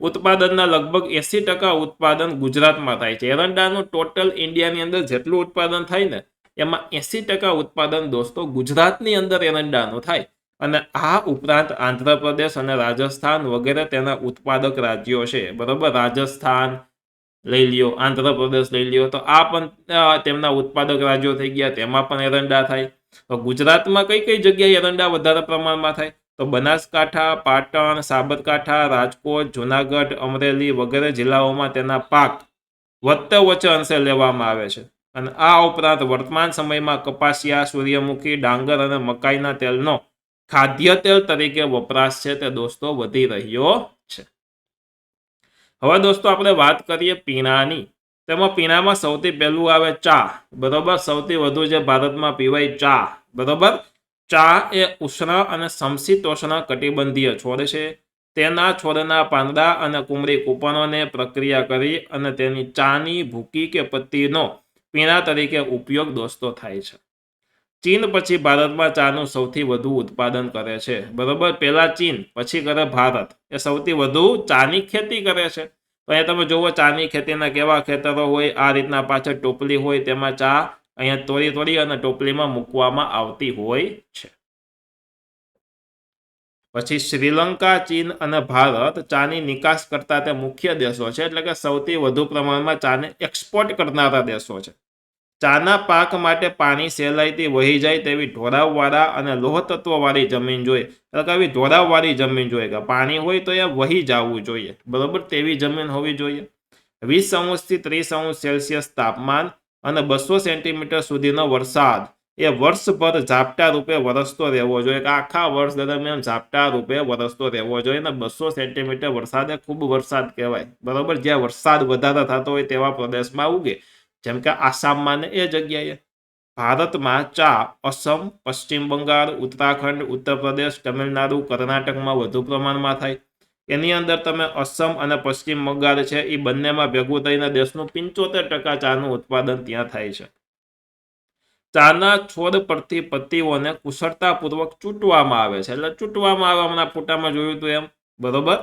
ઉત્પાદનના લગભગ 80% ઉત્પાદન ગુજરાતમાં થાય છે. એરંડાનું ટોટલ ઇન્ડિયાની અંદર જેટલું ઉત્પાદન થાય ને, એમાં 80% ઉત્પાદન દોસ્તો ગુજરાતની અંદર એરંડાનું થાય. અને આ ઉપરાંત આંધ્રપ્રદેશ અને રાજસ્થાન વગેરે તેના ઉત્પાદક રાજ્યો છે, બરોબર. રાજસ્થાન લઈ લ્યો, આંધ્રપ્રદેશ લઈ લ્યો, તો આ પણ તેમના ઉત્પાદક રાજ્યો થઈ ગયા, તેમાં પણ એરંડા થાય. તો ગુજરાતમાં કઈ કઈ જગ્યાએ એરંડા વધારે પ્રમાણમાં થાય? તો બનાસકાંઠા, પાટણ, સાબરકાંઠા, રાજકોટ, જુનાગઢ, અમરેલી વગેરે જિલ્લાઓમાં તેના પાક વચ્ચે અંશે લેવામાં આવે છે. અને આ ઉપરાંત વર્તમાન સમયમાં કપાસિયા, સૂર્યમુખી, ડાંગર અને મકાઈના તેલનો ખાદ્ય તેલ તરીકે વપરાશ છે તે દોસ્તો વધી રહ્યો છે. હવે દોસ્તો આપણે વાત કરીએ પીણાની. તેમાં પીણામાં સૌથી પહેલું આવે ચા, બરોબર. સૌથી વધુ જે ભારતમાં પીવાય ચા, બરોબર. ચા એ ઉષ્ણ અને સમશીતોષ્ણ કટિબંધીય છોડ છે. તેના છોડના પાંદડા અને કુમળી કૂપણોને પ્રક્રિયા કરી અને તેની ચાની ભૂકી કે પત્તીનો પીણા તરીકે ઉપયોગ દોસ્તો થાય છે. ચીન પછી ભારતમાં ચાનું સૌથી વધુ ઉત્પાદન કરે છે, બરોબર. પહેલા ચીન, પછી કરે ભારત. એ સૌથી વધુ ચાની ખેતી કરે છે. તો અહીંયા તમે જુઓ ચાની ખેતીના કેવા ખેતરો હોય, આ રીતના પાછળ ટોપલી હોય, તેમાં ચા અહીંયા તોડી અને ટોપલીમાં મૂકવામાં આવતી હોય છે. પછી શ્રીલંકા, ચીન અને ભારત ચાની નિકાસ કરતા તે મુખ્ય દેશો છે, એટલે કે સૌથી વધુ પ્રમાણમાં ચાને એક્સપોર્ટ કરનારા દેશો છે. ચાના પાક માટે પાણી સહેલાઈથી વહી જાય તેવી ઢોળાવવાળા અને લોહ તત્વવાળી જમીન જોઈએ, એટલે કે આવી ઢોળાવવાળી જમીન જોઈએ કે પાણી હોય તો એ વહી જવું જોઈએ, બરોબર, તેવી જમીન હોવી જોઈએ. 20 થી 30 તાપમાન અને 200 સેન્ટીમીટર સુધીનો વરસાદ એ વર્ષભર ઝાપટા રૂપે વરસતો રહેવો જોઈએ, કે આખા વર્ષ દરમિયાન ઝાપટા રૂપે વરસતો રહેવો જોઈએ. અને 200 સેન્ટીમીટર વરસાદ એ ખૂબ વરસાદ કહેવાય, બરોબર, જ્યાં વરસાદ વધારે થતો હોય તેવા પ્રદેશમાં ઉગે, જેમ કે આસામમાં ને એ જગ્યાએ. ભારતમાં ચા અસમ, પશ્ચિમ બંગાળ, ઉત્તરાખંડ, ઉત્તર પ્રદેશ, તમિલનાડુ, કર્ણાટકમાં વધુ પ્રમાણમાં થાય. એની અંદર તમે અસમ અને પશ્ચિમ બંગાળ છે એ બંનેમાં ભેગું થઈને દેશનું 75% ચાનું ઉત્પાદન ત્યાં થાય છે. ચાના છોડ પરથી પત્તીઓને કુશળતાપૂર્વક ચૂંટવામાં આવે છે, એટલે ચૂંટવામાં આવે, હમણાં ફોટામાં જોયું હતું એમ, બરોબર.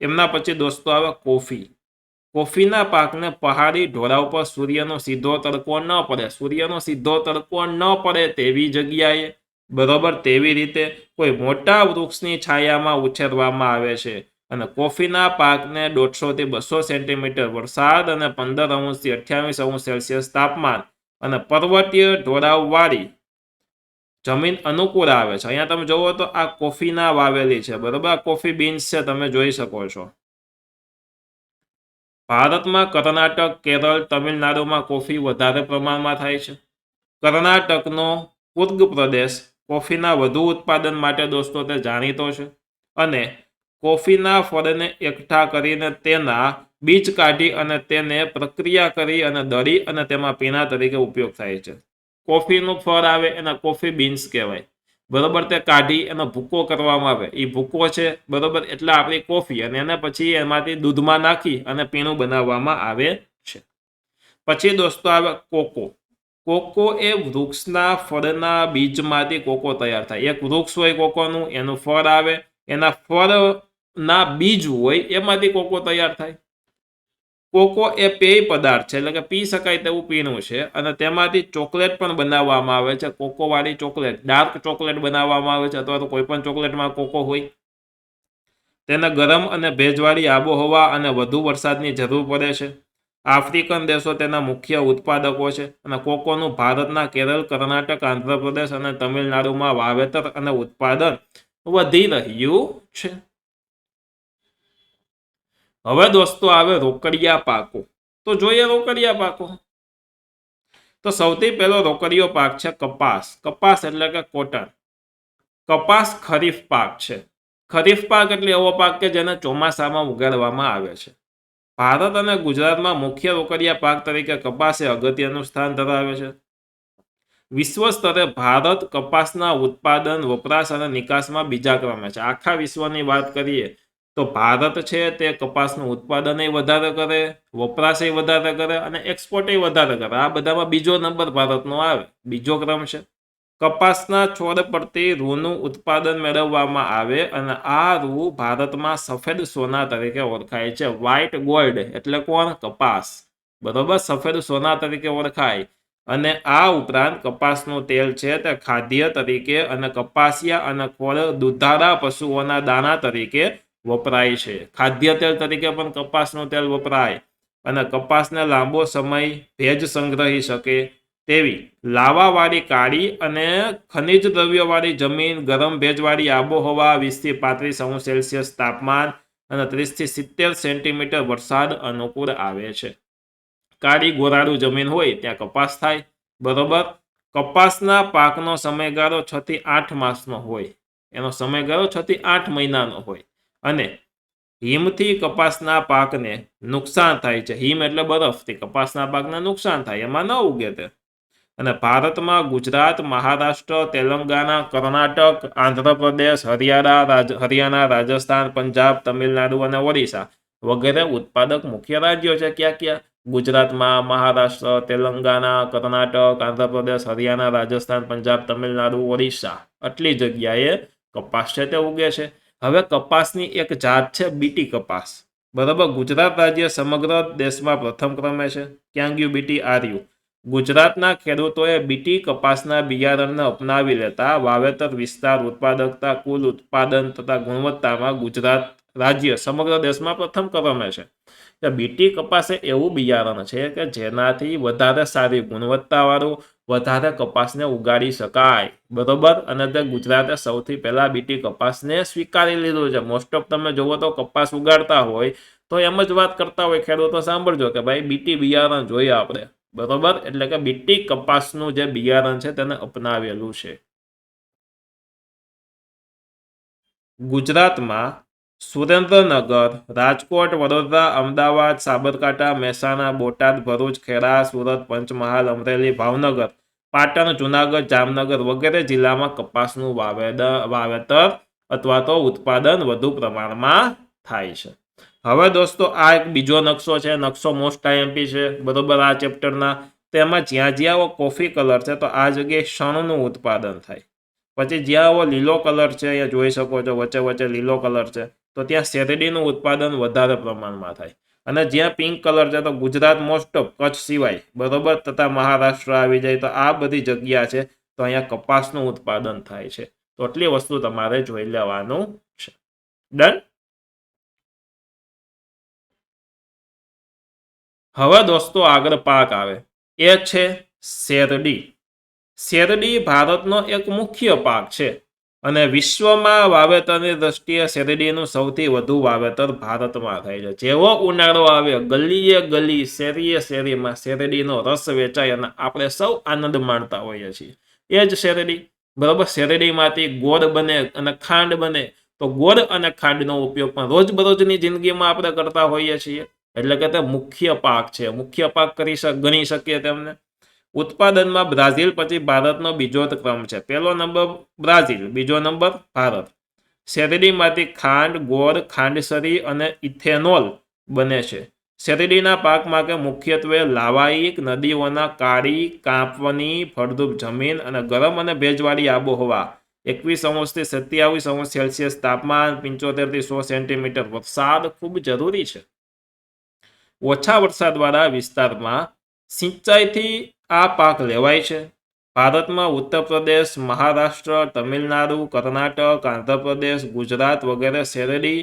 એમના પછી દોસ્તો આવે કોફી. કોફીના પાકને પહાડી ઢોળાવ પર સૂર્યનો સીધો તડકો ન પડે, સૂર્યનો સીધો તડકો ન પડે તેવી જગ્યાએ, બરોબર, તેવી રીતે કોઈ મોટા વૃક્ષની છાયામાં ઉછેરવામાં આવે છે. અને કોફીના પાકને 150 થી 200 સેન્ટીમીટર વરસાદ અને 15 થી 28 સેલ્સિયસ તાપમાન અને પર્વતીય ઢોળાવવાળી જમીન અનુકૂળ આવે છે. અહીંયા તમે જોવો તો આ કોફીના વાવેલી છે, બરોબર, આ કોફી બીન્સ છે, તમે જોઈ શકો છો. ભારતમાં કર્ણાટક, કેરળ, તમિલનાડુમાં કોફી વધારે પ્રમાણમાં થાય છે. કર્ણાટકનો કુર્ગ પ્રદેશ કોફીના વધુ ઉત્પાદન માટે દોસ્તો તે જાણીતો છે. અને કોફીના ફળને એકઠા કરીને તેના બીજ કાઢી અને તેને પ્રક્રિયા કરી અને દળી અને તેમાં પીણા તરીકે ઉપયોગ થાય છે. કોફીનું ફળ આવે એના કોફી બીન્સ કહેવાય, બરોબર, તે કાઢી એનો ભૂકો કરવામાં આવે, એ ભૂકો છે, બરોબર, એટલે આપણી કોફી, અને એને પછી એમાંથી દૂધમાં નાખી અને પીણું બનાવવામાં આવે છે. પછી દોસ્તો આવે કોકો. કોકો એ વૃક્ષના ફળના બીજમાંથી કોકો તૈયાર થાય. એક વૃક્ષ હોય કોકોનું, એનું ફળ આવે, એના ફળના બીજ હોય, એમાંથી કોકો તૈયાર થાય. કોકો એ પેય પદાર્થ છે, એટલે કે પી શકાય તેવું પીણું છે, અને તેમાંથી ચોકલેટ પણ બનાવવામાં આવે છે. કોકોવાળી ચોકલેટ, ડાર્ક ચોકલેટ બનાવવામાં આવે છે, અથવા તો કોઈ પણ ચોકલેટમાં કોકો હોય. તેને ગરમ અને ભેજવાળી આબોહવા અને વધુ વરસાદની જરૂર પડે છે. આફ્રિકન દેશો તેના મુખ્ય ઉત્પાદકો છે, અને કોકોનું ભારતના કેરળ, કર્ણાટક, આંધ્રપ્રદેશ અને તમિલનાડુમાં વાવેતર અને ઉત્પાદન વધી રહ્યું છે. હવે દોસ્તો આવે રોકડિયા પાકો. તો જોઈએ રોકડિયા પાકો. તો સૌથી પહેલો રોકડિયો પાક છે કપાસ. કપાસ એટલે કે કોટન. કપાસ ખરીફ પાક છે. ખરીફ પાક એટલે એવો પાક કે જેને ચોમાસામાં ઉગાડવામાં આવે છે. ભારત અને ગુજરાતમાં મુખ્ય રોકડિયા પાક તરીકે કપાસ એ અગત્યનું સ્થાન ધરાવે છે. વિશ્વ સ્તરે ભારત કપાસના ઉત્પાદન, વપરાશ અને નિકાસમાં બીજા ક્રમે છે. આખા વિશ્વની વાત કરીએ તો ભારત છે તે કપાસનું ઉત્પાદન વધારે કરે, વપરાશ વધારે કરે અને એક્સપોર્ટ વધારે કરે. આ બધામાં બીજો નંબર ભારતનો આવે, બીજો ક્રમ છે. કપાસના છોડ પરથી રૂનું ઉત્પાદન મેળવવામાં આવે, અને આ રૂ ભારતમાં સફેદ સોના તરીકે ઓળખાય છે. વ્હાઇટ ગોલ્ડ એટલે કોણ? કપાસ, બરોબર, સફેદ સોના તરીકે ઓળખાય. અને આ ઉપરાંત કપાસનું તેલ છે તે ખાદ્ય તરીકે અને કપાસિયા અને ખોળ દુધાળા પશુઓના દાણા તરીકે વપરાય છે. ખાદ્ય તેલ તરીકે પણ કપાસનું તેલ વપરાય. અને કપાસને લાંબો સમય ભેજ સંગ્રહી શકે તેવી લાવાવાળી કાળી અને ખનિજ દ્રવ્યવાળી જમીન, ગરમ ભેજવાળી આબોહવા, 20 થી 35 સેલ્સિયસ તાપમાન અને 30 થી 70 સેન્ટીમીટર વરસાદ અનુકૂળ આવે છે. કાળી ગોરાળુ જમીન હોય ત્યાં કપાસ થાય, બરોબર. કપાસના પાકનો સમયગાળો 6 થી 8 માસનો હોય, એનો સમયગાળો 6 થી 8 મહિનાનો હોય. અને હિમથી કપાસના પાકને નુકસાન થાય છે. હિમ એટલે બરફથી કપાસના પાકને નુકસાન થાય, એમાં ન ઉગે તે. અને ભારતમાં ગુજરાત, મહારાષ્ટ્ર, તેલંગાણા, કર્ણાટક, આંધ્રપ્રદેશ, હરિયાણા, રાજસ્થાન, પંજાબ, તમિલનાડુ અને ઓડિશા વગેરે ઉત્પાદક મુખ્ય રાજ્યો છે. ક્યાં ક્યાં? ગુજરાતમાં, મહારાષ્ટ્ર, તેલંગાણા, કર્ણાટક, આંધ્રપ્રદેશ, હરિયાણા, રાજસ્થાન, પંજાબ, તમિલનાડુ, ઓડિશા, આટલી જગ્યાએ કપાસ છે તે ઉગે છે. હવે કપાસની એક જાત છે બીટી કપાસ. બરાબર. ગુજરાત રાજ્ય સમગ્ર દેશમાં પ્રથમ ક્રમે છે. ક્યાં ગયું બીટી? આ રહ્યું. ગુજરાતના ખેડૂતોએ બીટી કપાસના બિયારણને અપનાવી લેતા વાવેતર વિસ્તાર, ઉત્પાદકતા, કુલ ઉત્પાદન તથા ગુણવત્તામાં ગુજરાત રાજ્ય સમગ્ર દેશમાં પ્રથમ ક્રમે છે. બીટી કપાસ એ એવું બિયારણ છે કે જેનાથી વધારે સારી ગુણવત્તાવાળું વધારે કપાસને ઉગાડી શકાય. બરોબર. અને તે ગુજરાતે સૌથી પહેલા બીટી કપાસને સ્વીકારી લીધું છે. મોસ્ટ ઓફ તમે જોવો તો કપાસ ઉગાડતા હોય તો એમ જ વાત કરતા હોય ખેડૂતો, સાંભળજો કે ભાઈ બીટી બિયારણ જોઈએ આપણે. બરોબર. એટલે કે બીટી કપાસનું જે બિયારણ છે તેને અપનાવેલું છે. ગુજરાતમાં સુરેન્દ્રનગર, રાજકોટ, વડોદરા, અમદાવાદ, સાબરકાંઠા, મહેસાણા, બોટાદ, ભરૂચ, ખેડા, સુરત, પંચમહાલ, અમરેલી, ભાવનગર, પાટણ, જુનાગઢ, જામનગર વગેરે જિલ્લામાં કપાસનું વાવેતર અથવા તો ઉત્પાદન વધુ પ્રમાણમાં થાય છે. હવે દોસ્તો આ એક બીજો નકશો છે. નકશો મોસ્ટ આઈએમપી છે. બરોબર. આ ચેપ્ટરના તેમાં જ્યાં જ્યાં કોફી કલર છે તો આ જગ્યાએ શણનું ઉત્પાદન થાય. પછી જ્યાં લીલો કલર છે, અહીંયા જોઈ શકો છો વચ્ચે વચ્ચે લીલો કલર છે, તો ત્યાં શેરડીનું ઉત્પાદન વધારે પ્રમાણમાં થાય. અને જ્યાં પિંક કલર છે તો ગુજરાત મોસ્ટ ઓફ કચ્છ સિવાય, બરોબર, તથા મહારાષ્ટ્ર આવી જાય તો આ બધી જગ્યા છે તો અહીંયા કપાસનું ઉત્પાદન થાય છે. તો એટલી વસ્તુ તમારે જોઈ લેવાનું છે. ડન. હવે દોસ્તો આગળ પાક આવે એ છે શેરડી. શેરડી ભારતનો એક મુખ્ય પાક છે અને વિશ્વમાં વાવેતરની દ્રષ્ટિએ શેરડીનું સૌથી વધુ વાવેતર ભારતમાં થાય છે. જેવો ઉનાળો આવે ગલીએ ગલી, શેરીએ શેરીમાં શેરડીનો રસ વેચાય અને આપણે સૌ આનંદ માણતા હોઈએ છીએ. એ જ શેરડી. બરાબર. શેરડીમાંથી ગોળ બને અને ખાંડ બને. તો ગોળ અને ખાંડનો ઉપયોગ પણ રોજબરોજની જિંદગીમાં આપણે કરતા હોઈએ છીએ. એટલે કે તે મુખ્ય પાક છે. મુખ્ય પાક ગણી શકીએ તેમને. ઉત્પાદનમાં બ્રાઝિલ પછી ભારતનો બીજો ક્રમ છે. પહેલો નંબર બ્રાઝિલ, બીજો નંબર ભારત. શેરડીમાંથી ખાંડ, ગોળ, ખાંડસરી અને ઇથેનોલ બને છે. શેરડીના પાકમાં કે મુખ્યત્વે લાવાયિક નદીઓના કાળી, કાંપની, ફળદ્રુપ જમીન અને ગરમ અને ભેજવાળી આબોહવા, 21°થી 27°C તાપમાન, 75 થી 100 સેન્ટીમીટર વરસાદ ખૂબ જરૂરી છે. ઓછા વરસાદવાળા વિસ્તારમાં સિંચાઈથી આ પાક લેવાય છે. ભારતમાં ઉત્તર પ્રદેશ, મહારાષ્ટ્ર, તમિલનાડુ, કર્ણાટક, આંધ્રપ્રદેશ, ગુજરાત વગેરે શેરડી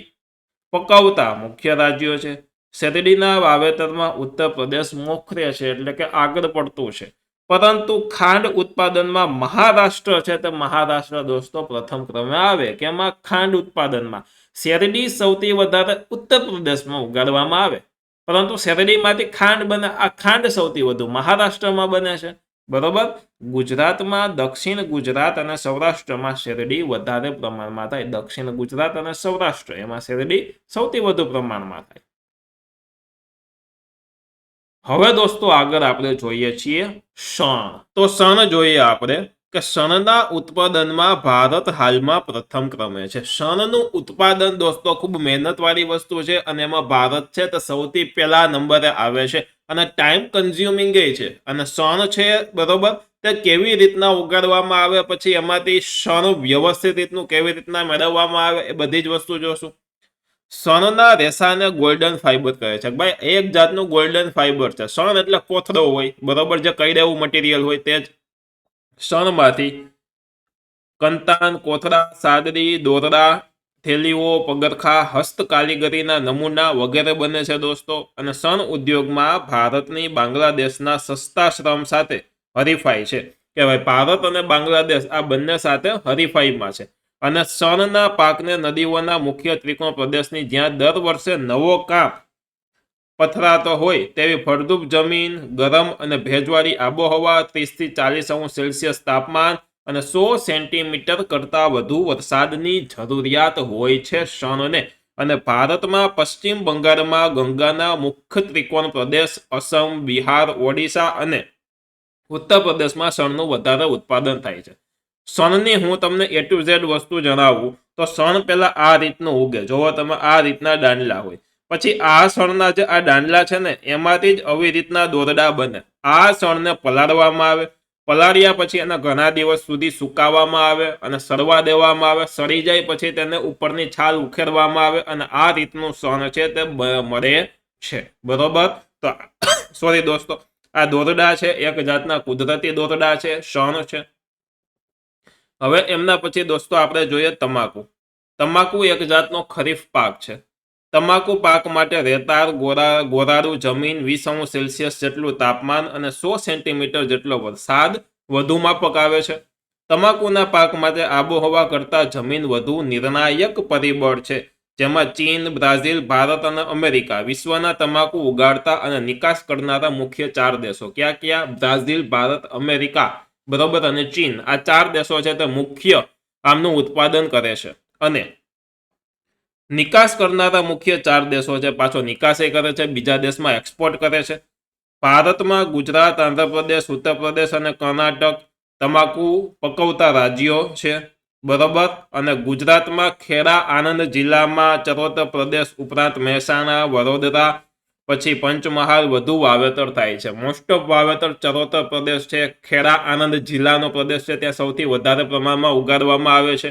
પકવતા મુખ્ય રાજ્યો છે. શેરડીના વાવેતરમાં ઉત્તર પ્રદેશ મોખરે છે, એટલે કે આગળ પડતું છે. પરંતુ ખાંડ ઉત્પાદનમાં મહારાષ્ટ્ર છે તે મહારાષ્ટ્ર દોસ્તો પ્રથમ ક્રમે આવે. કેમાં? ખાંડ ઉત્પાદનમાં. શેરડી સૌથી વધારે ઉત્તર પ્રદેશમાં ઉગાડવામાં આવે, પરંતુ શેરડીમાંથી ખાંડ બને, આ ખાંડ સૌથી વધુ મહારાષ્ટ્રમાં બને છે. બરોબર. ગુજરાતમાં દક્ષિણ ગુજરાત અને સૌરાષ્ટ્રમાં શેરડી વધારે પ્રમાણમાં થાય. દક્ષિણ ગુજરાત અને સૌરાષ્ટ્ર એમાં શેરડી સૌથી વધુ પ્રમાણમાં થાય. હવે દોસ્તો આગળ આપણે જોઈએ છીએ શણ. તો શણ જોઈએ આપણે કે શણના ઉત્પાદનમાં ભારત હાલમાં પ્રથમ ક્રમે છે. શણનું ઉત્પાદન દોસ્તો ખૂબ મહેનતવાળી વસ્તુ છે અને એમાં ભારત છે તો સૌથી પહેલા નંબરે આવે છે અને ટાઈમ કન્ઝ્યુમિંગ છે. અને શણ છે, બરોબર, તે કેવી રીતના ઉગાડવામાં આવે, પછી એમાંથી શણ વ્યવસ્થિત રીતનું કેવી રીતના મેળવવામાં આવે એ બધી જ વસ્તુ જોશું. શણના રેસાને ગોલ્ડન ફાઈબર કહે છે. ભાઈ એક જાતનું ગોલ્ડન ફાઈબર છે. શણ એટલે કોથળો હોય, બરોબર, જે કઈ એવું મટીરિયલ હોય તે જ. શણમાંથી કંતાન, કોથળા, સાદડી, દોરડા, થેલીઓ, પગરખા, હસ્તકારીગરીના નમૂના વગેરે બને છે દોસ્તો. અને શણ ઉદ્યોગમાં ભારતની બાંગ્લાદેશના સસ્તા શ્રમ સાથે હરીફાઈ છે. કે ભાઈ ભારત અને બાંગ્લાદેશ આ બંને સાથે હરીફાઈમાં છે. અને શણના પાકને નદીઓના મુખ્ય ત્રિકોણ પ્રદેશની જ્યાં દર વર્ષે નવો કાપ પથરાતો હોય તેવી ફળદ્રુપ જમીન, ગરમ અને ભેજવાળી આબોહવા, 30 થી 40°C તાપમાન અને 100 સેન્ટીમીટર કરતાં વધુ વરસાદની જરૂરિયાત હોય છે શણને. અને ભારતમાં પશ્ચિમ બંગાળમાં ગંગાના મુખ્ય ત્રિકોણ પ્રદેશ, અસમ, બિહાર, ઓડિશા અને ઉત્તર પ્રદેશમાં શણનું વધારે ઉત્પાદન થાય છે. શણની હું તમને A to Z વસ્તુ જણાવું તો શણ પહેલા આ રીતનું ઉગે. જોવો તમે આ રીતના દાંડલા હોય. પછી આ શણના જે આ દાંડલા છે ને એમાંથી જ આવી રીતના દોરડા બને. આ શણને પલાળવામાં આવે. પલાળ્યા પછી એને ઘણા દિવસ સુધી સુકાવવામાં આવે અને સડવા દેવામાં આવે. સડી જાય પછી તેને ઉપરની છાલ ઉખેડવામાં આવે અને આ રીતનું શણ છે તે મળે છે. બરોબર. તો સોરી દોસ્તો, આ દોરડા છે, એક જાતના કુદરતી દોરડા છે, શણ છે. હવે એમના પછી દોસ્તો આપણે જોઈએ તમાકુ. તમાકુ એક જાતનો ખરીફ પાક છે. તમાકુ પાક માટે રેતાળ ગોરાળું જમીન, 20°C જેટલું તાપમાન અને 100 સેન્ટીમીટર જેટલો વરસાદ વધુ માફક આવે છે. તમાકુના પાક માટે આબોહવા કરતા જમીન વધુ નિર્ણાયક પરિબળ છે, જેમાં ચીન, બ્રાઝિલ, ભારત અને અમેરિકા વિશ્વના તમાકુ ઉગાડતા અને નિકાસ કરનારા મુખ્ય 4 દેશો. ક્યાં? બ્રાઝિલ, ભારત, અમેરિકા, બરોબર, અને ચીન. આ 4 દેશો છે તે મુખ્ય આમનું ઉત્પાદન કરે છે. અને નિકાસ કરનારા મુખ્ય 4 દેશો છે, પાછો નિકાસ કરે છે, બીજા દેશમાં એક્સપોર્ટ કરે છે. ભારતમાં ગુજરાત, આંધ્રપ્રદેશ, ઉત્તર પ્રદેશ અને કર્ણાટક તમાકુ પકવતા રાજ્યો છે. બરોબર. અને ગુજરાતમાં ખેડા, આણંદ જિલ્લામાં ચરોતર પ્રદેશ ઉપરાંત મહેસાણા, વડોદરા, પછી પંચમહાલ વધુ વાવેતર થાય છે. મોસ્ટ ઓફ વાવેતર ચરોતર પ્રદેશ છે, ખેડા, આણંદ જિલ્લાનો પ્રદેશ છે, ત્યાં સૌથી વધારે પ્રમાણમાં ઉગાડવામાં આવે છે.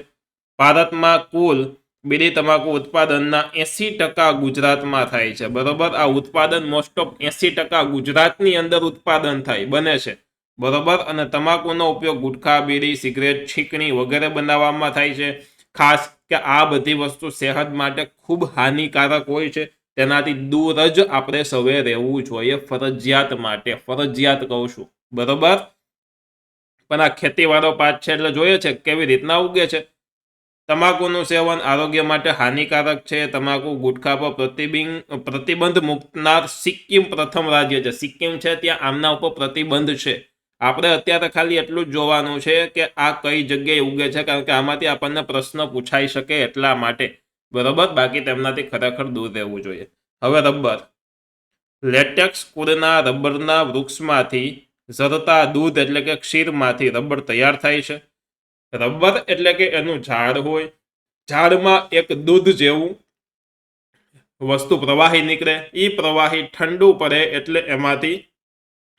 ભારતમાં કુલ બીડી તમાકુ ઉત્પાદનના 80% ગુજરાતમાં થાય છે. બરોબર. આ ઉત્પાદન મોસ્ટ ઓફ 80% ગુજરાતની અંદર ઉત્પાદન થાય બને છે. બરોબર. અને તમાકુનો ઉપયોગ ગુટખા, બીડી, સિગરેટ, છીકણી વગેરે બનાવવામાં થાય છે. ખાસ કે આ બધી વસ્તુ સેહત માટે ખૂબ હાનિકારક હોય છે. તેનાથી દૂર જ આપણે સૌએ રહેવું જોઈએ, ફરજિયાત માટે. ફરજિયાત કહું છું. બરોબર. પણ આ ખેતીવાળો પાક છે એટલે જોઈએ છે કેવી રીતના ઉગે છે. તમાકુનું સેવન આરોગ્ય માટે હાનિકારક છે. તમાકુ ગુટખા પર પ્રતિબંધ મૂકનાર સિક્કિમ પ્રથમ રાજ્ય છે. સિક્કિમ છે ત્યાં આમના ઉપર પ્રતિબંધ છે. આપણે અત્યારે ખાલી એટલું જ જોવાનું છે કે આ કઈ જગ્યાએ ઉગે છે, કારણ કે આમાંથી આપણને પ્રશ્ન પૂછાઈ શકે એટલા માટે. બરોબર. બાકી તેમનાથી ખરેખર દૂર રહેવું જોઈએ. હવે રબર. લેટેક્સ કુળના રબરના વૃક્ષમાંથી ઝરતા દૂધ એટલે કે ક્ષીરમાંથી રબર તૈયાર થાય છે. રબર એટલે કે એનું ઝાડ હોય, ઝાડમાં એક દૂધ જેવું વસ્તુ પ્રવાહી નીકળે, એ પ્રવાહી ઠંડુ પડે એટલે એમાંથી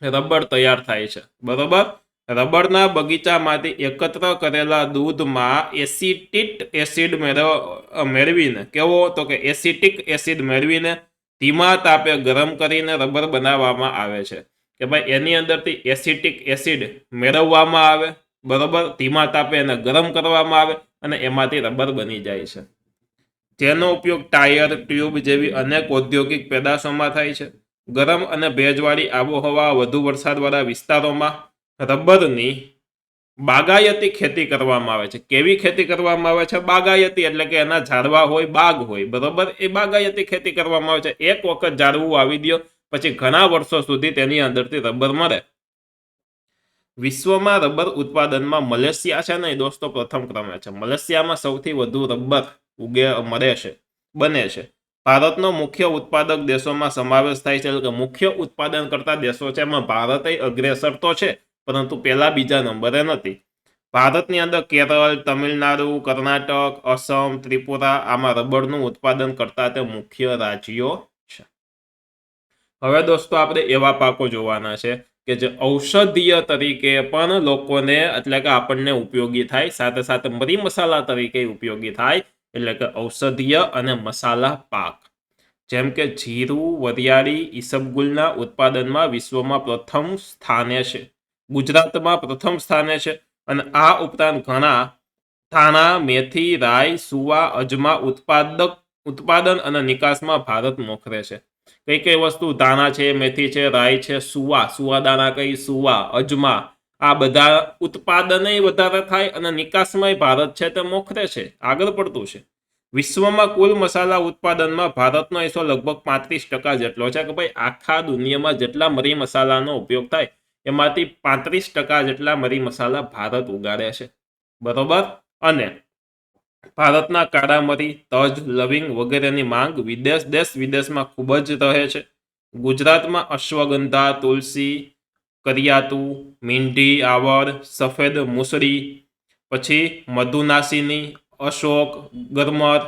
રબર તૈયાર થાય છે. બરોબર. રબરના બગીચામાંથી એકત્ર કરેલા દૂધમાં એસિટિક એસિડ મેળવીને, કેવો તો કે એસિટિક એસિડ મેળવીને ધીમા તાપે ગરમ કરીને રબર બનાવવામાં આવે છે. કે ભાઈ એની અંદરથી એસિટિક એસિડ મેળવવામાં આવે. બરોબર. ધીમા તાપે એને ગરમ કરવામાં આવે અને એમાંથી રબર બની જાય છે, જેનો ઉપયોગ ટાયર, ટ્યુબ જેવી અનેક ઔદ્યોગિક પેદાશોમાં થાય છે. ગરમ અને ભેજવાળી આબોહવા, વધુ વરસાદવાળા વિસ્તારોમાં રબરની બાગાયતી ખેતી કરવામાં આવે છે. કેવી ખેતી કરવામાં આવે છે? બાગાયતી એટલે કે એના ઝાડવા હોય, બાગ હોય. બરોબર. એ બાગાયતી ખેતી કરવામાં આવે છે. એક વખત ઝાડવું વાવી દો પછી ઘણા વર્ષો સુધી તેની અંદરથી રબર મળે. વિશ્વમાં રબર ઉત્પાદનમાં મલેશિયા છે ને દોસ્તો પ્રથમ ક્રમે છે. મલેશિયામાં સૌથી વધુ રબર બને છે. ભારતનો મુખ્ય ઉત્પાદક દેશોમાં સમાવેશ થાય છે. એટલે કે મુખ્ય ઉત્પાદન કરતા દેશો છે એમાં ભારત અગ્રેસર તો છે, પરંતુ પહેલા બીજા નંબરે નથી. ભારતની અંદર કેરળ, તમિલનાડુ, કર્ણાટક, અસમ, ત્રિપુરા આમાં રબરનું ઉત્પાદન કરતા તે મુખ્ય રાજ્યો છે. હવે દોસ્તો આપણે એવા પાકો જોવાના છે કે જે ઔષધીય તરીકે પણ લોકોને એટલે કે આપણને ઉપયોગી થાય, સાથે સાથે મરી મસાલા તરીકે ઉપયોગી થાય. એટલે કે ઔષધીય અને મસાલા પાક, જેમ કે જીરું, વરિયાળી, ઈસબગુલના ઉત્પાદનમાં વિશ્વમાં પ્રથમ સ્થાને છે. ગુજરાતમાં પ્રથમ સ્થાને છે. અને આ ઉપરાંત ઘણા ધાણા, મેથી, રાઈ, સુવા, અજમા ઉત્પાદન અને નિકાસમાં ભારત મોખરે છે. કઈ કઈ વસ્તુ? ધાણા છે, મેથી છે, રાઈ છે, સુવા દાણા કઈ, સુવા, અજમા, આ બધા ઉત્પાદન વધારે થાય અને નિકાસમાં ભારત છે તે મોખરે છે, આગળ પડતું છે. વિશ્વમાં કુલ મસાલા ઉત્પાદનમાં ભારતનો હિસ્સો લગભગ 35% જેટલો છે. કે ભાઈ આખા દુનિયામાં જેટલા મરી મસાલાનો ઉપયોગ થાય એમાંથી 35% જેટલા મરી મસાલા ભારત ઉગાડે છે. બરોબર. અને ભારતના કાળા મરી, તજ, લવિંગ વગેરેની માંગ દેશ વિદેશમાં ખૂબ જ રહે છે. ગુજરાતમાં અશ્વગંધા, તુલસી, કરિયાતુ, મીંઢી, આવડ, સફેદ મુસળી, પછી મધુનાસિની, અશોક, ગરમર,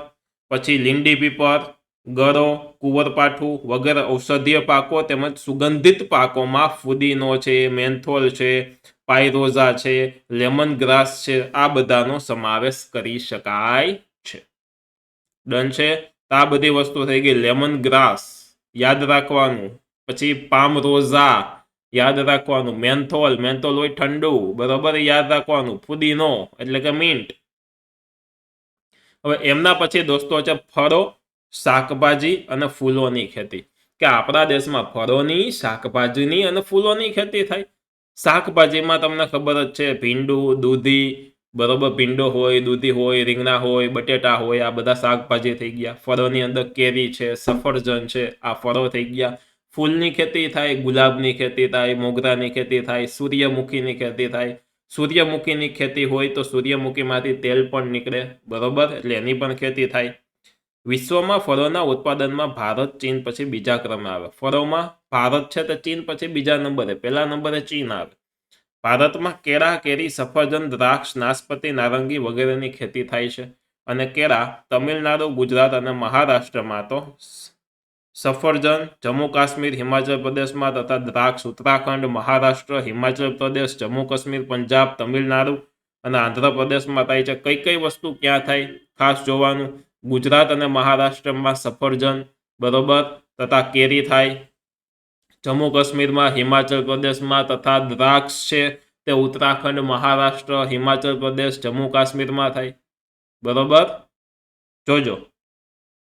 પછી લીંડી પીપર, ગરો, કુંવરપાઠું વગેરે ઔષધીય પાકો તેમજ સુગંધિત પાકોમાં ફુદીનો છે, મેન્થોલ છે, પાયરોઝા છે, લેમન ગ્રાસ છે, આ બધાનો સમાવેશ કરી શકાય છે. ડન છે. તો આ બધી વસ્તુ થઈ ગઈ. લેમન ગ્રાસ યાદ રાખવાનું, પછી પામ રોઝા યાદ રાખવાનું, મેન્થોલ હોય ઠંડુ, બરોબર, યાદ રાખવાનું, પુદીનો એટલે કે મિન્ટ. હવે એમના પછી દોસ્તો છે ફળો, શાકભાજી અને ફૂલોની ખેતી. કે આપણા દેશમાં ફળોની, શાકભાજીની અને ફૂલોની ખેતી થાય. શાકભાજીમાં તમને ખબર જ છે, ભીંડું, દૂધી, બરોબર, ભીંડો હોય, દૂધી હોય, રીંગણા હોય, બટેટા હોય, આ બધા શાકભાજી થઈ ગયા. ફળોની અંદર કેરી છે, સફરજન છે, આ ફળો થઈ ગયા. ફૂલની ખેતી થાય, ગુલાબની ખેતી થાય, મોગરાની ખેતી થાય, સૂર્યમુખીની ખેતી થાય. સૂર્યમુખીની ખેતી હોય તો સૂર્યમુખીમાંથી તેલ પણ નીકળે, બરોબર, એટલે એની પણ ખેતી થાય. વિશ્વમાં ફળોના ઉત્પાદનમાં ભારત ચીન પછી બીજા ક્રમે આવે. ફળોમાં ભારત છે તો ચીન પછી બીજા નંબરે, પહેલા નંબરે ચીન આવે. ભારતમાં કેળા, કેરી, સફરજન, દ્રાક્ષ, નાશપતી, નારંગી વગેરેની ખેતી થાય છે. અને કેળા તમિલનાડુ, ગુજરાત અને મહારાષ્ટ્રમાં તો સફરજન જમ્મુ કાશ્મીર, હિમાચલ પ્રદેશમાં તથા દ્રાક્ષ ઉત્તરાખંડ, મહારાષ્ટ્ર, હિમાચલ પ્રદેશ, જમ્મુ કાશ્મીર, પંજાબ, તમિલનાડુ અને આંધ્રપ્રદેશમાં થાય છે. કઈ કઈ વસ્તુ ક્યાં થાય ખાસ જોવાનું. ગુજરાત અને મહારાષ્ટ્રમાં સફરજન, બરોબર, તથા કેરી થાય. જમ્મુ કાશ્મીરમાં, હિમાચલ પ્રદેશમાં તથા દ્રાક્ષ છે તે ઉત્તરાખંડ, મહારાષ્ટ્ર, હિમાચલ પ્રદેશ, જમ્મુ કાશ્મીરમાં થાય, બરોબર. જોજો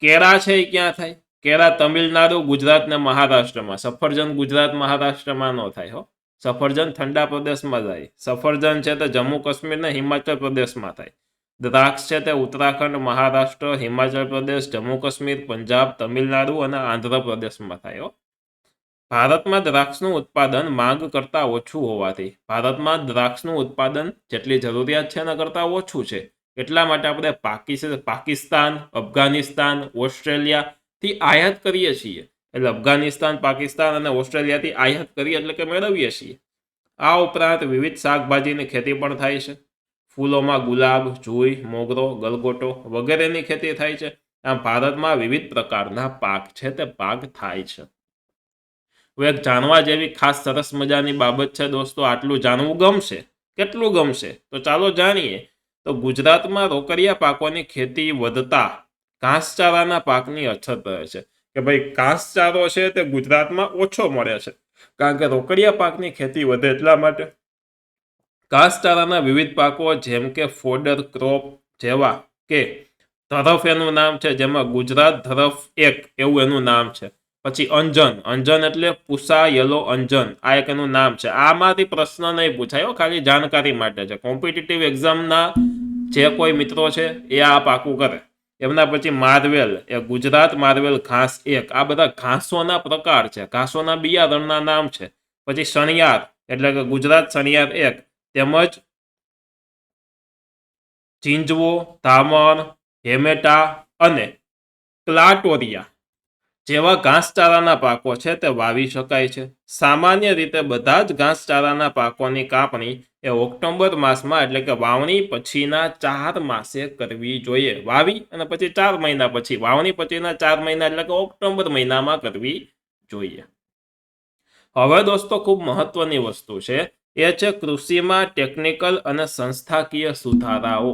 કેળા છે એ ક્યાં થાય? કેળા તમિલનાડુ, ગુજરાત ને મહારાષ્ટ્રમાં. સફરજન ગુજરાત મહારાષ્ટ્રમાં ન થાય હો. સફરજન ઠંડા પ્રદેશમાં થાય. સફરજન છે તે જમ્મુ કાશ્મીર ને હિમાચલ પ્રદેશમાં થાય. દ્રાક્ષ છે તે ઉત્તરાખંડ, મહારાષ્ટ્ર, હિમાચલ પ્રદેશ, જમ્મુ કાશ્મીર, પંજાબ, તમિલનાડુ અને આંધ્રપ્રદેશમાં થાય હો. ભારતમાં દ્રાક્ષનું ઉત્પાદન માંગ કરતાં ઓછું હોવાથી, ભારતમાં દ્રાક્ષનું ઉત્પાદન જેટલી જરૂરિયાત છે એના કરતાં ઓછું છે. એટલા માટે આપણે પાકિસ્તાન, અફઘાનિસ્તાન, ઓસ્ટ્રેલિયાથી આયાત કરીએ છીએ. એટલે અફઘાનિસ્તાન, પાકિસ્તાન અને ઓસ્ટ્રેલિયાથી આયાત કરીએ એટલે કે મેળવીએ છીએ. આ ઉપરાંત વિવિધ શાકભાજીની ખેતી પણ થાય છે. ફૂલોમાં ગુલાબ, જુઈ, મોગરો, ગલગોટો વગેરેની ખેતી થાય છે. આમ ભારતમાં વિવિધ પ્રકારના પાક છે તે પાક થાય છે. હવે એક જાણવા જેવી ખાસ સરસ મજાની બાબત છે દોસ્તો. આટલું જાણવું ગમશે. કેટલું ગમશે તો ચાલો જાણીએ. તો ગુજરાતમાં રોકડિયા પાકોની ખેતી વધતા ઘાસચારાના પાકની અછત રહે છે. કે ભાઈ ઘાસચારો છે તે ગુજરાતમાં ઓછો મળે છે, કારણ કે રોકડિયા પાકની ખેતી વધે એટલા માટે. ઘાસચારાના વિવિધ પાકો જેમ કે ફોડર ક્રોપ જેવા કે ધરફ એનું નામ છે, જેમાં ગુજરાત ધરફ 1 એવું એનું નામ છે. પછી અંજન એટલે પૂસા યલો અંજન, આ એક એનું નામ છે. આમાંથી પ્રશ્ન નહીં પૂછાયો, ખાલી જાણકારી માટે છે. કોમ્પિટિટિવ એક્ઝામના જે કોઈ મિત્રો છે એ આ પાકું કરે. એમના પછી માર્વેલ, એ ગુજરાત માર્વેલ ઘાસ 1, આ બધા ઘાસોના પ્રકાર છે, ઘાસોના બિયારણના નામ છે. પછી શણિયાર એટલે કે ગુજરાત શણિયાર 1, તેમજ ચીંજવો, ધામણ, હેમેટા અને ક્લાટોરિયા જેવા ઘાસચારાના પાકો છે તે વાવી શકાય છે. સામાન્ય રીતે બધા જ ઘાસચારાના પાકોની કાપણી એ ઓક્ટોબર માસમાં એટલે કે વાવણી પછીના 4 માસે કરવી જોઈએ. વાવી અને પછી 4 મહિના પછી, વાવણી પછીના 4 મહિના એટલે કે ઓક્ટોબર મહિનામાં કરવી જોઈએ. હવે દોસ્તો ખૂબ મહત્વની વસ્તુ છે, એ છે કૃષિમાં ટેકનિકલ અને સંસ્થાકીય સુધારાઓ.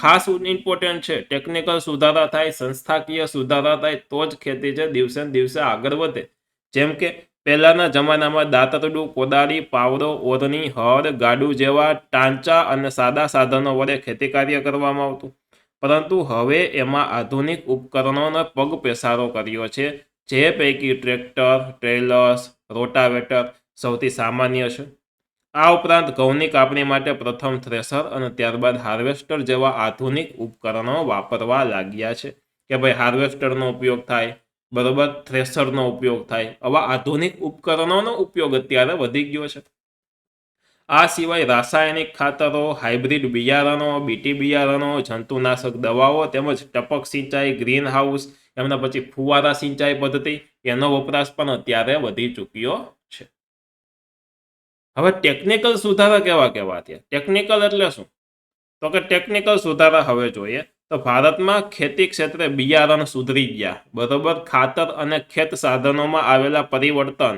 ખાસ ઇમ્પોર્ટન્ટ છે. ટેકનિકલ સુધારા થાય, સંસ્થાકીય સુધારા થાય તો જ ખેતી છે દિવસે ને દિવસે આગળ વધે. જેમ કે પહેલાના જમાનામાં દાતરડું, કોદાળી, પાવડો, ઓરણી, હળ, ગાડું જેવા ટાંચા અને સાદા સાધનો વડે ખેતી કાર્ય કરવામાં આવતું. પરંતુ હવે એમાં આધુનિક ઉપકરણોનો પગ પેસારો કર્યો છે, જે પૈકી ટ્રેક્ટર, ટ્રેલર્સ, રોટાવેટર સૌથી સામાન્ય છે. આ ઉપરાંત ઘઉંની કાપણી માટે પ્રથમ થ્રેશર અને ત્યારબાદ હાર્વેસ્ટર જેવા આધુનિક ઉપકરણો વાપરવા લાગ્યા છે. કે ભાઈ હાર્વેસ્ટરનો ઉપયોગ થાય, બરોબર, થ્રેશરનો ઉપયોગ થાય. આવા આધુનિક ઉપકરણોનો ઉપયોગ અત્યારે વધી ગયો છે. આ સિવાય રાસાયણિક ખાતરો, હાઇબ્રિડ બિયારણો, બીટી બિયારણો, જંતુનાશક દવાઓ તેમજ ટપક સિંચાઈ, ગ્રીન હાઉસ, એમના પછી ફુવારા સિંચાઈ પદ્ધતિ, એનો વપરાશ પણ અત્યારે વધી ચૂક્યો છે. હવે ટેકનિકલ સુધારા કેવા કેવા થયા? ટેકનિકલ એટલે શું? તો કે ટેકનિકલ સુધારા હવે જોઈએ તો ભારતમાં ખેતી ક્ષેત્રે બિયારણ સુધરી ગયા, બરોબર. ખાતર અને ખેત સાધનોમાં આવેલા પરિવર્તન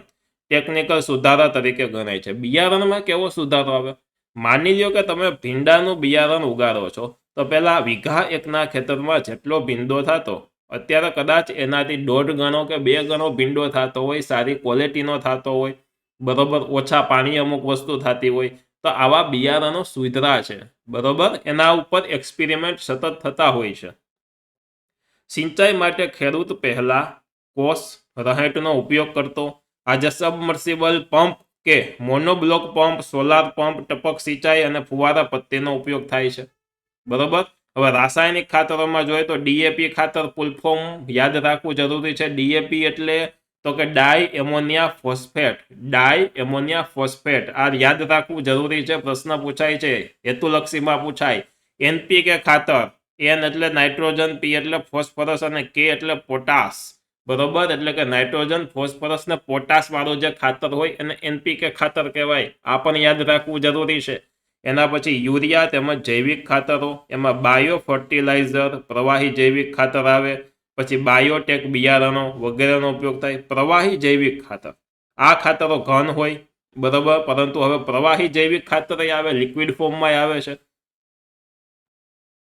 ટેકનિકલ સુધારા તરીકે ગણાય છે. બિયારણમાં કેવો સુધારો આવે? માની લ્યો કે તમે ભીંડાનું બિયારણ ઉગાડો છો, તો પહેલા વીઘા એકના ખેતરમાં જેટલો ભીંડો થતો, અત્યારે કદાચ એનાથી 1.5 ગણો કે 2 ગણો ભીંડો થતો હોય, સારી ક્વોલિટીનો થતો હોય, બરોબર, ઓછા પાણી અમુક વસ્તુ થતી હોય, તો આવા બિયારણો સુધરા છે, બરોબર, એના ઉપર એક્સપેરિમેન્ટ સતત થતા હોય છે. સિંચાઈ માટે ખેડૂત પહેલા કોસ રહેંટનો ઉપયોગ કરતો. આજે સબમર્સિબલ પંપ કે મોનોબ્લોક પંપ, સોલાર પંપ, ટપક સિંચાઈ અને ફુવારા પદ્ધતિનો ઉપયોગ થાય છે, બરોબર. હવે રાસાયણિક ખાતરોમાં જોઈએ તો ડીએપી ખાતર ફૂલ ફોર્મ યાદ રાખવું જરૂરી છે. ડીએપી એટલે તો કે ડાય એમોનિયા ફોસ્ફેટ, ડાય એમોનિયા ફોસ્ફેટ, આ યાદ રાખવું જરૂરી છે, પ્રશ્ન પૂછાય છે, હેતુલક્ષીમાં પૂછાય. એનપીકે ખાતર, એન એટલે નાઇટ્રોજન, પી એટલે ફોસ્ફરસ અને કે એટલે પોટાશ, બરોબર, એટલે કે નાઇટ્રોજન, ફોસ્ફરસ ને પોટાશ વાળું જે ખાતર હોય એને એનપીકે ખાતર કહેવાય, આ પણ યાદ રાખવું જરૂરી છે. એના પછી યુરિયા તેમજ જૈવિક ખાતરો, એમાં બાયો ફર્ટિલાઇઝર, પ્રવાહી જૈવિક ખાતર આવે, પછી બાયોટેક બિયારણો વગેરેનો ઉપયોગ થાય. પ્રવાહી જૈવિક ખાતર, આ ખાતરો ઘન હોય, બરોબર, પરંતુ હવે પ્રવાહી જૈવિક ખાતર આવે, લિક્વિડ ફોર્મમાં આવે છે.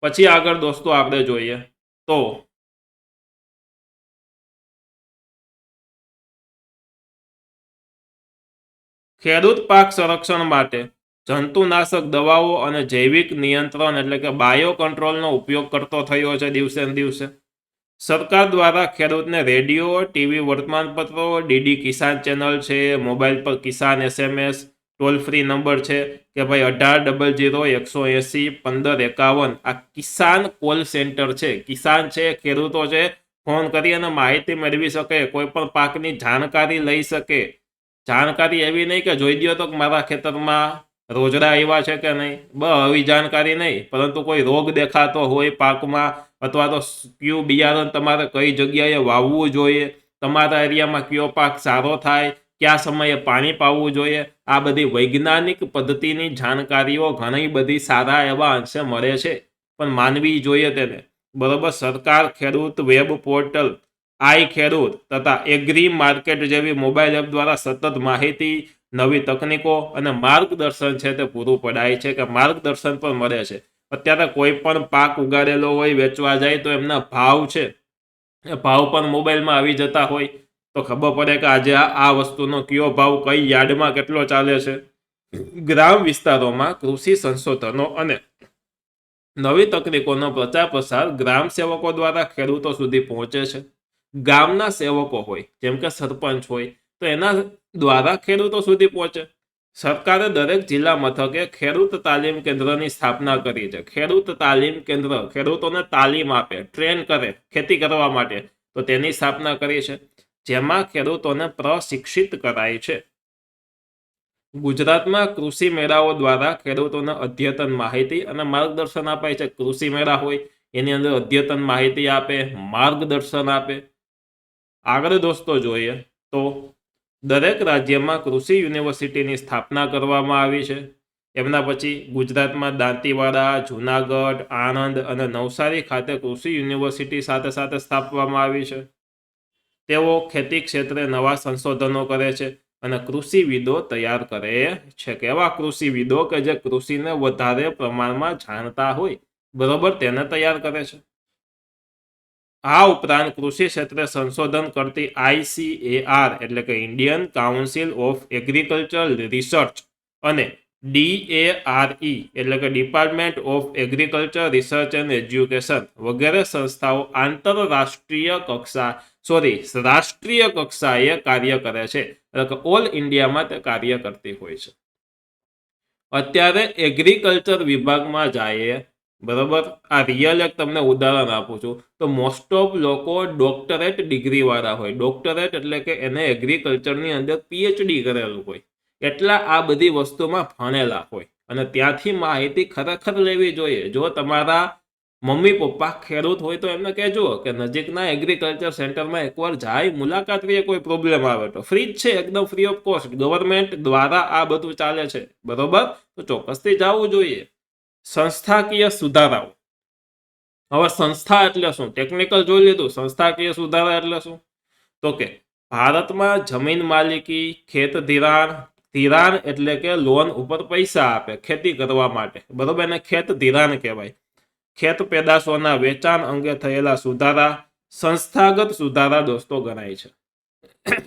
પછી આગળ દોસ્તો આપણે જોઈએ તો ખેડૂત પાક સંરક્ષણ માટે જંતુનાશક દવાઓ અને જૈવિક નિયંત્રણ એટલે કે બાયો કંટ્રોલનો ઉપયોગ કરતો થયો છે દિવસે ને દિવસે. સરકાર દ્વારા ખેડૂતને રેડિયો, ટીવી, વર્તમાનપત્રો, ડીડી કિસાન ચેનલ છે, મોબાઈલ પર કિસાન એસએમએસ, ટોલ ફ્રી નંબર છે કે ભાઈ 1800 180 1551, આ કિસાન કોલ સેન્ટર છે. કિસાન છે, ખેડૂતો છે, ફોન કરી અને માહિતી મેળવી શકે, કોઈ પણ પાકની જાણકારી લઈ શકે. જાણકારી એવી નહીં કે જોઈ દો તો મારા ખેતરમાં રોજડા આવ્યા છે કે નહીં, આવી જાણકારી નહીં, પરંતુ કોઈ રોગ દેખાતો હોય પાકમાં, અથવા તો કયું બિયારણ તમારે કઈ જગ્યાએ વાવવું જોઈએ, તમારા એરિયામાં કયો પાક સારો થાય, કયા સમયે પાણી પાવવું જોઈએ, આ બધી વૈજ્ઞાનિક પદ્ધતિની જાણકારીઓ ઘણી બધી સારા એવા અંશે મળે છે, પણ માનવી જોઈએ તેને, બરોબર. સરકાર ખેડૂત વેબ પોર્ટલ, આઈ ખેડૂત તથા એગ્રી માર્કેટ જેવી મોબાઈલ એપ દ્વારા સતત માહિતી, નવી તકનીકો અને માર્ગદર્શન છે તે પૂરું પડાય છે, કે માર્ગદર્શન પણ મળે છે. અત્યારે કોઈ પણ પાક ઉગાડેલો હોય વેચવા જાય તો એમના ભાવ છે એ ભાવ પણ મોબાઈલમાં આવી જતા હોય, તો ખબર પડે કે આજે આ વસ્તુનો કયો ભાવ કઈ યાર્ડમાં કેટલો ચાલે છે. ગ્રામ વિસ્તારોમાં કૃષિ સંશોધનો અને નવી તકનીકોનો પ્રચાર પ્રસાર ગ્રામ સેવકો દ્વારા ખેડૂતો સુધી પહોંચે છે. ગામના સેવકો હોય જેમ કે સરપંચ હોય તો એના દ્વારા ખેડૂતો સુધી પહોંચે. સરકારે દરેક જિલ્લા મથકે ખેડૂત તાલીમ કેન્દ્રની સ્થાપના કરી છે. ખેડૂત તાલીમ કેન્દ્ર ખેડૂતોને તાલીમ આપે, ટ્રેન કરે ખેતી કરવા માટે, તો તેની સ્થાપના કરી છે, જેમાં ખેડૂતોને પ્રશિક્ષિત કરાય છે. ગુજરાતમાં કૃષિ મેળાઓ દ્વારા ખેડૂતોને અદ્યતન માહિતી અને માર્ગદર્શન અપાય છે. કૃષિ મેળા હોય એની અંદર અદ્યતન માહિતી આપે, માર્ગદર્શન આપે. આગળ દોસ્તો જોઈએ તો દરેક રાજ્યમાં કૃષિ યુનિવર્સિટીની સ્થાપના કરવામાં આવી છે. એમના પછી ગુજરાતમાં દાંતીવાડા, જુનાગઢ, આણંદ અને નવસારી ખાતે કૃષિ યુનિવર્સિટી સાથે સાથે સ્થાપવામાં આવી છે. તેઓ ખેતી ક્ષેત્રે નવા સંશોધનો કરે છે અને કૃષિવિદો તૈયાર કરે છે. કેવા કૃષિવિદો કે જે કૃષિને વધારે પ્રમાણમાં જાણતા હોય, બરોબર, તેને તૈયાર કરે છે. આ ઉપરાંત કૃષિ ક્ષેત્રે સંશોધન કરતી ICAR એટલે કે Indian council of agriculture research અને DARE એટલે કે department of agriculture research and education વગેરે સંસ્થાઓ રાષ્ટ્રીય કક્ષાએ કાર્ય કરે છે, એટલે કે ઓલ ઇન્ડિયામાં તે કાર્ય કરતી હોય છે. અત્યારે એગ્રીકલ્ચર વિભાગમાં જાય, બરોબર, આ રિયલ એક તમને ઉદાહરણ આપું છું, તો મોસ્ટ ઓફ લોકો ડોક્ટરેટ ડિગ્રી વાળા હોય. ડોક્ટરેટ એટલે કે એને એગ્રીકલ્ચરની અંદર PhD કરેલું હોય, એટલા આ બધી વસ્તુમાં ભણેલા હોય, અને ત્યાંથી માહિતી ખરેખર લેવી જોઈએ. જો તમારા મમ્મી પપ્પા ખેડૂત હોય તો એમને કહેજો કે નજીકના એગ્રીકલ્ચર સેન્ટરમાં એકવાર જાય, મુલાકાત લઈએ, કોઈ પ્રોબ્લેમ આવે તો ફ્રી જ છે, એકદમ ફ્રી ઓફ કોસ્ટ, ગવર્મેન્ટ દ્વારા આ બધું ચાલે છે, બરોબર, તો ચોક્કસથી જવું જોઈએ. સંસ્થાકીય સુધારાઓ. હવે સંસ્થા એટલે શું, ટેકનિકલ જોઈ લીધું, સંસ્થાકીય સુધારા એટલે શું, તો કે ભારતમાં જમીન માલિકી, ખેત ધિરાણ, ધિરાણ એટલે કે લોન ઉપર પૈસા આપે ખેતી કરવા માટે, બરોબર, એને ખેત ધિરાણ કહેવાય. ખેત પેદાશોના વેચાણ અંગે થયેલા સુધારા સંસ્થાગત સુધારા દોસ્તો ગણાય છે.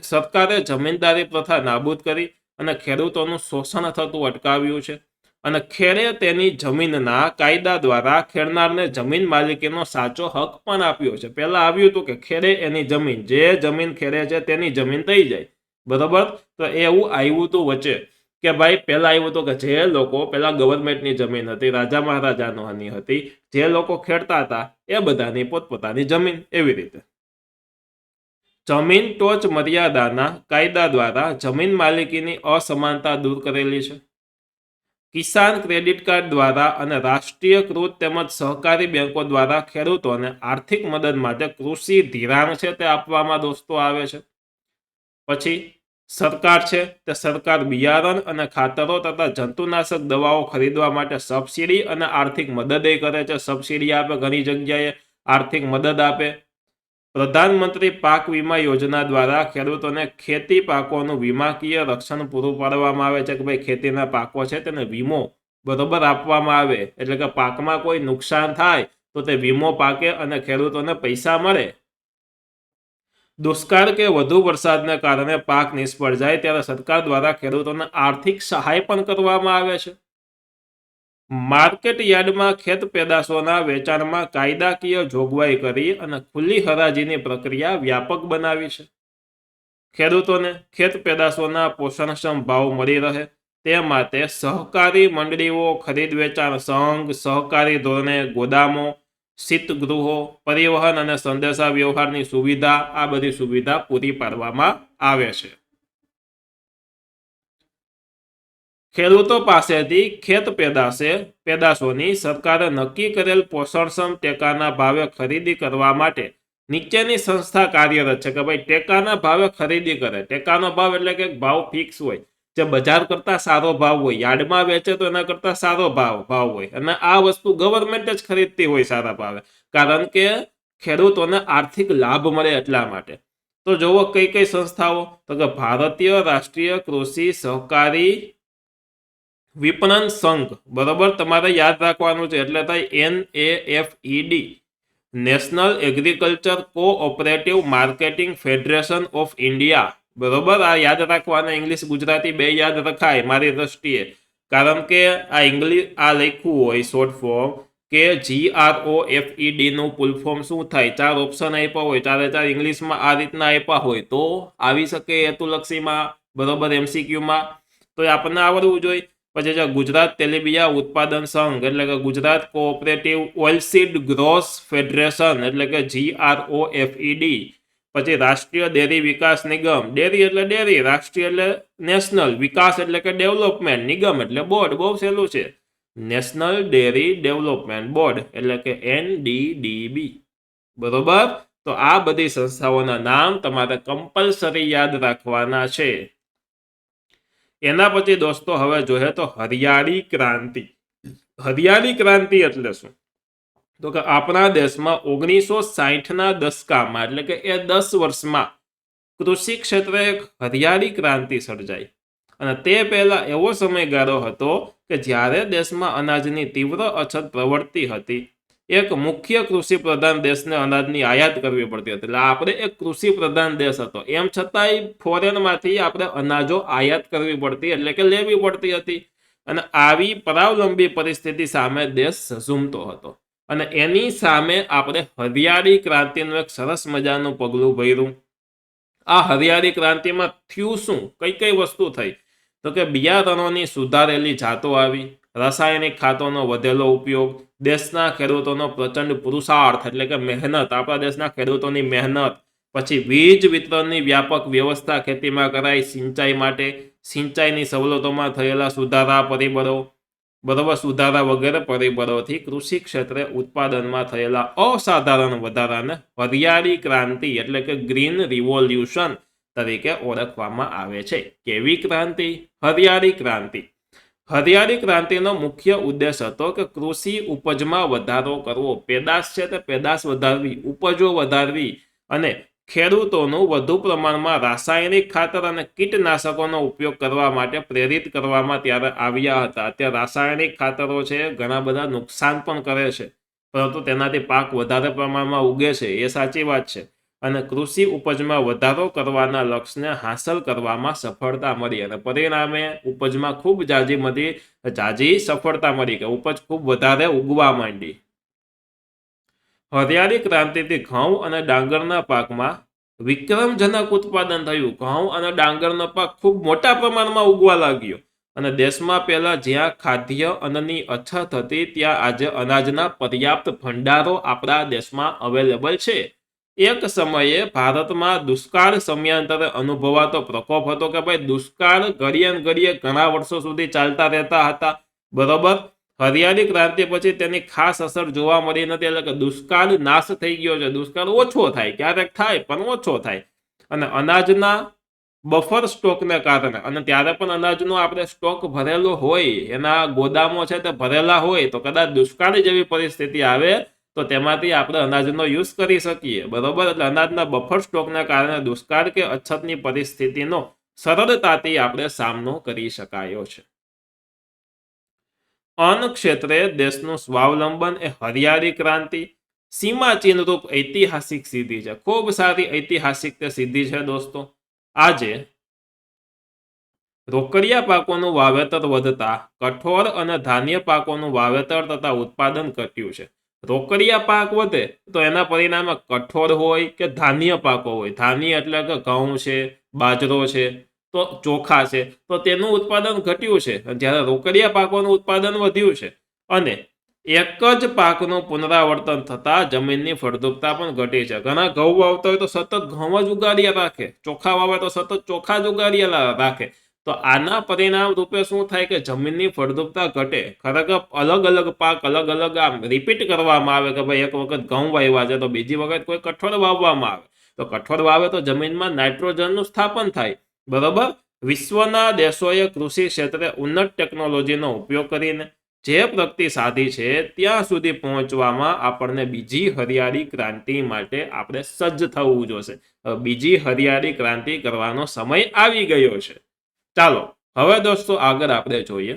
સરકારે જમીનદારી પ્રથા નાબૂદ કરી અને ખેડૂતોનું શોષણ થતું અટકાવ્યું છે. અને ખેડે તેની જમીનના કાયદા દ્વારા ખેડનારને જમીન માલિકીનો સાચો હક પણ આપ્યો છે. પહેલા આવ્યું હતું કે ખેડે એની જમીન, જે જમીન ખેડે છે તેની જમીન થઈ જાય, બરોબર. તો એવું આવ્યું હતું વચ્ચે કે ભાઈ પહેલા આવ્યું હતું કે જે લોકો પહેલા ગવર્મેન્ટની જમીન હતી, રાજા મહારાજાની હતી, જે લોકો ખેડતા હતા એ બધાની પોતપોતાની જમીન, એવી રીતે. જમીન ટોચ મર્યાદાના કાયદા દ્વારા જમીન માલિકીની અસમાનતા દૂર કરેલી છે. કિસાન ક્રેડિટ કાર્ડ દ્વારા અને રાષ્ટ્રીયકૃત તેમજ સહકારી બેંકો દ્વારા ખેડૂતોને આર્થિક મદદ માટે કૃષિ ધિરાણ છે તે આપવામાં દોસ્તો આવે છે. પછી સરકાર છે તે સરકાર બિયારણ અને ખાતરો તથા જંતુનાશક દવાઓ ખરીદવા માટે સબસિડી અને આર્થિક મદદ કરે છે. સબસિડી આપે, ઘણી જગ્યાએ આર્થિક મદદ આપે. પ્રધાનમંત્રી પાક વીમા યોજના દ્વારા ખેડૂતોને ખેતી પાકોનું વીમાકીય રક્ષણ પૂરું પાડવામાં આવે છે કે ભાઈ ખેતીના પાકો છે તેને વીમો બરોબર આપવામાં આવે, એટલે કે પાકમાં કોઈ નુકસાન થાય તો તે વીમો પાકે અને ખેડૂતોને પૈસા મળે. દુષ્કાળ કે વધુ વરસાદને કારણે પાક નિષ્ફળ જાય ત્યારે સરકાર દ્વારા ખેડૂતોને આર્થિક સહાય પણ કરવામાં આવે છે. માર્કેટ યાર્ડમાં ખેત પેદાશોના વેચાણમાં કાયદાકીય જોગવાઈ કરી અને ખુલ્લી હરાજીની પ્રક્રિયા વ્યાપક બનાવી છે. ખેડૂતોને ખેત પેદાશોના પોષણક્ષમ ભાવ મળી રહે તે માટે સહકારી મંડળીઓ, ખરીદ વેચાણ સંઘ, સહકારી ધોરણે ગોદામો, શીતગૃહો, પરિવહન અને સંદેશા વ્યવહારની સુવિધા, આ બધી સુવિધા પૂરી પાડવામાં આવે છે. ખેડૂતો પાસેથી ખેત પેદાશોની સરકારે નક્કી કરેલ પોષણક્ષમ ટેકાના ભાવે ખરીદી કરવા માટે નીચેની સંસ્થા કાર્યરત છે કે ભાઈ ટેકાના ભાવે ખરીદી કરે. ટેકાનો ભાવ એટલે કે ભાવ ફિક્સ હોય, જે બજાર કરતા સારો ભાવ હોય, યાર્ડમાં વેચે તો એના કરતા સારો ભાવ હોય, અને આ વસ્તુ ગવર્મેન્ટ જ ખરીદતી હોય સારા ભાવે, કારણ કે ખેડૂતોને આર્થિક લાભ મળે એટલા માટે. તો જોવો કઈ કઈ સંસ્થાઓ, તો કે ભારતીય રાષ્ટ્રીય કૃષિ સહકારી વિપણન સંઘ, બરોબર, તમારે યાદ રાખવાનું છે, એટલે થાય NAFED, national agriculture cooperative marketing federation of India, બરોબર. આ યાદ રાખવાના, ઇંગ્લિશ ગુજરાતી બે યાદ રખાય મારી દ્રષ્ટિએ, કારણ કે આ ઇંગ્લિશ આ લખ્યું હોય શોર્ટ ફોર્મ કે GROFED નું ફૂલ ફોર્મ શું થાય, 4 ઓપ્શન આપ્યા હોય, 4 ઇંગ્લિશમાં આ રીતના આપ્યા હોય તો આવી શકે હેતુલક્ષીમાં, બરોબર, MCQ માં, તો આપણને આવડવું જોઈએ. પછી ગુજરાત તેલીબિયા ઉત્પાદન સંઘ એટલે કે Gujarat cooperative oilseed gross federation એટલે કે GROFED. પછી રાષ્ટ્રીય ડેરી વિકાસ નિગમ, ડેરી એટલે ડેરી, રાષ્ટ્રીય એટલે નેશનલ, વિકાસ એટલે કે ડેવલપમેન્ટ, નિગમ એટલે બોર્ડ, બહુ સહેલું છે, નેશનલ ડેરી ડેવલપમેન્ટ બોર્ડ એટલે કે NDDB, બરોબર. તો આ બધી સંસ્થાઓના નામ તમારે કમ્પલસરી યાદ રાખવાના છે. એના પછી દોસ્તો હવે જોઈએ તો હરિયાળી ક્રાંતિ. હરિયાળી ક્રાંતિ એટલે શું, તો કે આપણા દેશમાં 1960ના દશકામાં એટલે કે એ 10 વર્ષમાં કૃષિ ક્ષેત્રે એક હરિયાળી ક્રાંતિ સર્જાઈ. અને તે પહેલા એવો સમયગાળો હતો કે જ્યારે દેશમાં અનાજની તીવ્ર અછત પ્રવર્તી હતી. એક મુખ્ય કૃષિ પ્રધાન દેશને અનાજની આયાત કરવી પડતી હતી, એટલે આપણે એક કૃષિ પ્રધાન દેશ હતો, એમ છતાંય ફોરેનમાંથી આપણે અનાજો આયાત કરવી પડતી, એટલે કે લેવી પડતી હતી. અને આવી પરાવલંબી પરિસ્થિતિ સામે દેશ ઝઝૂમતો હતો, અને એની સામે આપણે હરિયાળી ક્રાંતિનું એક સરસ મજાનું પગલું ભર્યું. આ હરિયાળી ક્રાંતિમાં થયું શું, કઈ કઈ વસ્તુ થઈ, તો કે બિયારણોની સુધારેલી જાતો આવી, રાસાયણિક ખાતોનો વધેલો ઉપયોગ, દેશના ખેડૂતોનો પ્રચંડ પુરુષાર્થ એટલે કે મહેનત, આપણા દેશના ખેડૂતોની મહેનત. પછી વીજ વિતરણની વ્યાપક વ્યવસ્થા ખેતીમાં કરાઈ, સિંચાઈ માટે, સિંચાઈની સવલતોમાં થયેલા સુધારા પરિબળો, બરોબર, સુધારા વગેરે પરિબળોથી કૃષિ ક્ષેત્રે ઉત્પાદનમાં થયેલા અસાધારણ વધારાને હરિયાળી ક્રાંતિ એટલે કે ગ્રીન રિવોલ્યુશન તરીકે ઓળખવામાં આવે છે. કેવી ક્રાંતિ? હરિયાળી ક્રાંતિ. હરિયાળી ક્રાંતિનો મુખ્ય ઉદ્દેશ હતો કે કૃષિ ઉપજમાં વધારો કરવો, પેદાશ છે તે પેદાશ વધારવી, ઉપજો વધારવી અને ખેડૂતોનું વધુ પ્રમાણમાં રાસાયણિક ખાતર અને કીટનાશકોનો ઉપયોગ કરવા માટે પ્રેરિત કરવામાં ત્યારે આવ્યા હતા. અત્યારે રાસાયણિક ખાતરો છે ઘણા બધા નુકસાન પણ કરે છે, પરંતુ તેનાથી પાક વધારે પ્રમાણમાં ઉગે છે એ સાચી વાત છે. અને કૃષિ ઉપજમાં વધારો કરવાના લક્ષ્યને હાંસલ કરવામાં સફળતા મળી અને પરિણામે ઉપજમાં ખૂબ જાજી સફળતા મળી કે ઉપજ ખૂબ વધારે ઉગવા માંડી. હરિયાળી ક્રાંતિથી ઘઉં અને ડાંગરના પાકમાં વિક્રમજનક ઉત્પાદન થયું. ઘઉં અને ડાંગરનો પાક ખૂબ મોટા પ્રમાણમાં ઉગવા લાગ્યો અને દેશમાં પહેલા જ્યાં ખાદ્ય અન્નની અછત હતી ત્યાં આજે અનાજના પર્યાપ્ત ભંડારો આપણા દેશમાં અવેલેબલ છે. એક સમયે ભારતમાં દુષ્કાળ સમયાંતરે અનુભવાતો પ્રકોપ હતો કે ભાઈ દુષ્કાળ ઘડીએ ને ઘડીએ ઘણા વર્ષો સુધી ચાલતા રહેતા હતા. બરોબર, હરિયાળી ક્રાંતિ પછી તેની ખાસ અસર જોવા મળી નથી, એટલે કે દુષ્કાળ નાશ થઈ ગયો છે. દુષ્કાળ ઓછો થાય, ક્યારેક થાય પણ ઓછો થાય. અને અનાજના બફર સ્ટોકને કારણે, અને ત્યારે પણ અનાજનો આપણે સ્ટોક ભરેલો હોય, એના ગોદામો છે તે ભરેલા હોય, તો કદાચ દુષ્કાળ જેવી પરિસ્થિતિ આવે તો તેમાંથી આપણે અનાજનો યુઝ કરી શકીએ. બરોબર, એટલે અનાજના બફર સ્ટોકને કારણે દુષ્કાળ કે અછતની પરિસ્થિતિનો સરળતાથી આપણે સામનો કરી શકાયો છે. અન્ન ક્ષેત્રે દેશનું સ્વાવલંબન એ હરિયાળી ક્રાંતિ સીમાચિહ્નરૂપ ઐતિહાસિક સિદ્ધિ છે. ખૂબ સારી ઐતિહાસિક સિદ્ધિ છે દોસ્તો. આજે રોકડિયા પાકોનું વાવેતર વધતા કઠોળ અને ધાન્ય પાકોનું વાવેતર તથા ઉત્પાદન ઘટ્યું છે. રોકડિયા પાક વધે તો એના પરિણામે કઠોળ હોય કે ધાન્ય પાકો હોય, ધાન્ય એટલે કે ઘઉં છે, બાજરો છે, તો ચોખા છે, તો તેનું ઉત્પાદન ઘટ્યું છે, જ્યારે રોકડિયા પાકોનું ઉત્પાદન વધ્યું છે. અને એક જ પાકનું પુનરાવર્તન થતા જમીનની ફળદ્રુપતા પણ ઘટી છે. ઘણા ઘઉં વાવતા હોય તો સતત ઘઉં જ ઉગાડ્યા રાખે, ચોખા વાવે તો સતત ચોખા જ ઉગાડ્યા રાખે, તો આના પરિણામ રૂપે શું થાય કે જમીનની ફળદ્રુપતા ઘટે. ખરેખર અલગ અલગ પાક અલગ અલગ આમ રિપીટ કરવામાં આવે કે ભાઈ એક વખત ઘઉં વાવ્યા છે તો બીજી વખત કોઈ કઠોળ વાવવામાં આવે, તો કઠોળ વાવે તો જમીનમાં નાઇટ્રોજનનું સ્થાપન થાય. બરોબર, વિશ્વના દેશોએ કૃષિ ક્ષેત્રે ઉન્નત ટેકનોલોજીનો ઉપયોગ કરીને જે પ્રગતિ સાધી છે ત્યાં સુધી પહોંચવામાં આપણને બીજી હરિયાળી ક્રાંતિ માટે આપણે સજ્જ થવું જોશે. બીજી હરિયાળી ક્રાંતિ કરવાનો સમય આવી ગયો છે. ચાલો હવે દોસ્તો આગળ આપણે જોઈએ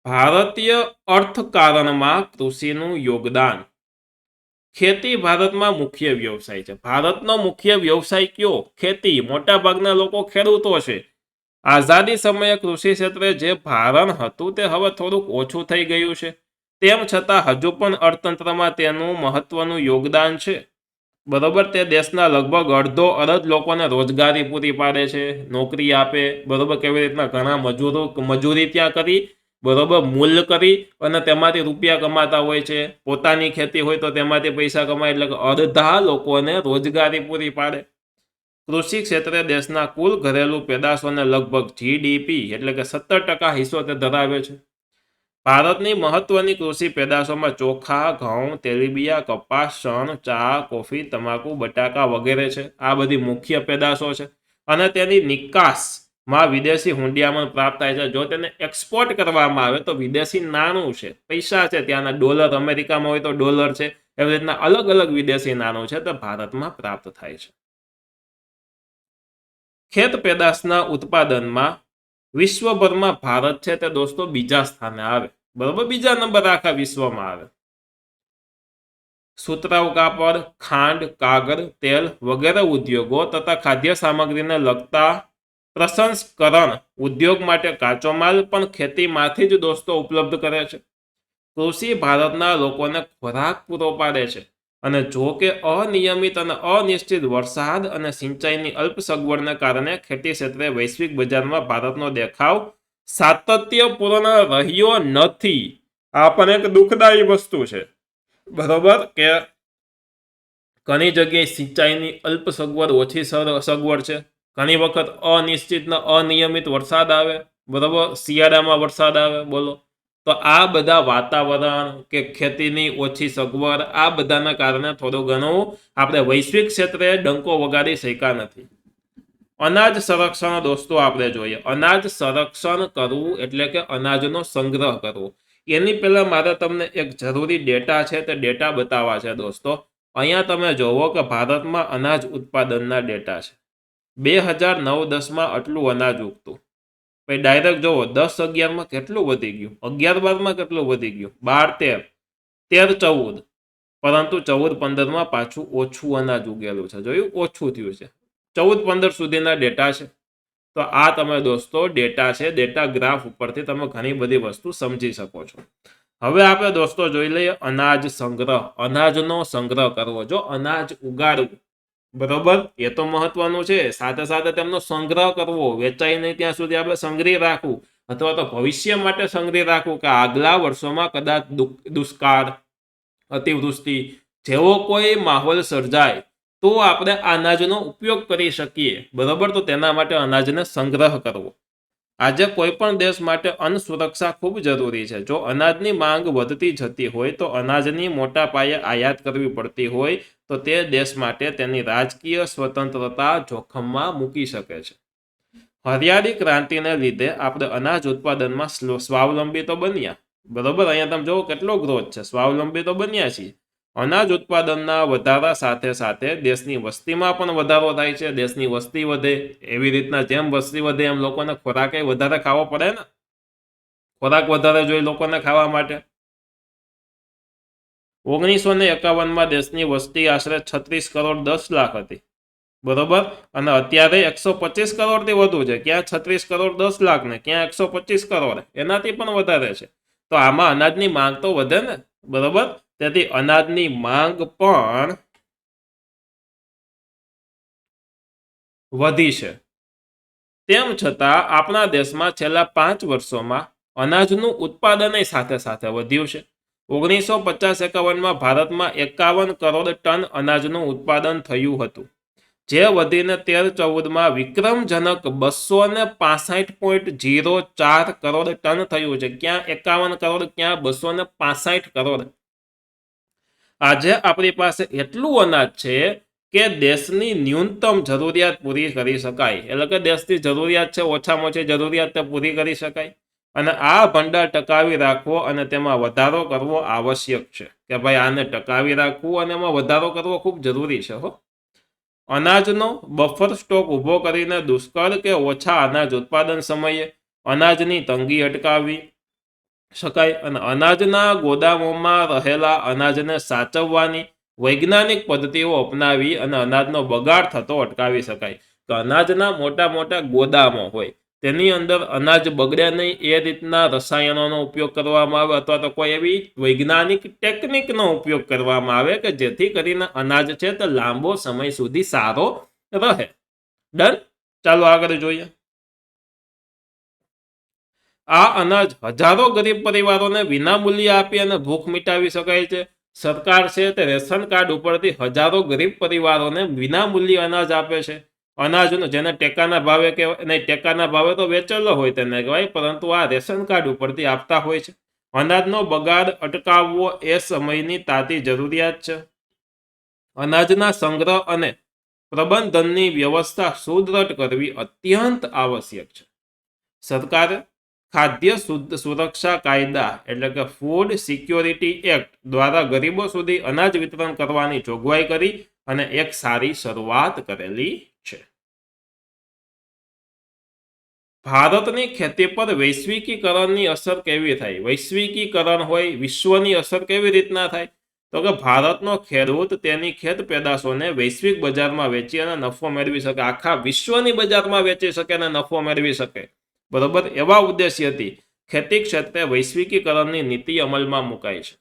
ભારતીય અર્થકારણમાં કૃષિનું યોગદાન. ખેતી ભારતમાં મુખ્ય વ્યવસાય છે. ભારતનો મુખ્ય વ્યવસાય કયો? ખેતી. મોટા ભાગના લોકો ખેડૂતો છે. આઝાદી સમયે કૃષિ ક્ષેત્રે જે ભારણ હતું તે હવે થોડુંક ઓછું થઈ ગયું છે. તેમ છતાં હજુ પણ અર્થતંત્રમાં તેનું મહત્વનું યોગદાન છે. બરોબર, તે દેશના લગભગ અડધો અરજ લોકોને રોજગારી પૂરી પાડે છે, નોકરી આપે. બરોબર, કેવી રીતના ઘણા મજૂરી ત્યાં કરી, બરોબર, મૂલ્ય કરી અને તેમાંથી રૂપિયા કમાતા હોય છે. પોતાની ખેતી હોય તો તેમાંથી પૈસા કમાય, એટલે કે અડધા લોકોને રોજગારી પૂરી પાડે. કૃષિ ક્ષેત્રે દેશના કુલ ઘરેલું પેદાશોને લગભગ જીડીપી એટલે કે 17% હિસ્સો તે ધરાવે છે. ભારતની મહત્વની કૃષિ પેદાશોમાં ચોખા, ઘઉં, તેલીબિયા, કપાસ, શણ, ચા, કોફી, તમાકુ, બટાકા વગેરે છે. આ બધી મુખ્ય પેદાશો છે અને તેની નિકાસમાં વિદેશી હુંડિયામણ પ્રાપ્ત થાય છે. જો તેને એક્સપોર્ટ કરવામાં આવે તો વિદેશી નાણું છે, પૈસા છે, ત્યાંના ડોલર, અમેરિકામાં હોય તો ડોલર છે, એવી રીતના અલગ અલગ વિદેશી નાણું છે તે ભારતમાં પ્રાપ્ત થાય છે. ખેત પેદાશના ઉત્પાદનમાં વિશ્વભરમાં ભારત છે તે દોસ્તો બીજા સ્થાને આવે. બરોબર, બીજા નંબર આખા વિશ્વમાં આવે. સુતરાઉ કાપડ, ખાંડ, કાગળ, તેલ વગેરે ઉદ્યોગો તથા ખાદ્ય સામગ્રીને લગતા પ્રસંસ્કરણ ઉદ્યોગ માટે કાચો માલ પણ ખેતીમાંથી જ દોસ્તો ઉપલબ્ધ કરે છે. કૃષિ ભારતના લોકોને ખોરાક પૂરો પાડે છે અને જો કે અનિયમિત અને અનિશ્ચિત વરસાદ અને સિંચાઈની અલ્પ સગવડને કારણે ખેતી ક્ષેત્રે વૈશ્વિક બજારમાં ભારતનો દેખાવ સાતત્યપૂર્ણ રહ્યો નથી. આ પણ એક દુઃખદાયી વસ્તુ છે. બરોબર, કે ઘણી જગ્યાએ સિંચાઈની અલ્પ સગવડ, ઓછી સગવડ છે. ઘણી વખત અનિશ્ચિત ને અનિયમિત વરસાદ આવે. બરોબર, શિયાળામાં વરસાદ આવે. બોલો, તો આ બધા વાતાવરણ કે ખેતીની ઓછી સગવડ, આ બધાના કારણે થોડું ઘણું આપણે વૈશ્વિક ક્ષેત્રે ડંકો વગાડી શક્યા નથી. અનાજ સંરક્ષણ દોસ્તો આપણે જોઈએ. અનાજ સંરક્ષણ કરવું એટલે કે અનાજનો સંગ્રહ કરવો. એની પહેલા મારે તમને એક જરૂરી ડેટા છે તે ડેટા બતાવવા છે દોસ્તો. અહીંયા તમે જોવો કે ભારતમાં અનાજ ઉત્પાદનના ડેટા છે. 2009-10માં આટલું અનાજ ઉગતું, પછી ડાયરેક્ટ જોવો 10-11માં કેટલું વધી ગયું, 11-12માં કેટલું વધી ગયું, 12-13, 13-14, પરંતુ 14-15માં પાછું ઓછું અનાજ ઉગેલું છે. જોયું, ઓછું થયું છે. 14-15 સુધીના ડેટા છે. તો આ તમે દોસ્તો ડેટા છે, ડેટા ગ્રાફ ઉપરથી તમે ઘણી બધી વસ્તુ સમજી શકો છો. હવે આપણે દોસ્તો જોઈ લઈએ અનાજ સંગ્રહ. અનાજનો સંગ્રહ કરવો, જો અનાજ ઉગાડવું, બરોબર, એ તો મહત્વનું છે. સાથે સાથે તેમનો સંગ્રહ કરવો, વેચાય નહીં ત્યાં સુધી આપણે સંગ્રહી રાખવું, અથવા તો ભવિષ્ય માટે સંગ્રહી રાખવું કે આગલા વર્ષોમાં કદાચ દુષ્કાળ, અતિવૃષ્ટિ જેવો કોઈ માહોલ સર્જાય તો આપણે અનાજનો ઉપયોગ કરી શકીએ, બરોબર. તો તેના માટે અનાજને સંગ્રહ કરવો. આજે કોઈ પણ દેશ માટે અન્ન સુરક્ષા ખૂબ જરૂરી છે. જો અનાજની માંગ વધતી જતી હોય તો અનાજની મોટા પાયે આયાત કરવી પડતી હોય તો તે દેશ માટે તેની રાજકીય સ્વતંત્રતા જોખમમાં મૂકી શકે છે. હરિયાળી ક્રાંતિને લીધે આપણે અનાજ ઉત્પાદનમાં સ્વાવલંબી તો બન્યા, બરોબર. અહીંયા તમે જુઓ કેટલો ગ્રોથ છે, સ્વાવલંબી તો બન્યા છીએ. અનાજ ઉત્પાદનના વધારા સાથે સાથે દેશની વસ્તીમાં પણ વધારો થાય છે. દેશની વસ્તી વધે એવી રીતના જેમ વસ્તી વધે એમ લોકોને ખોરાક વધારે ખાવો પડે ને, ખોરાક વધારે જોઈએ લોકોને ખાવા માટે. 1951માં દેશની વસ્તી આશરે 36 કરોડ 10 લાખ હતી, બરોબર. અને અત્યારે 125 કરોડથી વધુ છે. ક્યાં 36 કરોડ 10 લાખ ને ક્યાં 125 કરોડ, એનાથી પણ વધારે છે. તો આમાં અનાજની માંગ તો વધે ને, બરોબર. તેથી અનાજની માંગ પણ વધી છે. તેમ છતાં આપણા દેશમાં છેલ્લા 5 વર્ષોમાં અનાજનું ઉત્પાદન સાથે સાથે વધ્યું છે. 1950-51માં ભારતમાં 51 કરોડ ટન અનાજનું ઉત્પાદન થયું હતું, જે વધીને 13-14માં વિક્રમજનક 265.04 કરોડ ટન થયું છે. ક્યાં 51 કરોડ, ક્યાં 265 કરોડ. આજે આપણી પાસે એટલું અનાજ છે કે દેશની ન્યૂનતમ જરૂરિયાત પૂરી કરી શકાય. એટલે કે દેશની જરૂરિયાત છે ઓછામાં ઓછી જરૂરિયાત પૂરી કરી શકાય. અને આ ભંડાર ટકાવી રાખવો અને તેમાં વધારો કરવો આવશ્યક છે. કે ભાઈ આને ટકાવી રાખવું અને એમાં વધારો કરવો ખૂબ જરૂરી છે. અનાજનો બફર સ્ટોક ઊભો કરીને દુષ્કાળ કે ઓછા અનાજ ઉત્પાદન સમયે અનાજની તંગી અટકાવી શકાય અને અનાજના ગોદામોમાં રહેલા અનાજને સાચવવાની વૈજ્ઞાનિક પદ્ધતિઓ અપનાવી અને અનાજનો બગાડ થતો અટકાવી શકાય. તો અનાજના મોટા મોટા ગોદામો હોય તેની અંદર અનાજ બગડે નહીં એ રીતના રસાયણોનો ઉપયોગ કરવામાં આવે, અથવા તો કોઈ એવી વૈજ્ઞાનિક ટેકનિકનો ઉપયોગ કરવામાં આવે કે જેથી કરીને અનાજ છે તે લાંબો સમય સુધી સારો રહે. ડન. ચાલો આગળ જોઈએ. આ અનાજ હજારો ગરીબ પરિવારોને વિનામૂલ્યે આપી અને ભૂખ મિટાવી શકાય છે. સરકાર છે તે રેશન કાર્ડ ઉપરથી હજારો ગરીબ પરિવારોને વિનામૂલ્યે અનાજ આપે છે. અનાજનો જેને ટેકાના ભાવે કહેવાય નહીં, ટેકાના ભાવે તો વેચેલો હોય તેને કહેવાય, પરંતુ આ રેશન કાર્ડ ઉપરથી આપતા હોય છે. અનાજનો બગાડ અટકાવવો એ સમયની તાતી જરૂરિયાત છે. અનાજના સંગ્રહ અને પ્રબંધનની વ્યવસ્થા સુદ્રઢ કરવી અત્યંત આવશ્યક છે. સરકારે ખાદ્ય સુરક્ષા કાયદા એટલે કે ફૂડ સિક્યોરિટી એક્ટ દ્વારા ગરીબો સુધી અનાજ વિતરણ કરવાની જોગવાઈ કરી અને એક સારી શરૂઆત કરેલી છે. ભારતની ખેતી પર વૈશ્વિકીકરણની અસર કેવી થાય? વૈશ્વિકીકરણ હોય, વિશ્વની અસર કેવી રીતના થાય? તો કે ભારતનો ખેડૂત તેની ખેત પેદાશોને વૈશ્વિક બજારમાં વેચી અને નફો મેળવી શકે, આખા વિશ્વની બજારમાં વેચી શકે અને નફો મેળવી શકે, બરોબર. એવા ઉદ્દેશ્યથી ખેતી ક્ષેત્રે વૈશ્વિકીકરણની નીતિ અમલમાં મુકાઈ છે.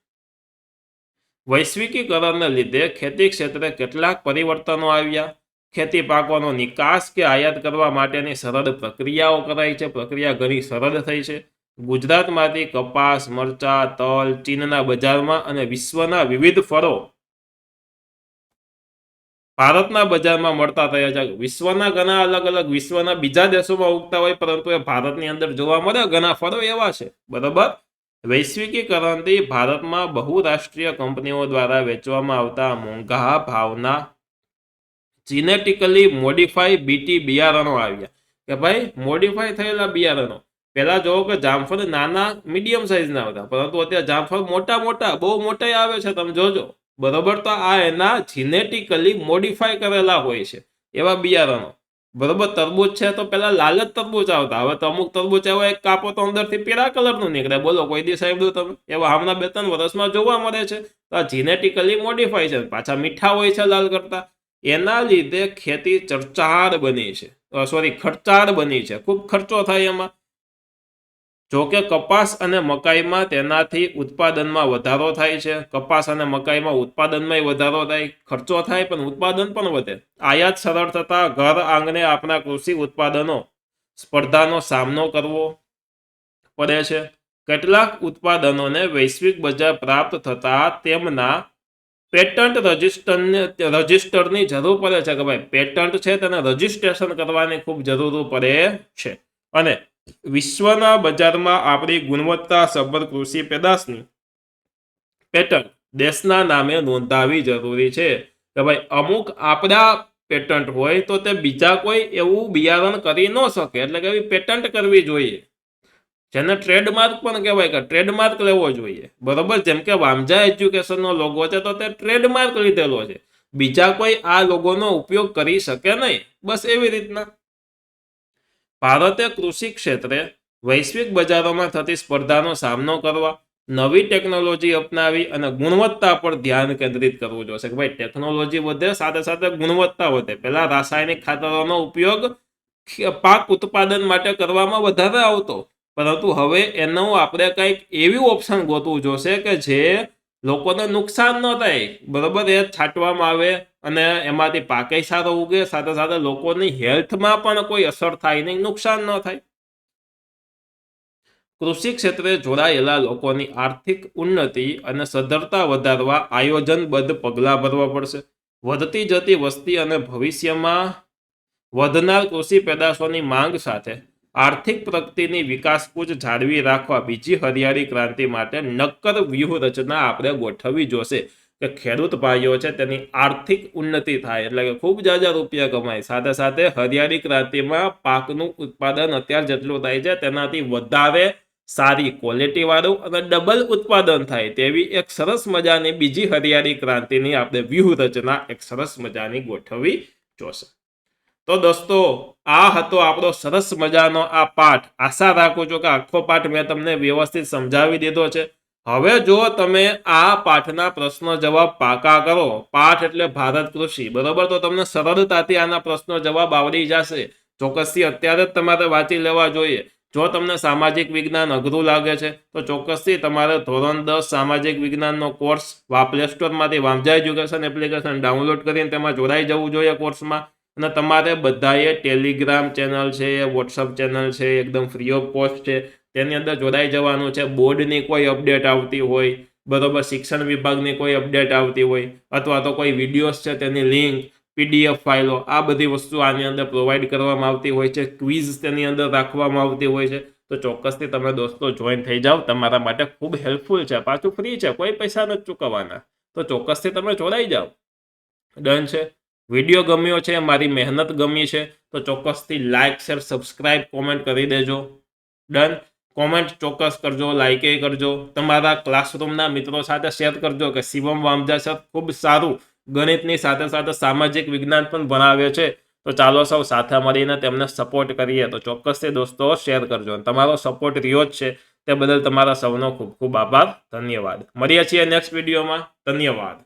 વૈશ્વિકીકરણને લીધે ખેતી ક્ષેત્રે કેટલાક પરિવર્તનો આવ્યા. ખેતી પાકોનો નિકાસ કે આયાત કરવા માટેની સરળ પ્રક્રિયાઓ કરાઈ છે. પ્રક્રિયા ઘણી સરળ થઈ છે. ગુજરાતમાંથી કપાસ, મરચા, તલ ચીનના બજારમાં અને વિશ્વના વિવિધ ફળો ભારતના બજારમાં મળતા થયા છે. વિશ્વના ઘણા અલગ અલગ વિશ્વના બીજા દેશોમાં ઉગતા હોય, પરંતુ એ ભારતની અંદર જોવા મળે ઘણા ફળો એવા છે, બરોબર. વૈશ્વિકીકરણથી ભારતમાં બહુરાષ્ટ્રીય કંપનીઓ દ્વારા વેચવામાં આવતા મોંઘા ભાવના જીનેટિકલી મોડિફાઈ બીટી બિયારણો આવ્યા. કે ભાઈ મોડિફાઈ થયેલા બિયારણો. પહેલા જોવો કે જામફળ નાના મીડિયમ સાઈઝના હતા, પરંતુ અત્યારે જામફળ મોટા મોટા બહુ મોટા આવે છે. તમે જોજો બરોબર. તો આ એના જીનેટિકલી મોડિફાય કરેલા હોય છે એવા બિયારણો. બરોબર. તરબૂચ છે તો પેલા લાલ જ તરબૂચ આવતા, હવે તો અમુક તરબૂચ એવા એક કાપો તો અંદરથી પીળા કલરનું નીકળે. બોલો કોઈ દી સાહેબ તમે એવા હમણાં 2-3 વર્ષમાં જોવા મળે છે. તો આ જીનેટિકલી મોડિફાય છે, પાછા મીઠા હોય છે લાલ કરતા. એના લીધે ખેતી ચર્ચાળ બની છે, ખર્ચાળ બની છે, ખૂબ ખર્ચો થાય એમાં. જોકે કપાસ અને મકાઈમાં તેનાથી ઉત્પાદનમાં વધારો થાય છે. કપાસ અને મકાઈમાં ઉત્પાદનમાં વધારો થાય, ખર્ચો થાય પણ ઉત્પાદન પણ વધે. આયાત સરળ થતા ઘર આંગણે આપણા કૃષિ ઉત્પાદનો સ્પર્ધાનો સામનો કરવો પડે છે. કેટલાક ઉત્પાદનોને વૈશ્વિક બજાર પ્રાપ્ત થતા તેમના પેટન્ટ રજિસ્ટરની જરૂર પડે છે, કે ભાઈ પેટન્ટ છે તેને રજિસ્ટ્રેશન કરવાની ખૂબ જરૂર પડે છે. અને વિશ્વના બજારમાં આપણી ગુણવત્તા સભર કૃષિ પેદાશની પેટન્ટ દેશના નામે નોંધાવી જરૂરી છે. કે ભાઈ અમુક આપણા પેટન્ટ હોય તો તે બીજા કોઈ એવું બિયારણ કરી ન શકે, એટલે કે એવી પેટન્ટ કરવી જોઈએ, જેને ટ્રેડમાર્ક પણ કહેવાય, કે ટ્રેડમાર્ક લેવો જોઈએ. બરોબર. જેમ કે વામજા એજ્યુકેશનનો લોગો છે તો તે ટ્રેડમાર્ક લીધેલો છે, બીજા કોઈ આ લોગોનો ઉપયોગ કરી શકે નહીં. બસ એવી રીતના ભારતે કૃષિ ક્ષેત્રે વૈશ્વિક બજારોમાં થતી સ્પર્ધાનો સામનો કરવા નવી ટેકનોલોજી અપનાવી અને ગુણવત્તા પર ધ્યાન કેન્દ્રિત કરવું જોશે. કે ભાઈ ટેકનોલોજી વધે, સાથે સાથે ગુણવત્તા વધે. પહેલા રાસાયણિક ખાતરોનો ઉપયોગ પાક ઉત્પાદન માટે કરવામાં વધારે આવતો, પરંતુ હવે એનું આપણે કંઈક એવી ઓપ્શન ગોતવું જોશે કે જે લોકોને નુકસાન ન થાય. બરોબર. એ છાંટવામાં આવે અને એમાંથી પાકે સારો ઉગે, સાથે સાથે લોકોની હેલ્થમાં પણ કોઈ અસર થાય નહીં, નુકસાન ન થાય. કૃષિ ક્ષેત્રે જોડાયેલા લોકોની આર્થિક ઉન્નતિ અને સદ્ધરતા વધારવા આયોજનબદ્ધ પગલાં ભરવા પડશે. વધતી જતી વસ્તી અને ભવિષ્યમાં વધનાર કૃષિ પેદાશોની માંગ સાથે આર્થિક પ્રગતિની વિકાસકૂચ જાળવી રાખવા બીજી હરિયાળી ક્રાંતિ માટે નક્કર વ્યૂહરચના આપણે ગોઠવવી જોશે, કે ખેડૂત ભાઈઓ છે તેની આર્થિક ઉન્નતિ થાય, એટલે કે ખૂબ જાજા રૂપિયા કમાય, સાથે સાથે હરિયાળી ક્રાંતિમાં પાકનું ઉત્પાદન અત્યારે જેટલું થાય છે તેનાથી વધારે સારી ક્વોલિટી વાળું અને ડબલ ઉત્પાદન થાય તેવી એક સરસ મજાની બીજી હરિયાળી ક્રાંતિની આપણે વ્યૂહરચના એક સરસ મજાની ગોઠવવી જોશે. તો દોસ્તો, આ હતો આપણો સરસ મજાનો આ પાઠ. આશા રાખું છું કે આખો પાઠ મેં તમને વ્યવસ્થિત સમજાવી દીધો છે. હવે જો તમે આ પાઠના પ્રશ્નો જવાબ પાકા કરો, પાઠ એટલે ભારત કૃષિ, બરોબર, તો તમને સરળતાથી આના પ્રશ્નો જવાબ આવડી જશે. ચોક્કસથી અત્યારે જ તમારે વાંચી લેવા જોઈએ. જો તમને સામાજિક વિજ્ઞાન અઘરું લાગે છે તો ચોક્કસથી તમારે ધોરણ 10 સામાજિક વિજ્ઞાનનો કોર્સ પ્લે સ્ટોરમાંથી વામજા એજ્યુકેશન એપ્લિકેશન ડાઉનલોડ કરીને તેમાં જોડાઈ જવું જોઈએ કોર્સમાં. અને તમારે બધાએ ટેલિગ્રામ ચેનલ છે, વોટ્સઅપ ચેનલ છે, એકદમ ફ્રી ઓફ કોસ્ટ છે, તેની અંદર જોડાઈ જવાનું છે. બોર્ડની કોઈ અપડેટ આવતી હોય, બરોબર, શિક્ષણ વિભાગની કોઈ અપડેટ આવતી હોય, અથવા તો કોઈ વિડીયોઝ છે તેની લિંક, પીડીએફ ફાઇલો, આ બધી વસ્તુ આની અંદર પ્રોવાઈડ કરવામાં આવતી હોય છે. ક્વિઝ તેની અંદર રાખવામાં આવતી હોય છે. તો ચોક્કસથી તમે દોસ્તો જોઈન થઈ જાઓ, તમારા માટે ખૂબ હેલ્પફુલ છે, પાછું ફ્રી છે, કોઈ પૈસા નથી ચૂકવવાના. તો ચોક્કસથી તમે જોડાઈ જાઓ. ડન છે. વિડીયો ગમ્યો છે, મારી મહેનત ગમી છે તો ચોક્કસથી લાઇક, શેર, સબસ્ક્રાઇબ, કોમેન્ટ કરી દેજો. ડન. કોમેન્ટ ચોક્કસ કરજો, લાઇકે કરજો, તમારા ક્લાસરૂમના મિત્રો સાથે શેર કરજો કે શિવમ વામજા સર ખૂબ સારું ગણિતની સાથે સાથે સામાજિક વિજ્ઞાન પણ ભણાવે છે. તો ચાલો સૌ સાથે મળીને તેમને સપોર્ટ કરીએ. તો ચોક્કસથી દોસ્તો શેર કરજો. તમારો સપોર્ટ રહ્યો જ છે તે બદલ તમારા સૌનો ખૂબ ખૂબ આભાર. ધન્યવાદ. મળીએ છીએ નેક્સ્ટ વિડીયોમાં. ધન્યવાદ.